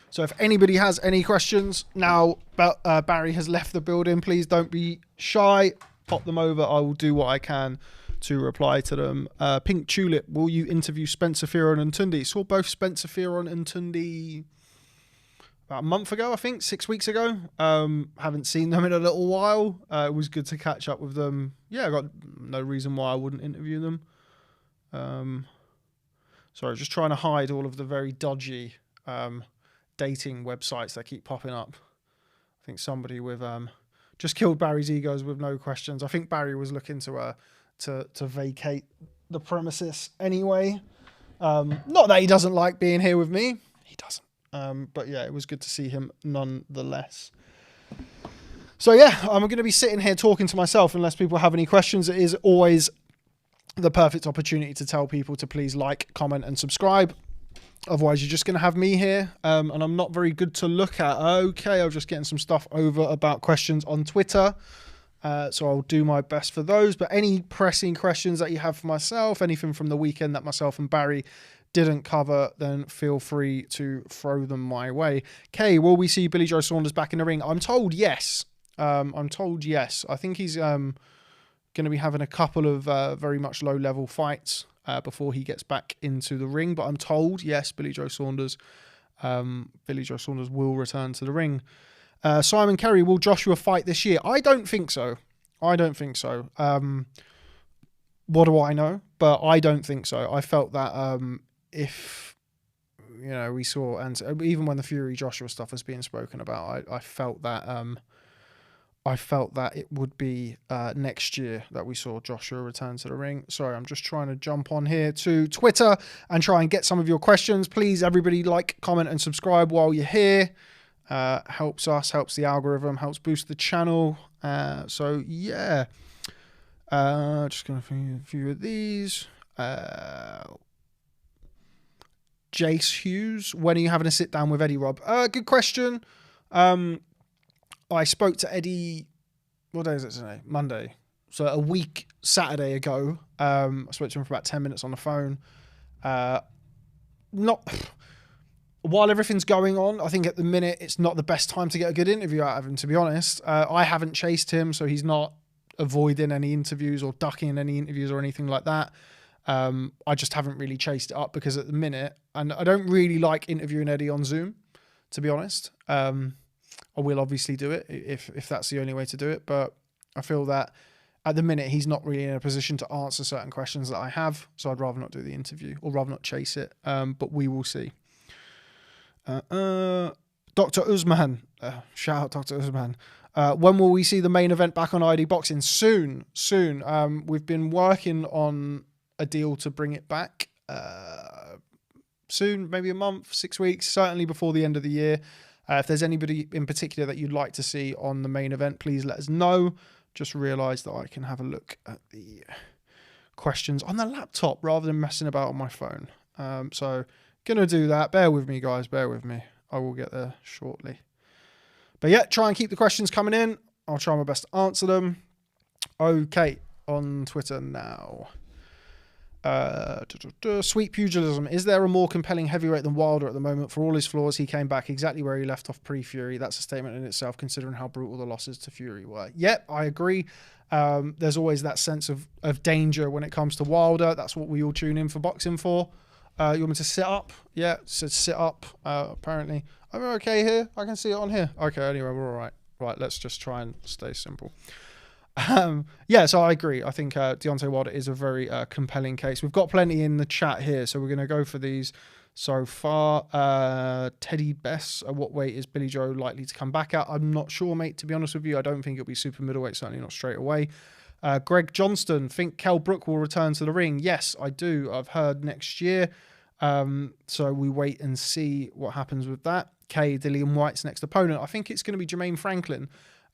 So if anybody has any questions now, Barry has left the building. Please don't be shy. Pop them over. I will do what I can to reply to them. Pink Tulip, will you interview Spencer Fearon and Tundi? Saw both Spencer Fearon and Tundi about a month ago, I think, 6 weeks ago. Haven't seen them in a little while. It was good to catch up with them. Yeah, I got no reason why I wouldn't interview them. Sorry, just trying to hide all of the very dodgy dating websites that keep popping up. I think somebody with just killed Barry's egos with no questions. I think Barry was looking to vacate the premises anyway. Not that he doesn't like being here with me. He doesn't. But yeah, it was good to see him nonetheless. So yeah, I'm going to be sitting here talking to myself unless people have any questions. It is always the perfect opportunity to tell people to please like, comment and subscribe. Otherwise, you're just going to have me here, and I'm not very good to look at. Okay, I'm just getting some stuff over about questions on Twitter, so I'll do my best for those. But any pressing questions that you have for myself, anything from the weekend that myself and Barry didn't cover, then feel free to throw them my way. Kay, will we see Billy Joe Saunders back in the ring? I'm told yes. I think he's going to be having a couple of very much low-level fights before he gets back into the ring. But I'm told, yes, Billy Joe Saunders will return to the ring. Simon Kerry, will Joshua fight this year? I don't think so. What do I know? But I don't think so. I felt that if, we saw, and even when the Fury Joshua stuff was being spoken about, I felt that it would be next year that we saw Joshua return to the ring. Sorry, I'm just trying to jump on here to Twitter and try and get some of your questions. Please, everybody, like, comment, and subscribe while you're here. Helps us, helps the algorithm, helps boost the channel. So, yeah. Just going to a few of these. Jace Hughes, when are you having a sit down with Eddie, Rob? Good question. I spoke to Eddie, what day is it today? Monday. so a week Saturday ago. I spoke to him for about 10 minutes on the phone. While everything's going on, I think at the minute it's not the best time to get a good interview out of him, to be honest. I haven't chased him, so he's not avoiding any interviews or ducking any interviews or anything like that. I just haven't really chased it up because at the minute, and I don't really like interviewing Eddie on Zoom, to be honest. I will obviously do it if that's the only way to do it, but I feel that at the minute he's not really in a position to answer certain questions that I have, so I'd rather not do the interview or rather not chase it, but we will see. Dr. Usman, shout out Dr. Usman. When will we see the main event back on ID Boxing? Soon. We've been working on a deal to bring it back soon, maybe a month, 6 weeks, certainly before the end of the year. If there's anybody in particular that you'd like to see on the main event, please let us know. Just realised that I can have a look at the questions on the laptop rather than messing about on my phone. So gonna do that. Bear with me, guys. Bear with me. I will get there shortly. But yeah, try and keep the questions coming in. I'll try my best to answer them. Okay, on Twitter now. Sweet Pugilism. Is there a more compelling heavyweight than Wilder at the moment? For all his flaws, he came back exactly where he left off pre-Fury. That's a statement in itself, considering how brutal the losses to Fury were. Yep, I agree. There's always that sense of danger when it comes to Wilder. That's what we all tune in for boxing for. You want me to sit up? Yeah, so sit up, apparently. I'm okay here. I can see it on here. Okay, anyway, we're all right. Right, let's just try and stay simple. Yeah, so I agree. I think Deontay Wilder is a very compelling case. We've got plenty in the chat here, so we're going to go for these so far. Teddy Bess, at what weight is Billy Joe likely to come back at? I'm not sure, mate, to be honest with you. I don't think it'll be super middleweight, certainly not straight away. Greg Johnston, think Kell Brook will return to the ring? Yes, I do. I've heard next year. So we wait and see what happens with that. Dillian White's next opponent. I think it's going to be Jermaine Franklin.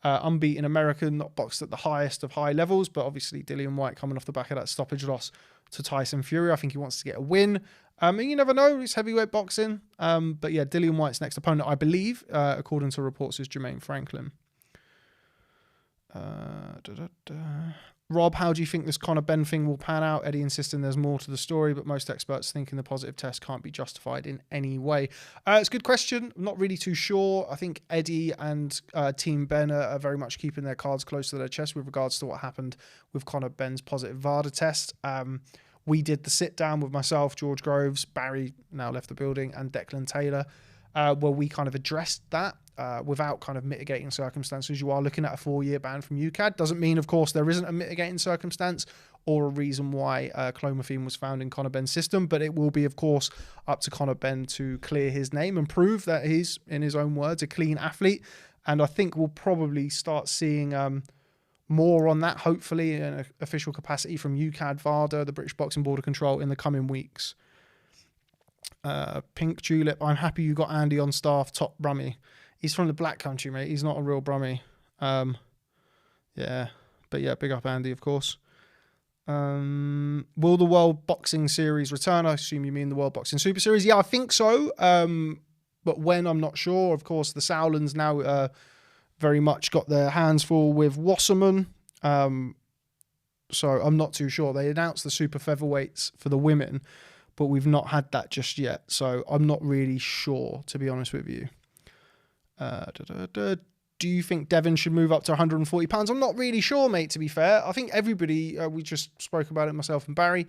Unbeaten American, not boxed at the highest of high levels, but obviously Dillian White coming off the back of that stoppage loss to Tyson Fury. I think he wants to get a win. And you never know, it's heavyweight boxing. But yeah, Dillian White's next opponent, I believe, according to reports, is Jermaine Franklin. Rob, how do you think this Conor Benn thing will pan out? Eddie insisting there's more to the story, but most experts thinking the positive test can't be justified in any way. It's a good question. I'm not really too sure. I think Eddie and Team Ben are very much keeping their cards close to their chest with regards to what happened with Conor Benn's positive VADA test. We did the sit down with myself, George Groves, Barry, now left the building, and Declan Taylor, where we kind of addressed that. Without kind of mitigating circumstances. You are looking at a 4-year ban from UKAD. Doesn't mean, of course, there isn't a mitigating circumstance or a reason why clomiphene was found in Conor Benn's system, but it will be, of course, up to Conor Benn to clear his name and prove that he's, in his own words, a clean athlete. And I think we'll probably start seeing more on that, hopefully, in an official capacity from UKAD, VADA, the British Boxing Board of Control, in the coming weeks. Pink Tulip, I'm happy you got Andy on staff, top Brummie. He's from the Black Country, mate. He's not a real Brummie. Yeah. But yeah, big up Andy, of course. Will the World Boxing Series return? I assume you mean the World Boxing Super Series. Yeah, I think so. But when, I'm not sure. Of course, the Sauerlands now very much got their hands full with Wasserman. So I'm not too sure. They announced the super featherweights for the women, but we've not had that just yet. So I'm not really sure, to be honest with you. Do you think Devin should move up to 140 pounds? I'm not really sure, mate, to be fair. I think everybody, we just spoke about it, myself and Barry,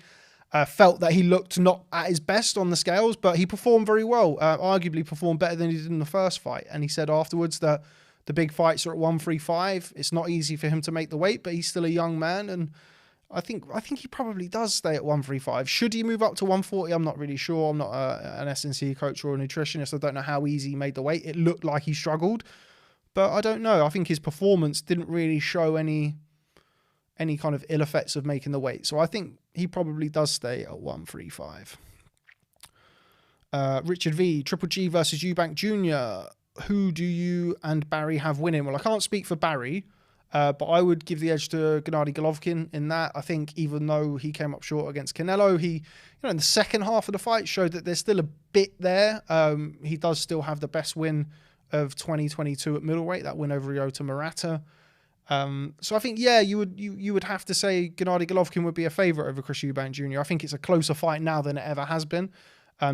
felt that he looked not at his best on the scales, but he performed very well, arguably performed better than he did in the first fight. And he said afterwards that the big fights are at 135. It's not easy for him to make the weight, but he's still a young man. And I think he probably does stay at 135. Should he move up to 140? I'm not really sure. I'm not an S&C coach or a nutritionist. I don't know how easy he made the weight. It looked like he struggled, but I don't know. I think his performance didn't really show any kind of ill effects of making the weight. So I think he probably does stay at 135. Richard V, Triple G versus Eubank Jr. Who do you and Barry have winning? Well, I can't speak for Barry. But I would give the edge to Gennady Golovkin in that. I think even though he came up short against Canelo, he, in the second half of the fight showed that there's still a bit there. He does still have the best win of 2022 at middleweight, that win over Ryota Murata. So I think, yeah, you would have to say Gennady Golovkin would be a favourite over Chris Eubank Jr. I think it's a closer fight now than it ever has been.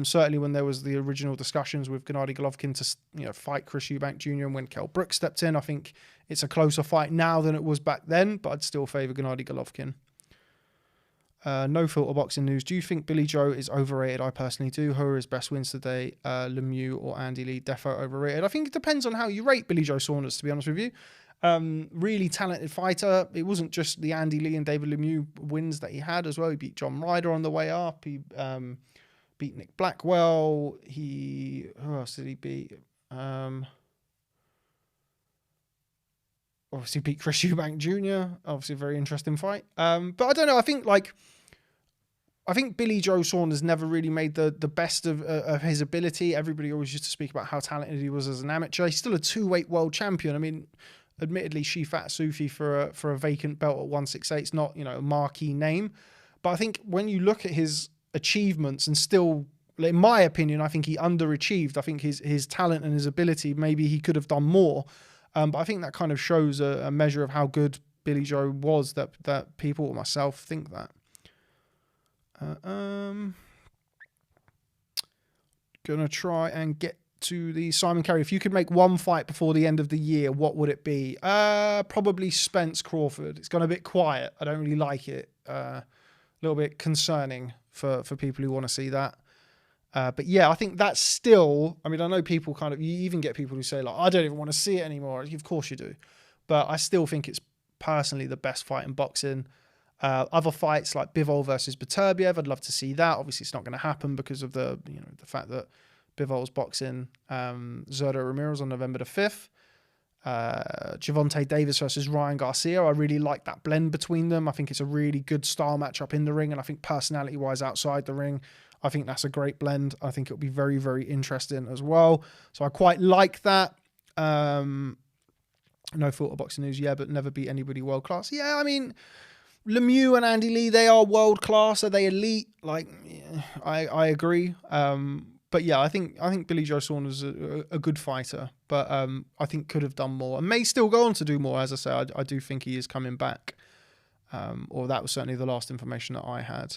Certainly when there was the original discussions with Gennady Golovkin to fight Chris Eubank Jr. and when Kell Brook stepped in, I think it's a closer fight now than it was back then, but I'd still favour Gennady Golovkin. No filter boxing news. Do you think Billy Joe is overrated? I personally do. Who are his best wins today? Lemieux or Andy Lee? Defo overrated. I think it depends on how you rate Billy Joe Saunders, to be honest with you. Really talented fighter. It wasn't just the Andy Lee and David Lemieux wins that he had as well. He beat John Ryder on the way up. He beat Nick Blackwell. Who else did he beat? Obviously beat Chris Eubank Jr. Obviously a very interesting fight. But I don't know. I think Billy Joe Saunders never really made the best of his ability. Everybody always used to speak about how talented he was as an amateur. He's still a 2-weight world champion. I mean, admittedly, Shifat Sufi for a vacant belt at 168 is not, a marquee name. But I think when you look at his achievements and still, in my opinion, I think he underachieved. I think his talent and his ability, maybe he could have done more. But I think that kind of shows a measure of how good Billy Joe was that people or myself think that. Gonna try and get to the Simon Carey. If you could make one fight before the end of the year, what would it be? Probably Spence Crawford. It's gone a bit quiet. I don't really like it. A little bit concerning for people who want to see that. But yeah, I think that's still, I mean, I know people you even get people who say like, I don't even want to see it anymore. Of course you do. But I still think it's personally the best fight in boxing. Other fights like Bivol versus Beterbiev, I'd love to see that. Obviously it's not going to happen because of the fact that Bivol's boxing Zurdo Ramirez on November the 5th. Gervonta Davis versus Ryan Garcia. I really like that blend between them. I think it's a really good style matchup in the ring, and I think personality-wise outside the ring, I think that's a great blend. I think it'll be very, very interesting as well. So I quite like that. No filter boxing news, yeah, but never beat anybody world class. Yeah, I mean, Lemieux and Andy Lee, they are world class. Are they elite? I agree. But yeah, I think Billy Joe Saunders is a good fighter, but I think could have done more and may still go on to do more. As I say, I do think he is coming back, or that was certainly the last information that I had.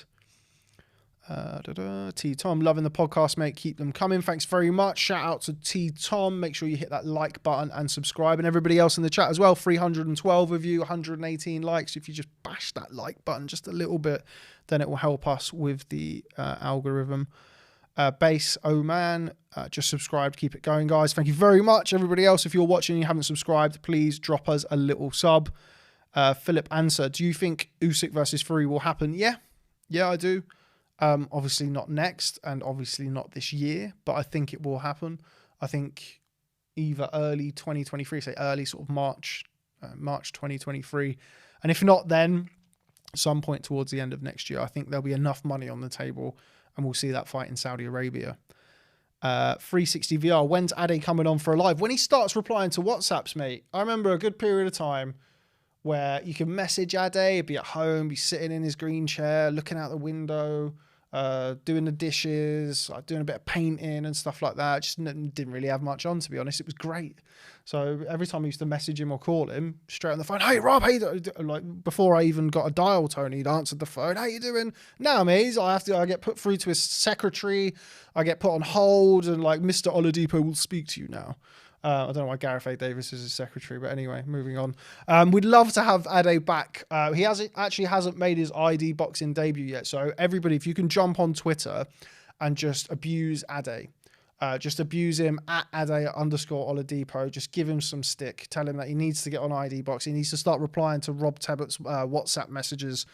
T Tom, loving the podcast, mate. Keep them coming. Thanks very much. Shout out to T Tom. Make sure you hit that like button and subscribe, and everybody else in the chat as well. 312 of you, 118 likes. If you just bash that like button just a little bit, then it will help us with the algorithm. Base Oman, just subscribed. Keep it going, guys. Thank you very much. Everybody else, if you're watching and you haven't subscribed, please drop us a little sub. Philip Answer, do you think Usyk versus Fury will happen? Yeah, I do. Obviously not next, and obviously not this year, but I think it will happen. I think either early 2023, say early sort of March 2023, and if not then, some point towards the end of next year. I think there'll be enough money on the table and we'll see that fight in Saudi Arabia. 360 VR, when's Ade coming on for a live? When he starts replying to WhatsApps, mate. I remember a good period of time where you can message Ade, be at home, be sitting in his green chair, looking out the window, doing the dishes, like doing a bit of painting and stuff like that. Just didn't really have much on, to be honest. It was great. So every time I used to message him or call him, straight on the phone, hey Rob, hey, like before I even got a dial tone, he'd answered the phone, how you doing? Now, mate, I get put through to his secretary, I get put on hold, and like Mr. Oladipo will speak to you now. I don't know why Gareth A. Davis is his secretary, but anyway, moving on. We'd love to have Ade back. He hasn't made his ID boxing debut yet. So everybody, if you can jump on Twitter and just abuse Ade, just abuse him at Ade_Oladipo. Just give him some stick. Tell him that he needs to get on ID boxing. He needs to start replying to Rob Tebbutt's WhatsApp messages.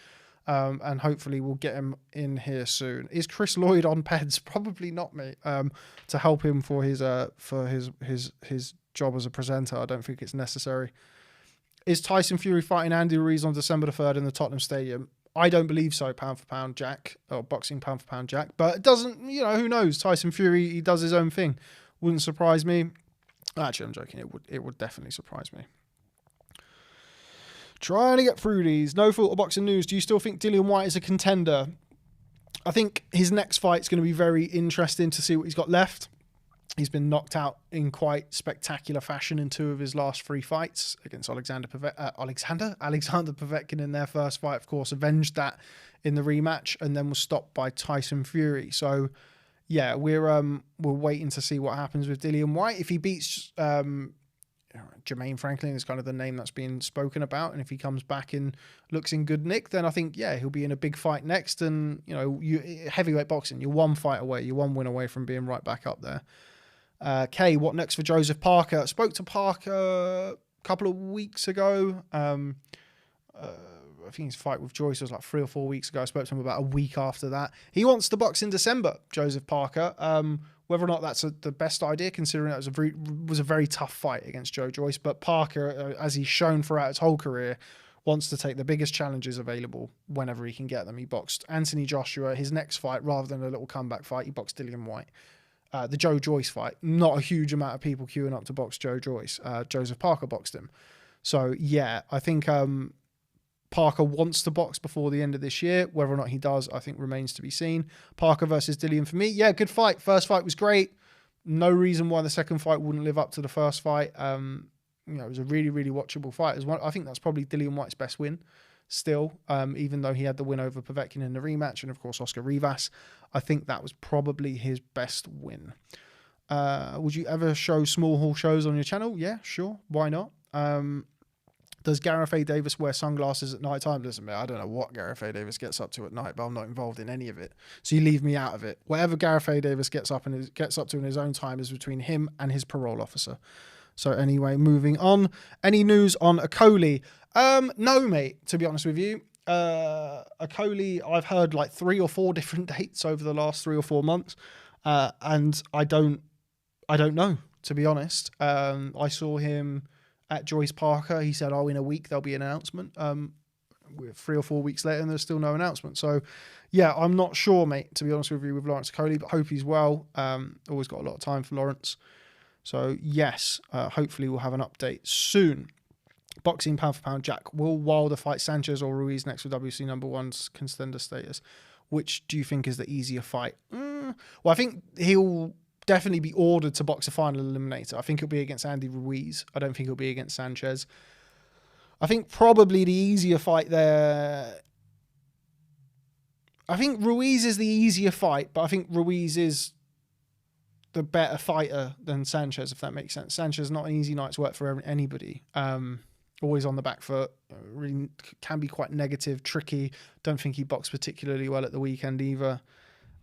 And hopefully we'll get him in here soon. Is Chris Lloyd on PEDS? Probably not, mate. To help him for his job as a presenter, I don't think it's necessary. Is Tyson Fury fighting Andy Ruiz on December the 3rd in the Tottenham Stadium? I don't believe so, pound for pound Jack, or boxing pound for pound Jack. But it doesn't, who knows? Tyson Fury, he does his own thing. Wouldn't surprise me. Actually, I'm joking. It would definitely surprise me. Trying to get through these. No filter boxing news. Do you still think Dillian Whyte is a contender? I think his next fight's going to be very interesting to see what he's got left. He's been knocked out in quite spectacular fashion in 2 of his last 3 fights against Alexander Povetkin in their first fight. Of course, avenged that in the rematch and then was stopped by Tyson Fury. So, yeah, we're waiting to see what happens with Dillian Whyte. If he beats Jermaine Franklin is kind of the name that's being spoken about, and if he comes back and looks in good nick, then I think he'll be in a big fight next. And heavyweight boxing, you're 1 fight away, you're 1 win away from being right back up there. Kay, what next for Joseph Parker? Spoke to Parker a couple of weeks ago. I think his fight with Joyce was like 3 or 4 weeks ago. I spoke to him about a week after that. He wants to box in December, Joseph Parker. Whether or not that's the best idea, considering that was a very tough fight against Joe Joyce. But Parker, as he's shown throughout his whole career, wants to take the biggest challenges available whenever he can get them. He boxed Anthony Joshua. His next fight, rather than a little comeback fight, he boxed Dillian Whyte. The Joe Joyce fight, not a huge amount of people queuing up to box Joe Joyce. Joseph Parker boxed him. So, yeah, I think Parker wants to box before the end of this year. Whether or not he does, I think remains to be seen. Parker versus Dillian for me. Yeah, good fight. First fight was great. No reason why the second fight wouldn't live up to the first fight. It was a really, really watchable fight. I think that's probably Dillian Whyte's best win still, even though he had the win over Povetkin in the rematch and, of course, Oscar Rivas. I think that was probably his best win. Would you ever show small hall shows on your channel? Yeah, sure. Why not? Does Gareth A. Davis wear sunglasses at night time? Listen, I don't know what Gareth A. Davis gets up to at night, but I'm not involved in any of it. So you leave me out of it. Whatever Gareth A. Davis gets up to in his own time is between him and his parole officer. So anyway, moving on. Any news on Akoli? No, mate, to be honest with you. Akoli, I've heard like 3 or 4 different dates over the last 3 or 4 months. And I don't know, to be honest. I saw him at Joyce Parker. He said, in a week there'll be an announcement. We're 3 or 4 weeks later and there's still no announcement. So, yeah, I'm not sure, mate, to be honest with you, with Lawrence Akoli, but hope he's well. Always got a lot of time for Lawrence. So, yes, hopefully we'll have an update soon. Boxing pound for pound, Jack. Will Wilder fight Sanchez or Ruiz next for WC #1's contender status? Which do you think is the easier fight? Well, I think he'll definitely be ordered to box a final eliminator. I think it'll be against Andy Ruiz. I don't think it'll be against Sanchez. I think probably the easier fight there. I think Ruiz is the easier fight, but I think Ruiz is the better fighter than Sanchez, if that makes sense. Sanchez is not an easy night's work for anybody. Always on the back foot. Really can be quite negative, tricky. Don't think he boxed particularly well at the weekend either.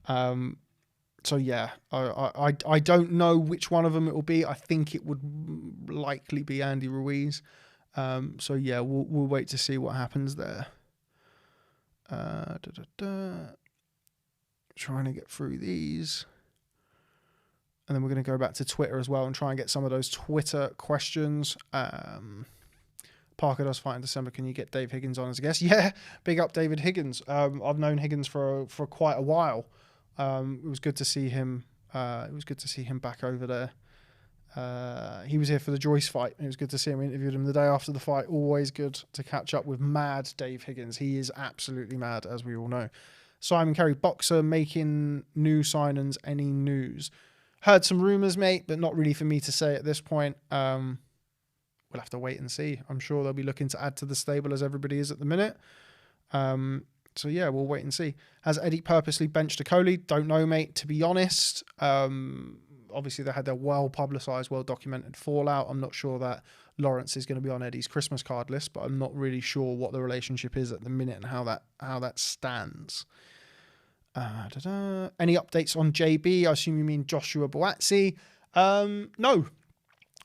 So yeah, I don't know which one of them it will be. I think it would likely be Andy Ruiz. So yeah, we'll wait to see what happens there. Trying to get through these. And then we're going to go back to Twitter as well and try and get some of those Twitter questions. Parker does fight in December. Can you get Dave Higgins on as a guest? Yeah, big up David Higgins. I've known Higgins for quite a while. It was good to see him. It was good to see him back over there. He was here for the Joyce fight. It was good to see him. I interviewed him the day after the fight. Always good to catch up with mad Dave Higgins. He is absolutely mad, as we all know. Simon Kerry, boxer making new signings. Any news? Heard some rumours, mate, but not really for me to say at this point. We'll have to wait and see. I'm sure they'll be looking to add to the stable as everybody is at the minute. So yeah, we'll wait and see. Has Eddie purposely benched Akoli? Don't know, mate, to be honest. Obviously, they had their well-publicised, well-documented fallout. I'm not sure that Lawrence is going to be on Eddie's Christmas card list, but I'm not really sure what the relationship is at the minute and how that stands. Any updates on JB? I assume you mean Joshua Buatsi. No.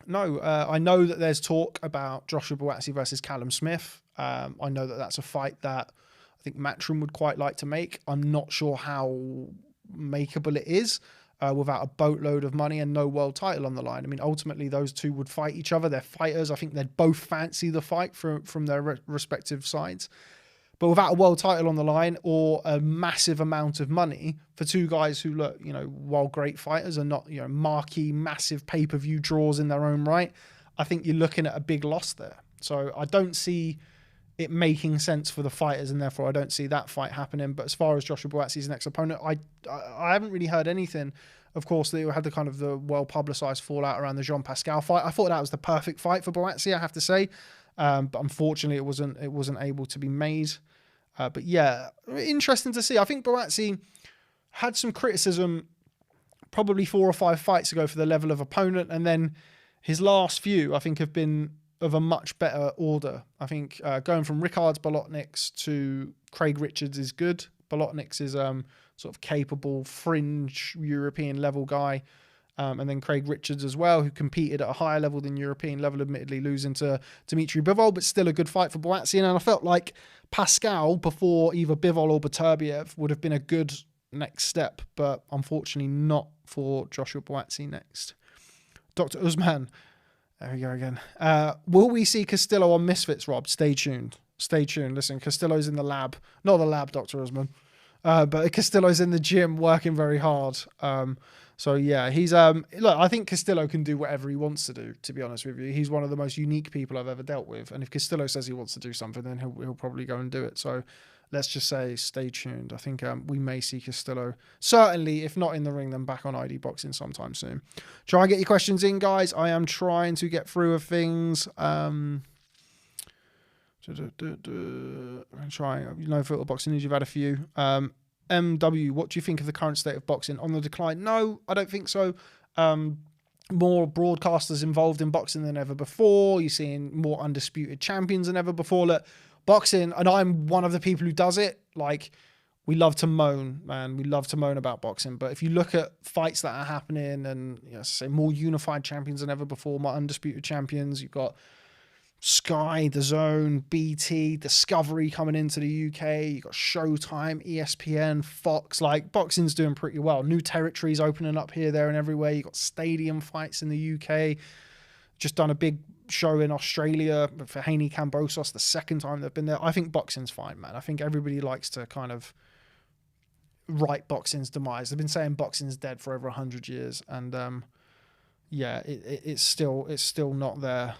I know that there's talk about Joshua Buatsi versus Callum Smith. I know that that's a fight that I think Matchroom would quite like to make. I'm not sure how makeable it is without a boatload of money and no world title on the line. I mean, ultimately, those two would fight each other. They're fighters. I think they'd both fancy the fight from their respective sides. But without a world title on the line or a massive amount of money for two guys who look, while great fighters are not, marquee, massive pay-per-view draws in their own right, I think you're looking at a big loss there. So I don't see it making sense for the fighters, and therefore I don't see that fight happening. But as far as Joshua Buatsi's next opponent, I haven't really heard anything. Of course, they had the well publicized fallout around the Jean Pascal fight. I thought that was the perfect fight for Buatsi, I have to say, but unfortunately it wasn't able to be made. But yeah, interesting to see. I think Buatsi had some criticism probably 4 or 5 fights ago for the level of opponent, and then his last few I think have been of a much better order. I think going from Ricards Bolotniks to Craig Richards is good. Bolotniks is sort of capable fringe European level guy, and then Craig Richards as well, who competed at a higher level than European level, admittedly losing to Dmitry Bivol, but still a good fight for Buatsi. And I felt like Pascal before either Bivol or Beterbiev would have been a good next step, but unfortunately not for Joshua Buatsi next. Dr. Usman, there we go again. Will we see Castillo on Misfits, Rob? Stay tuned. Stay tuned. Listen, Castillo's in the lab. Not the lab, Dr. Usman. But Castillo's in the gym working very hard. So yeah, he's look, I think Castillo can do whatever he wants to do, to be honest with you. He's one of the most unique people I've ever dealt with. And if Castillo says he wants to do something, then he'll probably go and do it. So let's just say stay tuned. I think we may see Castillo, certainly, if not in the ring, then back on ID Boxing sometime soon. Try and get your questions in, guys. I am trying to get through with things. I'm trying, Filter Boxing News, you've had a few. MW, what do you think of the current state of boxing? On the decline? No, I don't think so. More broadcasters involved in boxing than ever before. You're seeing more undisputed champions than ever before. Look, boxing, and I'm one of the people who does it, like, we love to moan, man. We love to moan about boxing. But if you look at fights that are happening and, say, more unified champions than ever before, more undisputed champions, you've got Sky, DAZN, BT, Discovery coming into the UK. You've got Showtime, ESPN, Fox. Like, boxing's doing pretty well. New territories opening up here, there, and everywhere. You've got stadium fights in the UK. Just done a big show in Australia for Haney-Kambosos, the second time they've been there. I think boxing's fine, man. I think everybody likes to kind of write boxing's demise. They've been saying boxing's dead for over 100 years, and yeah, it's still not there.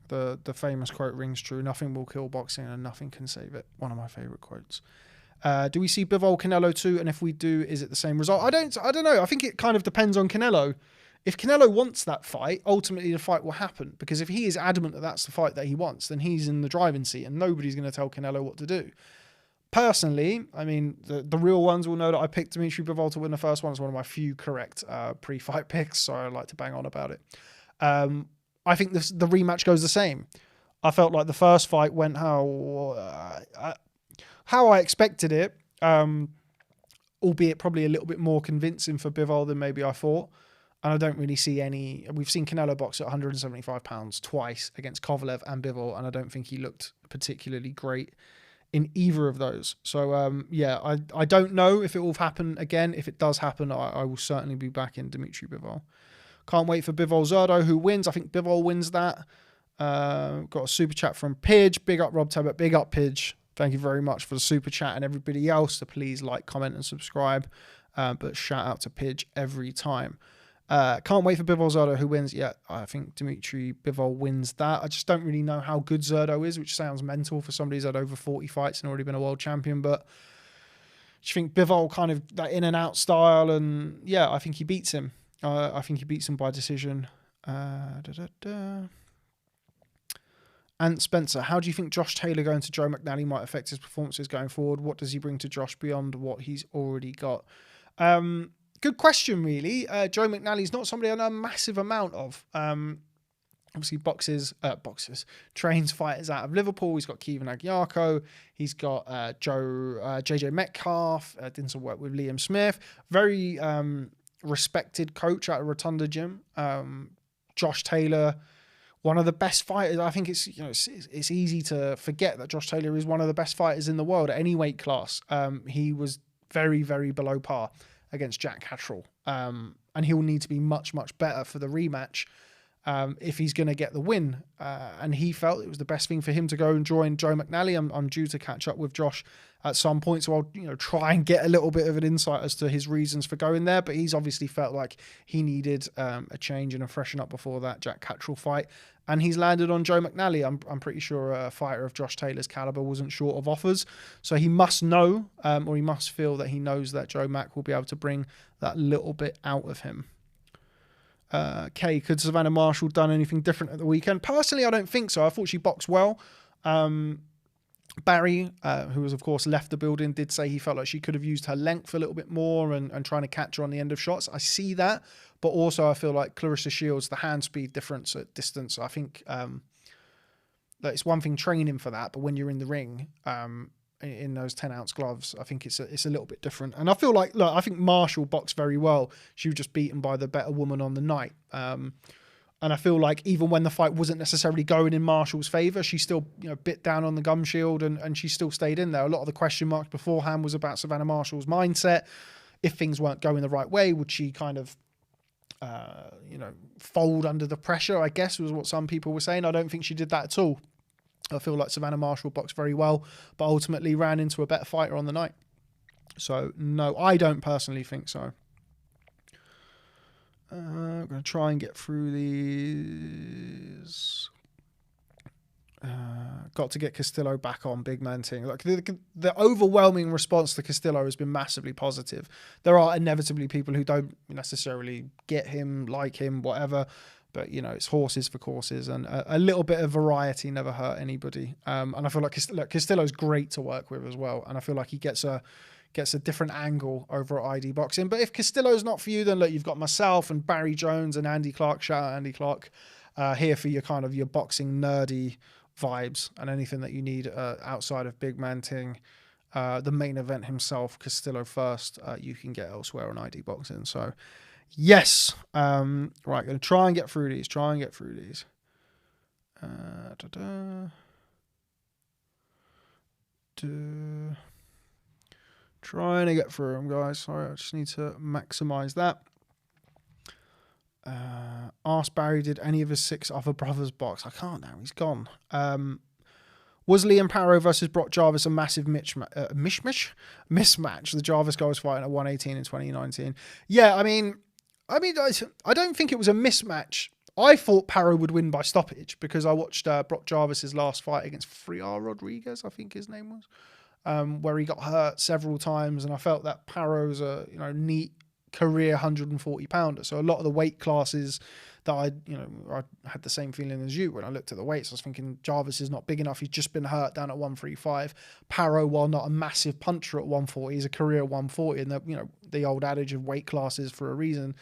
The famous quote rings true: "Nothing will kill boxing, and nothing can save it." One of my favorite quotes. Do we see Bivol Canelo too? And if we do, is it the same result? I don't know. I think it kind of depends on Canelo. If Canelo wants that fight, ultimately the fight will happen, because if he is adamant that that's the fight that he wants, then he's in the driving seat, and nobody's going to tell Canelo what to do. Personally, I mean, the real ones will know that I picked Dmitry Bivol to win the first one. It's one of my few correct pre-fight picks, so I like to bang on about it. I think the rematch goes the same. I felt like the first fight went how I expected it, albeit probably a little bit more convincing for Bivol than maybe I thought. And I don't really see any... We've seen Canelo box at 175 pounds twice against Kovalev and Bivol, and I don't think he looked particularly great in either of those. So, yeah, I don't know if it will happen again. If it does happen, I will certainly be back in Dmitry Bivol. Can't wait for Bivol Zerdo, who wins. I think Bivol wins that. Got a super chat from Pidge. Big up, Rob Tebbutt. Big up, Pidge. Thank you very much for the super chat, and everybody else. So please like, comment, and subscribe. But shout out to Pidge every time. Can't wait for Bivol Zerdo, who wins. Yeah, I think Dmitry Bivol wins that. I just don't really know how good Zerdo is, which sounds mental for somebody who's had over 40 fights and already been a world champion. But do you think Bivol kind of that in and out style? And yeah, I think he beats him. I think he beats him by decision. And Spencer, how do you think Josh Taylor going to Joe McNally might affect his performances going forward? What does he bring to Josh beyond what he's already got? Good question, really. Joe McNally's not somebody I know a massive amount of. Obviously, trains fighters out of Liverpool. He's got Kevin Agyarko. He's got JJ Metcalf. Did some work with Liam Smith. Very respected coach at a Rotunda gym. Josh Taylor, one of the best fighters. I think it's easy to forget that Josh Taylor is one of the best fighters in the world at any weight class. He was very, very below par against Jack Catterall. And he'll need to be much, much better for the rematch. if he's going to get the win. And he felt it was the best thing for him to go and join Joe McNally. I'm due to catch up with Josh at some point, so I'll try and get a little bit of an insight as to his reasons for going there. But he's obviously felt like he needed a change and a freshen up before that Jack Catterall fight. And he's landed on Joe McNally. I'm pretty sure a fighter of Josh Taylor's caliber wasn't short of offers. So he must know, or he must feel that he knows that Joe Mack will be able to bring that little bit out of him. Kay, could Savannah Marshall done anything different at the weekend? Personally, I don't think so. I thought she boxed well. Barry, who was, of course, left the building, did say he felt like she could have used her length a little bit more and trying to catch her on the end of shots. I see that. But also, I feel like Clarissa Shields, the hand speed difference at distance, I think that it's one thing training for that. But when you're in the ring, in those 10-ounce gloves, I think it's a little bit different. And I feel like, I think Marshall boxed very well. She was just beaten by the better woman on the night. And I feel like even when the fight wasn't necessarily going in Marshall's favour, she still bit down on the gum shield and she still stayed in there. A lot of the question marks beforehand was about Savannah Marshall's mindset. If things weren't going the right way, would she kind of fold under the pressure, I guess, was what some people were saying. I don't think she did that at all. I feel like Savannah Marshall boxed very well, but ultimately ran into a better fighter on the night. So, no, I don't personally think so. I'm going to try and get through these. Got to get Castillo back on big man thing. Like the overwhelming response to Castillo has been massively positive. There are inevitably people who don't necessarily get him, like him, whatever. But, it's horses for courses, and a little bit of variety never hurt anybody. And I feel like Castillo's great to work with as well. And I feel like he gets a different angle over at ID Boxing. But if Castillo's not for you, then look, you've got myself and Barry Jones and Andy Clark. Shout out Andy Clark here for your kind of your boxing nerdy vibes and anything that you need outside of Big Man Ting. The main event himself, Castillo first, you can get elsewhere on ID Boxing. So, yes. Right, going to try and get through these. Trying to get through them, guys. Sorry, I just need to maximize that. Ask Barry, did any of his 6 other brothers box? I can't now. He's gone. Was Liam Paro versus Brock Jarvis a massive mismatch? The Jarvis guy was fighting at 118 in 2019. Yeah, I mean, I don't think it was a mismatch. I thought Paro would win by stoppage because I watched Brock Jarvis's last fight against Friar Rodriguez, I think his name was, where he got hurt several times, and I felt that Paro's a neat career 140 pounder. So a lot of the weight classes that I had the same feeling as you when I looked at the weights. I was thinking Jarvis is not big enough. He's just been hurt down at 135. Paro, while not a massive puncher at 140, he's a career 140, and the old adage of weight classes for a reason.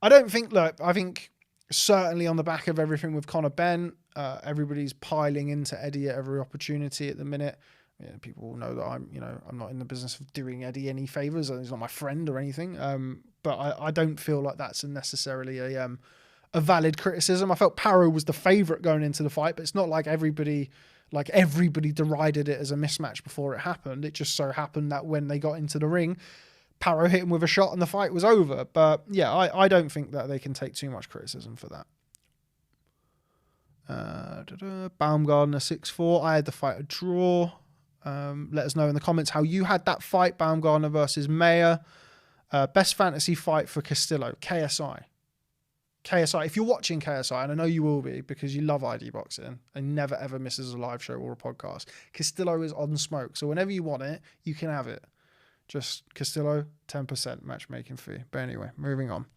I think certainly on the back of everything with Conor Benn, everybody's piling into Eddie at every opportunity at the minute. Yeah, people know that I'm not in the business of doing Eddie any favors. He's not my friend or anything. But I don't feel like that's necessarily a valid criticism. I felt Paro was the favorite going into the fight, but it's not like everybody derided it as a mismatch before it happened. It just so happened that when they got into the ring, Paro hit him with a shot and the fight was over. But yeah, I don't think that they can take too much criticism for that. Baumgardner 6-4. I had the fight a draw. Let us know in the comments how you had that fight, Baumgardner versus Mayer. Best fantasy fight for Castillo, KSI. If you're watching KSI, and I know you will be because you love ID Boxing and never ever misses a live show or a podcast, Castillo is on smoke. So whenever you want it, you can have it. Just Castillo, 10% matchmaking fee. But anyway, moving on.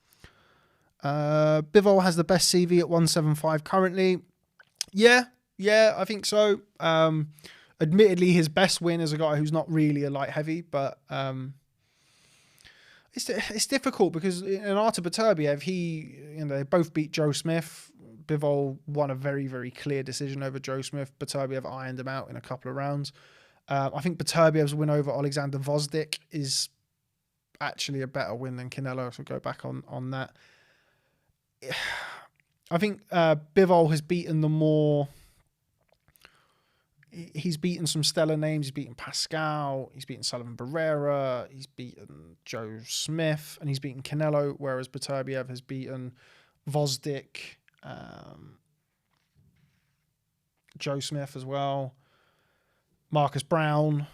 Bivol has the best CV at 175 currently. Yeah, I think so. Admittedly, his best win is a guy who's not really a light heavy, but it's difficult because in Artur Beterbiev, they both beat Joe Smith. Bivol won a very, very clear decision over Joe Smith. Beterbiev ironed him out in a couple of rounds. I think Beterbiev's win over Alexander Vosdik is actually a better win than Canelo, so go back on that. I think Bivol has beaten the more... He's beaten some stellar names. He's beaten Pascal. He's beaten Sullivan Barrera. He's beaten Joe Smith. And he's beaten Canelo, whereas Beterbiev has beaten Vosdik, Joe Smith as well. Marcus Brown.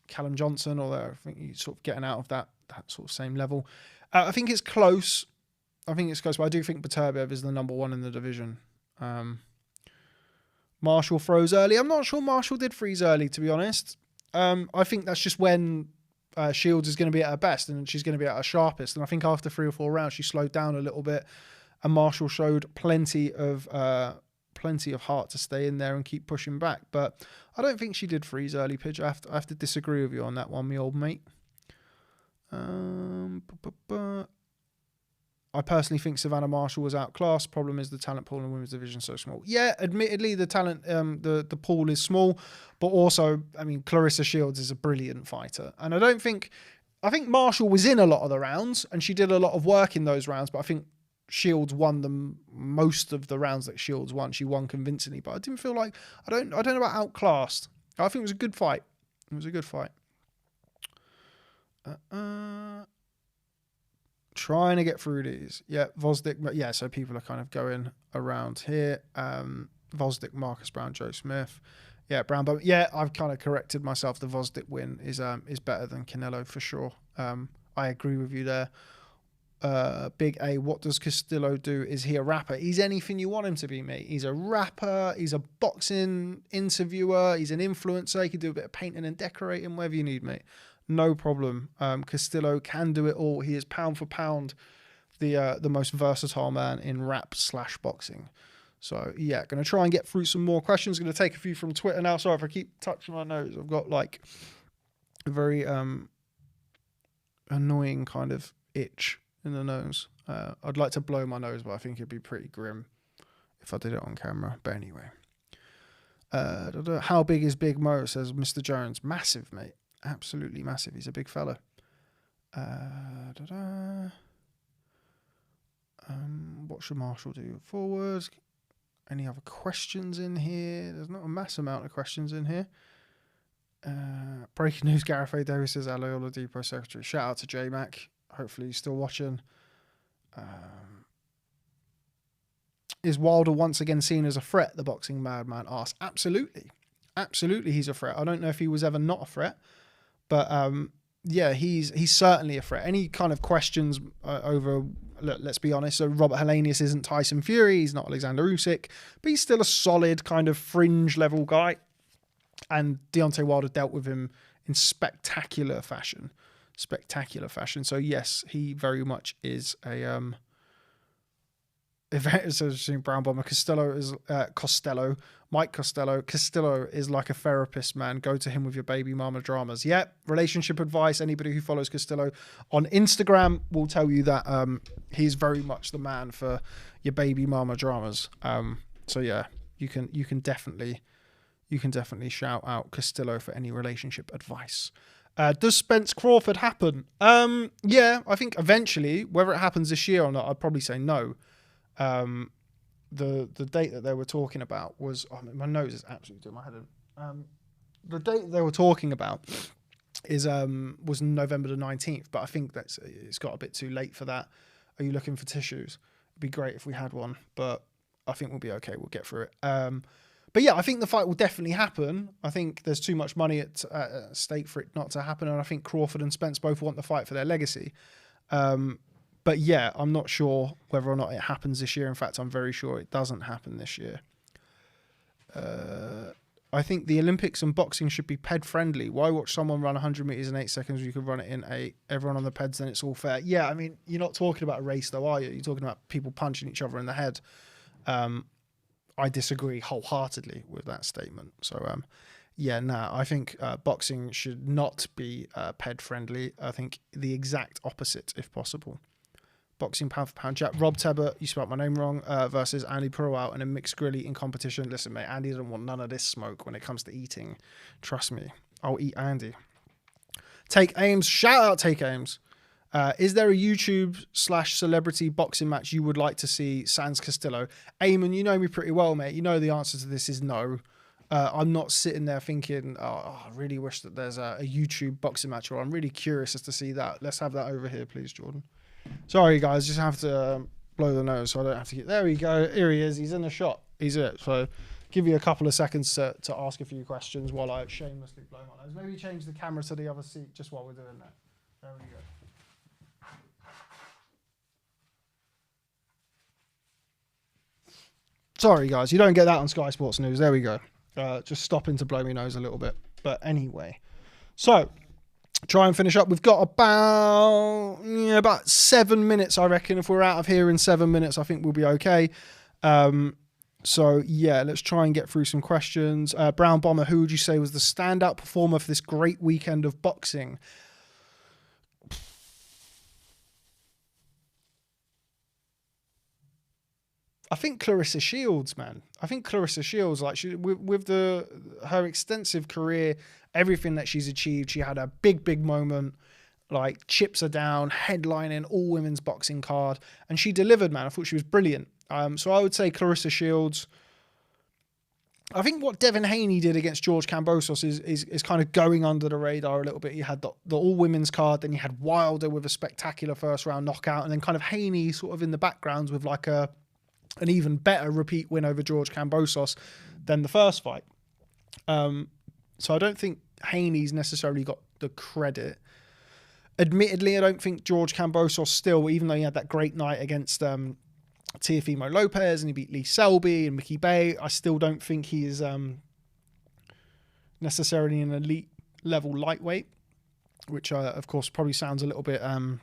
Callum Johnson, although I think he's sort of getting out of that sort of same level. I think it's close. But I do think Beterbiev is the number one in the division. Marshall froze early. I'm not sure Marshall did freeze early, to be honest. I think that's just when Shields is going to be at her best and she's going to be at her sharpest. And I think after 3 or 4 rounds, she slowed down a little bit, and Marshall showed plenty of heart to stay in there and keep pushing back. But I don't think she did freeze early, Pidge. I have to disagree with you on that one, my old mate. I personally think Savannah Marshall was outclassed. Problem is the talent pool in the women's division is so small. Yeah, admittedly, the talent, the pool is small, but also, I mean, Clarissa Shields is a brilliant fighter. And I think Marshall was in a lot of the rounds and she did a lot of work in those rounds, but I think Shields won most of the rounds that Shields won. She won convincingly, but I didn't feel like, I don't know about outclassed. I think it was a good fight. It was a good fight. Trying to get through these. Yeah, Vosdick. Yeah, so people are kind of going around here. Vosdick, Marcus Brown, Joe Smith. Yeah, Brown. But yeah, I've kind of corrected myself. The Vosdick win is better than Canelo for sure. I agree with you there. Big A, what does Castillo do? Is he a rapper? He's anything you want him to be, mate. He's a rapper. He's a boxing interviewer. He's an influencer. He can do a bit of painting and decorating, whatever you need, mate. No problem. Castillo can do it all. He is pound for pound the most versatile man in rap/boxing. So yeah, going to try and get through some more questions. Going to take a few from Twitter now. Sorry if I keep touching my nose. I've got like a very annoying kind of itch in the nose. I'd like to blow my nose, but I think it'd be pretty grim if I did it on camera. But anyway. How big is Big Mo, says Mr. Jones. Massive, mate. Absolutely massive. He's a big fella. What should Marshall do? Forwards. Any other questions in here? There's not a mass amount of questions in here. Breaking news, Gareth A. Davis says Aloyola Depot Secretary. Shout out to J-Mac. Hopefully he's still watching. Is Wilder once again seen as a threat? The boxing madman asks. Absolutely. Absolutely he's a threat. I don't know if he was ever not a threat. But yeah, he's certainly a threat. Any kind of questions over, look, let's be honest, so Robert Helenius isn't Tyson Fury, he's not Alexander Usyk, but he's still a solid kind of fringe level guy. And Deontay Wilder dealt with him in spectacular fashion. So yes, he very much is a it's interesting. Brown Bomber Castillo is Mike Costello. Castillo is like a therapist, man. Go to him with your baby mama dramas. Yeah, relationship advice. Anybody who follows Castillo on Instagram will tell you that he's very much the man for your baby mama dramas. So yeah, you can definitely shout out Castillo for any relationship advice. Does Spence Crawford happen? Yeah, I think eventually, whether it happens this year or not, I'd probably say no. The date that they were talking about was, my nose is absolutely doing my head in. The date that they were talking about was November the 19th, but I think it's got a bit too late for that. Are you looking for tissues? It'd be great if we had one, but I think we'll be okay. We'll get through it. But yeah, I think the fight will definitely happen. I think there's too much money at stake for it not to happen, and I think Crawford and Spence both want the fight for their legacy. But yeah, I'm not sure whether or not it happens this year. In fact, I'm very sure it doesn't happen this year. I think the Olympics and boxing should be ped friendly. Why watch someone run 100 meters in 8 seconds when you could run it in 8? Everyone on the peds, then it's all fair. Yeah, I mean, you're not talking about a race though, are you? You're talking about people punching each other in the head. I disagree wholeheartedly with that statement. So, yeah, I think boxing should not be ped friendly. I think the exact opposite, if possible. Boxing pound for pound. Rob Tebbutt, you spelled my name wrong, versus Andy Puro in a mixed grill eating competition. Listen, mate, Andy doesn't want none of this smoke when it comes to eating. Trust me, I'll eat Andy. Take Ames, shout out Take Ames. Is there a YouTube/celebrity boxing match you would like to see sans Castillo? Eamon, you know me pretty well, mate. You know the answer to this is no. I'm not sitting there thinking, I really wish that there's a YouTube boxing match, or I'm really curious as to see that. Let's have that over here, please, Jordan. Sorry, guys, just have to blow the nose, so I don't have to get. There we go. Here he is. He's in the shot. He's it. So give you a couple of seconds to ask a few questions while I shamelessly blow my nose. Maybe change the camera to the other seat just while we're doing that. There we go. Sorry, guys, you don't get that on Sky Sports News. There we go. Just stopping to blow my nose a little bit. But anyway, so try and finish up. We've got about 7 minutes, I reckon. If we're out of here in 7 minutes, I think we'll be okay. So, yeah, let's try and get through some questions. Brown Bomber, who would you say was the standout performer for this great weekend of boxing? I think Clarissa Shields, man. I think Clarissa Shields, like with her extensive career, everything that she's achieved, she had a big moment. Like chips are down, headlining all women's boxing card, and she delivered, man. I thought she was brilliant. So I would say Clarissa Shields. I think what Devin Haney did against George Kambosos is kind of going under the radar a little bit. He had the all women's card, then you had Wilder with a spectacular first round knockout, and then kind of Haney sort of in the background with like an even better repeat win over George Kambosos than the first fight. So I don't think Haney's necessarily got the credit. Admittedly, I don't think George Kambosos still, even though he had that great night against Teofimo Lopez and he beat Lee Selby and Mickey Bay, I still don't think he is necessarily an elite level lightweight, which of course probably sounds a little bit a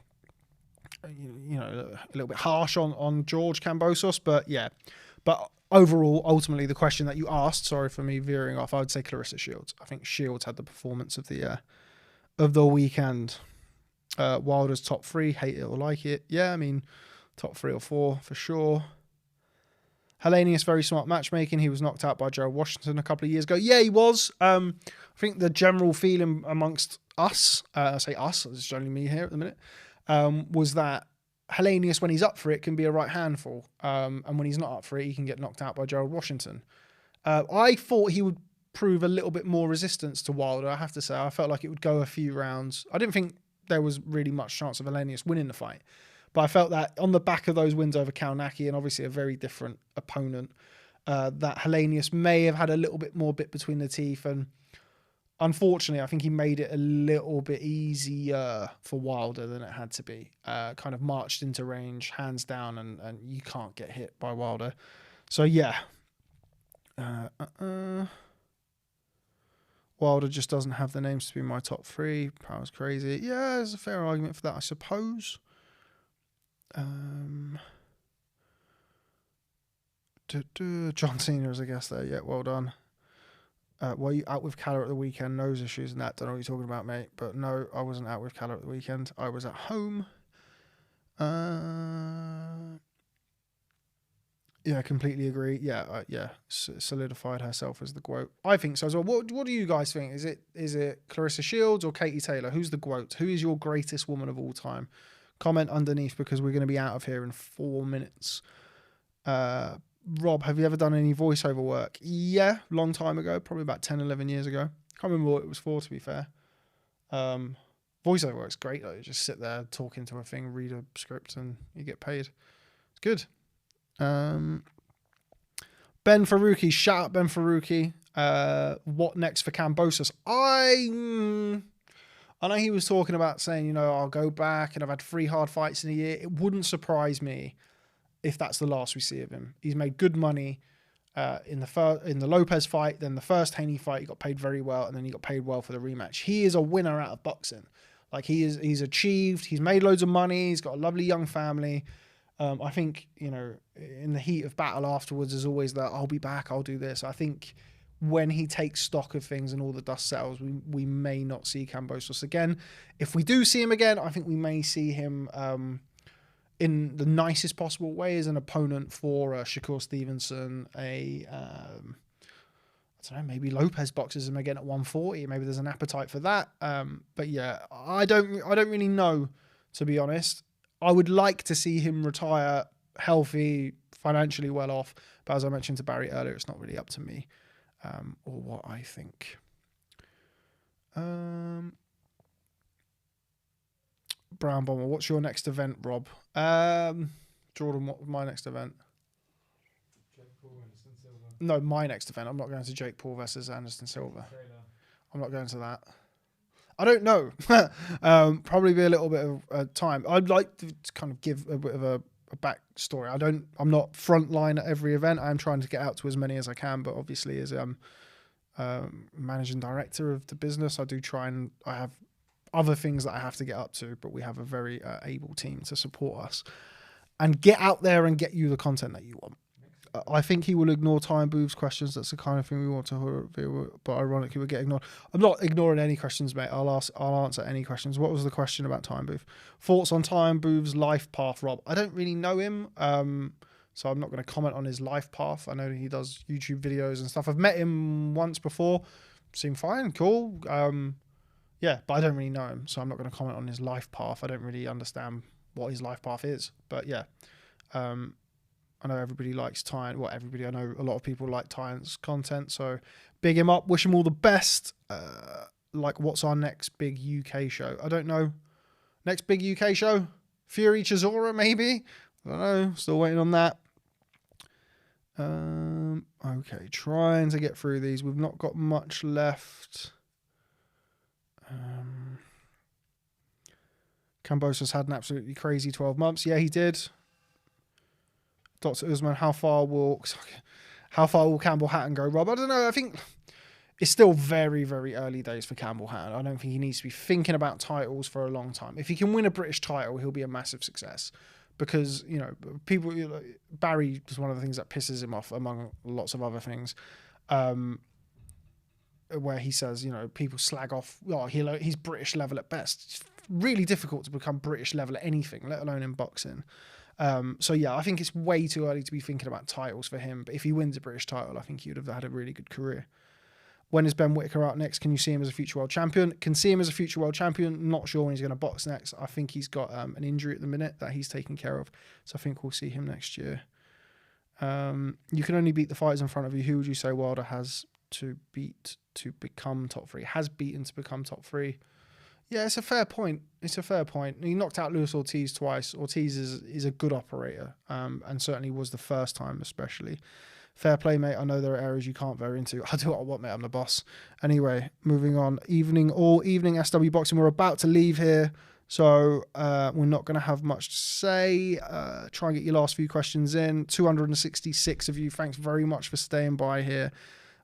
little bit harsh on George Kambosos, but yeah. But overall, ultimately, the question that you asked, sorry for me veering off, I would say Clarissa Shields. I think Shields had the performance of the weekend. Wilder's top 3, hate it or like it. Yeah, I mean, top 3 or 4 for sure. Helenius, very smart matchmaking. He was knocked out by Gerald Washington a couple of years ago. Yeah, he was. I think the general feeling amongst us, I say us, it's only me here at the minute, was that Helenius, when he's up for it, can be a right handful. And when he's not up for it, he can get knocked out by Gerald Washington. I thought he would prove a little bit more resistance to Wilder, I have to say. I felt like it would go a few rounds. I didn't think there was really much chance of Helenius winning the fight. But I felt that on the back of those wins over Kalnacki and obviously a very different opponent, that Helenius may have had a little bit more bit between the teeth. And unfortunately, I think he made it a little bit easier for Wilder than it had to be. Kind of marched into range, hands down, and you can't get hit by Wilder. So, yeah. Wilder just doesn't have the names to be my top 3. Paro's crazy. Yeah, there's a fair argument for that, I suppose. John Cena is a guest there. Yeah, well done. Were you out with Calla at the weekend? Nose issues and that. Don't know what you're talking about, mate. But no, I wasn't out with Calla at the weekend. I was at home. Yeah, completely agree. Yeah, solidified herself as the GOAT. I think so as well. What do you guys think? Is it Clarissa Shields or Katie Taylor? Who's the GOAT? Who is your greatest woman of all time? Comment underneath because we're going to be out of here in 4 minutes. Rob, have you ever done any voiceover work? Yeah, long time ago, probably about 10, 11 years ago. Can't remember what it was for, to be fair. Voiceover work's great though. You just sit there talking to a thing, read a script, and you get paid. It's good. Ben Faruqi, shout out Ben Faruqi. What next for Kambosos? I know he was talking about saying, I'll go back and I've had 3 hard fights in a year. It wouldn't surprise me if that's the last we see of him. He's made good money in the Lopez fight, then the first Haney fight, he got paid very well, and then he got paid well for the rematch. He is a winner out of boxing. Like he's achieved, he's made loads of money, he's got a lovely young family. I think, in the heat of battle afterwards, there's always that, I'll be back, I'll do this. I think when he takes stock of things and all the dust settles, we may not see Kambosos again. If we do see him again, I think we may see him in the nicest possible way as an opponent for Shakur Stevenson, I don't know, maybe Lopez boxes him again at 140. Maybe there's an appetite for that. But yeah, I don't really know, to be honest. I would like to see him retire healthy, financially well off. But as I mentioned to Barry earlier, it's not really up to me or what I think. Brown Bomber, what's your next event, Rob? Jordan, what was my next event? Jake Paul, Anderson Silva. No, my next event. I'm not going to Jake Paul versus Anderson Silva. Trailer. I'm not going to that. I don't know. Probably be a little bit of time. I'd like to kind of give a bit of a backstory. I'm not frontline at every event. I am trying to get out to as many as I can, but obviously as managing director of the business, I do try, and I have other things that I have to get up to, but we have a very able team to support us and get out there and get you the content that you want. I think he will ignore Time Booth's questions. That's the kind of thing we want to hear, but ironically we get ignored. I'm not ignoring any questions, mate. I'll answer any questions. What was the question about Time Booth? Thoughts on Time Booth's life path, Rob? I don't really know him, so I'm not going to comment on his life path. I know he does YouTube videos and stuff. I've met him once before. Seemed fine, cool. Yeah, but I don't really know him, so I'm not going to comment on his life path. I don't really understand what his life path is, but yeah. I know everybody likes Tyne. Well, everybody. I know a lot of people like Tyne's content. So big him up. Wish him all the best. Like, what's our next big UK show? I don't know. Next big UK show? Fury Chisora, maybe? I don't know. Still waiting on that. Okay, trying to get through these. We've not got much left. Kambosos had an absolutely crazy 12 months. Yeah, he did. Dr. Usman, how far will Campbell Hatton go, Rob? I don't know. I think it's still very, very early days for Campbell Hatton. I don't think he needs to be thinking about titles for a long time. If he can win a British title, he'll be a massive success. Because, you know, people, Barry is one of the things that pisses him off among lots of other things. Where he says, you know, people slag off, oh, he's British level at best. It's really difficult to become British level at anything, let alone in boxing. So yeah, I think it's way too early to be thinking about titles for him. But if he wins a British title, I think he would have had a really good career. When is Ben Whittaker out next? Can you see him as a future world champion? Can see him as a future world champion. Not sure when he's going to box next. I think he's got an injury at the minute that he's taking care of. So I think we'll see him next year. You can only beat the fighters in front of you. Who would you say Wilder has to beat to become top 3? Has beaten to become top 3? Yeah, it's a fair point. It's a fair point. He knocked out Luis Ortiz twice. Ortiz is a good operator, and certainly was the first time especially. Fair play, mate. I know there are areas you can't veer into. I do what I want, mate. I'm the boss. Anyway, moving on. Evening SW Boxing. We're about to leave here, so we're not going to have much to say. Try and get your last few questions in. 266 of you. Thanks very much for staying by here.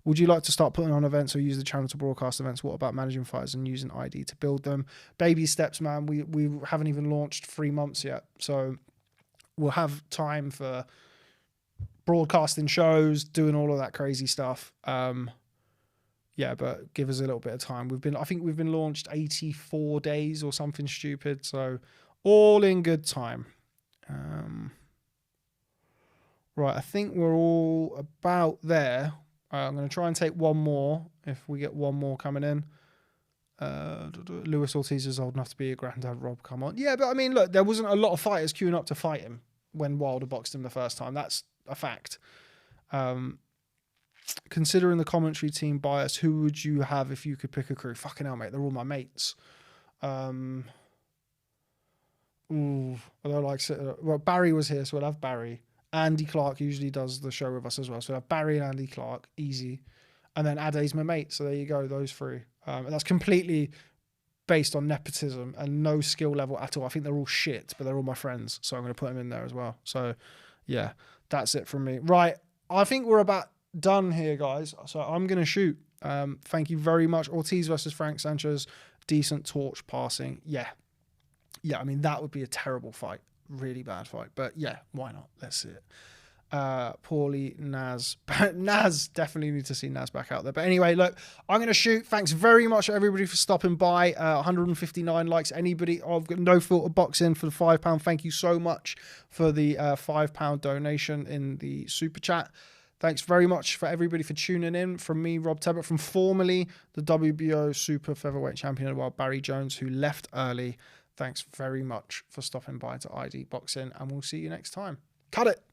Would you like to start putting on events or use the channel to broadcast events? What about managing fighters and using ID to build them? Baby steps, man. We haven't even launched 3 months yet. So we'll have time for broadcasting shows, doing all of that crazy stuff. Yeah, but give us a little bit of time. I think we've been launched 84 days or something stupid. So all in good time. Right, I think we're all about there. I'm going to try and take one more if we get one more coming in. Luis Ortiz is old enough to be a granddad, Rob. Come on. Yeah, but I mean, look, there wasn't a lot of fighters queuing up to fight him when Wilder boxed him the first time. That's a fact. Considering the commentary team bias, who would you have if you could pick a crew? Fucking hell, mate. They're all my mates. I don't like... Well, Barry was here, so we'll have Barry. Andy Clark usually does the show with us as well. So we'll have Barry and Andy Clark, easy. And then Ade's my mate. So there you go, those 3. And that's completely based on nepotism and no skill level at all. I think they're all shit, but they're all my friends. So I'm going to put them in there as well. So yeah, that's it from me. Right. I think we're about done here, guys. So I'm going to shoot. Thank you very much. Ortiz versus Frank Sanchez. Decent torch passing. Yeah. Yeah, I mean, that would be a terrible fight. Really bad fight. But yeah, why not? Let's see it. Paulie, Naz. Naz, definitely need to see Naz back out there. But anyway, look, I'm going to shoot. Thanks very much, everybody, for stopping by. 159 likes. Anybody, I've got No Filter Boxing for the £5. Thank you so much for the £5 donation in the super chat. Thanks very much for everybody for tuning in. From me, Rob Tebbutt, from formerly the WBO Super Featherweight Champion of the world, Barry Jones, who left early. Thanks very much for stopping by to ID Boxing, and we'll see you next time. Cut it.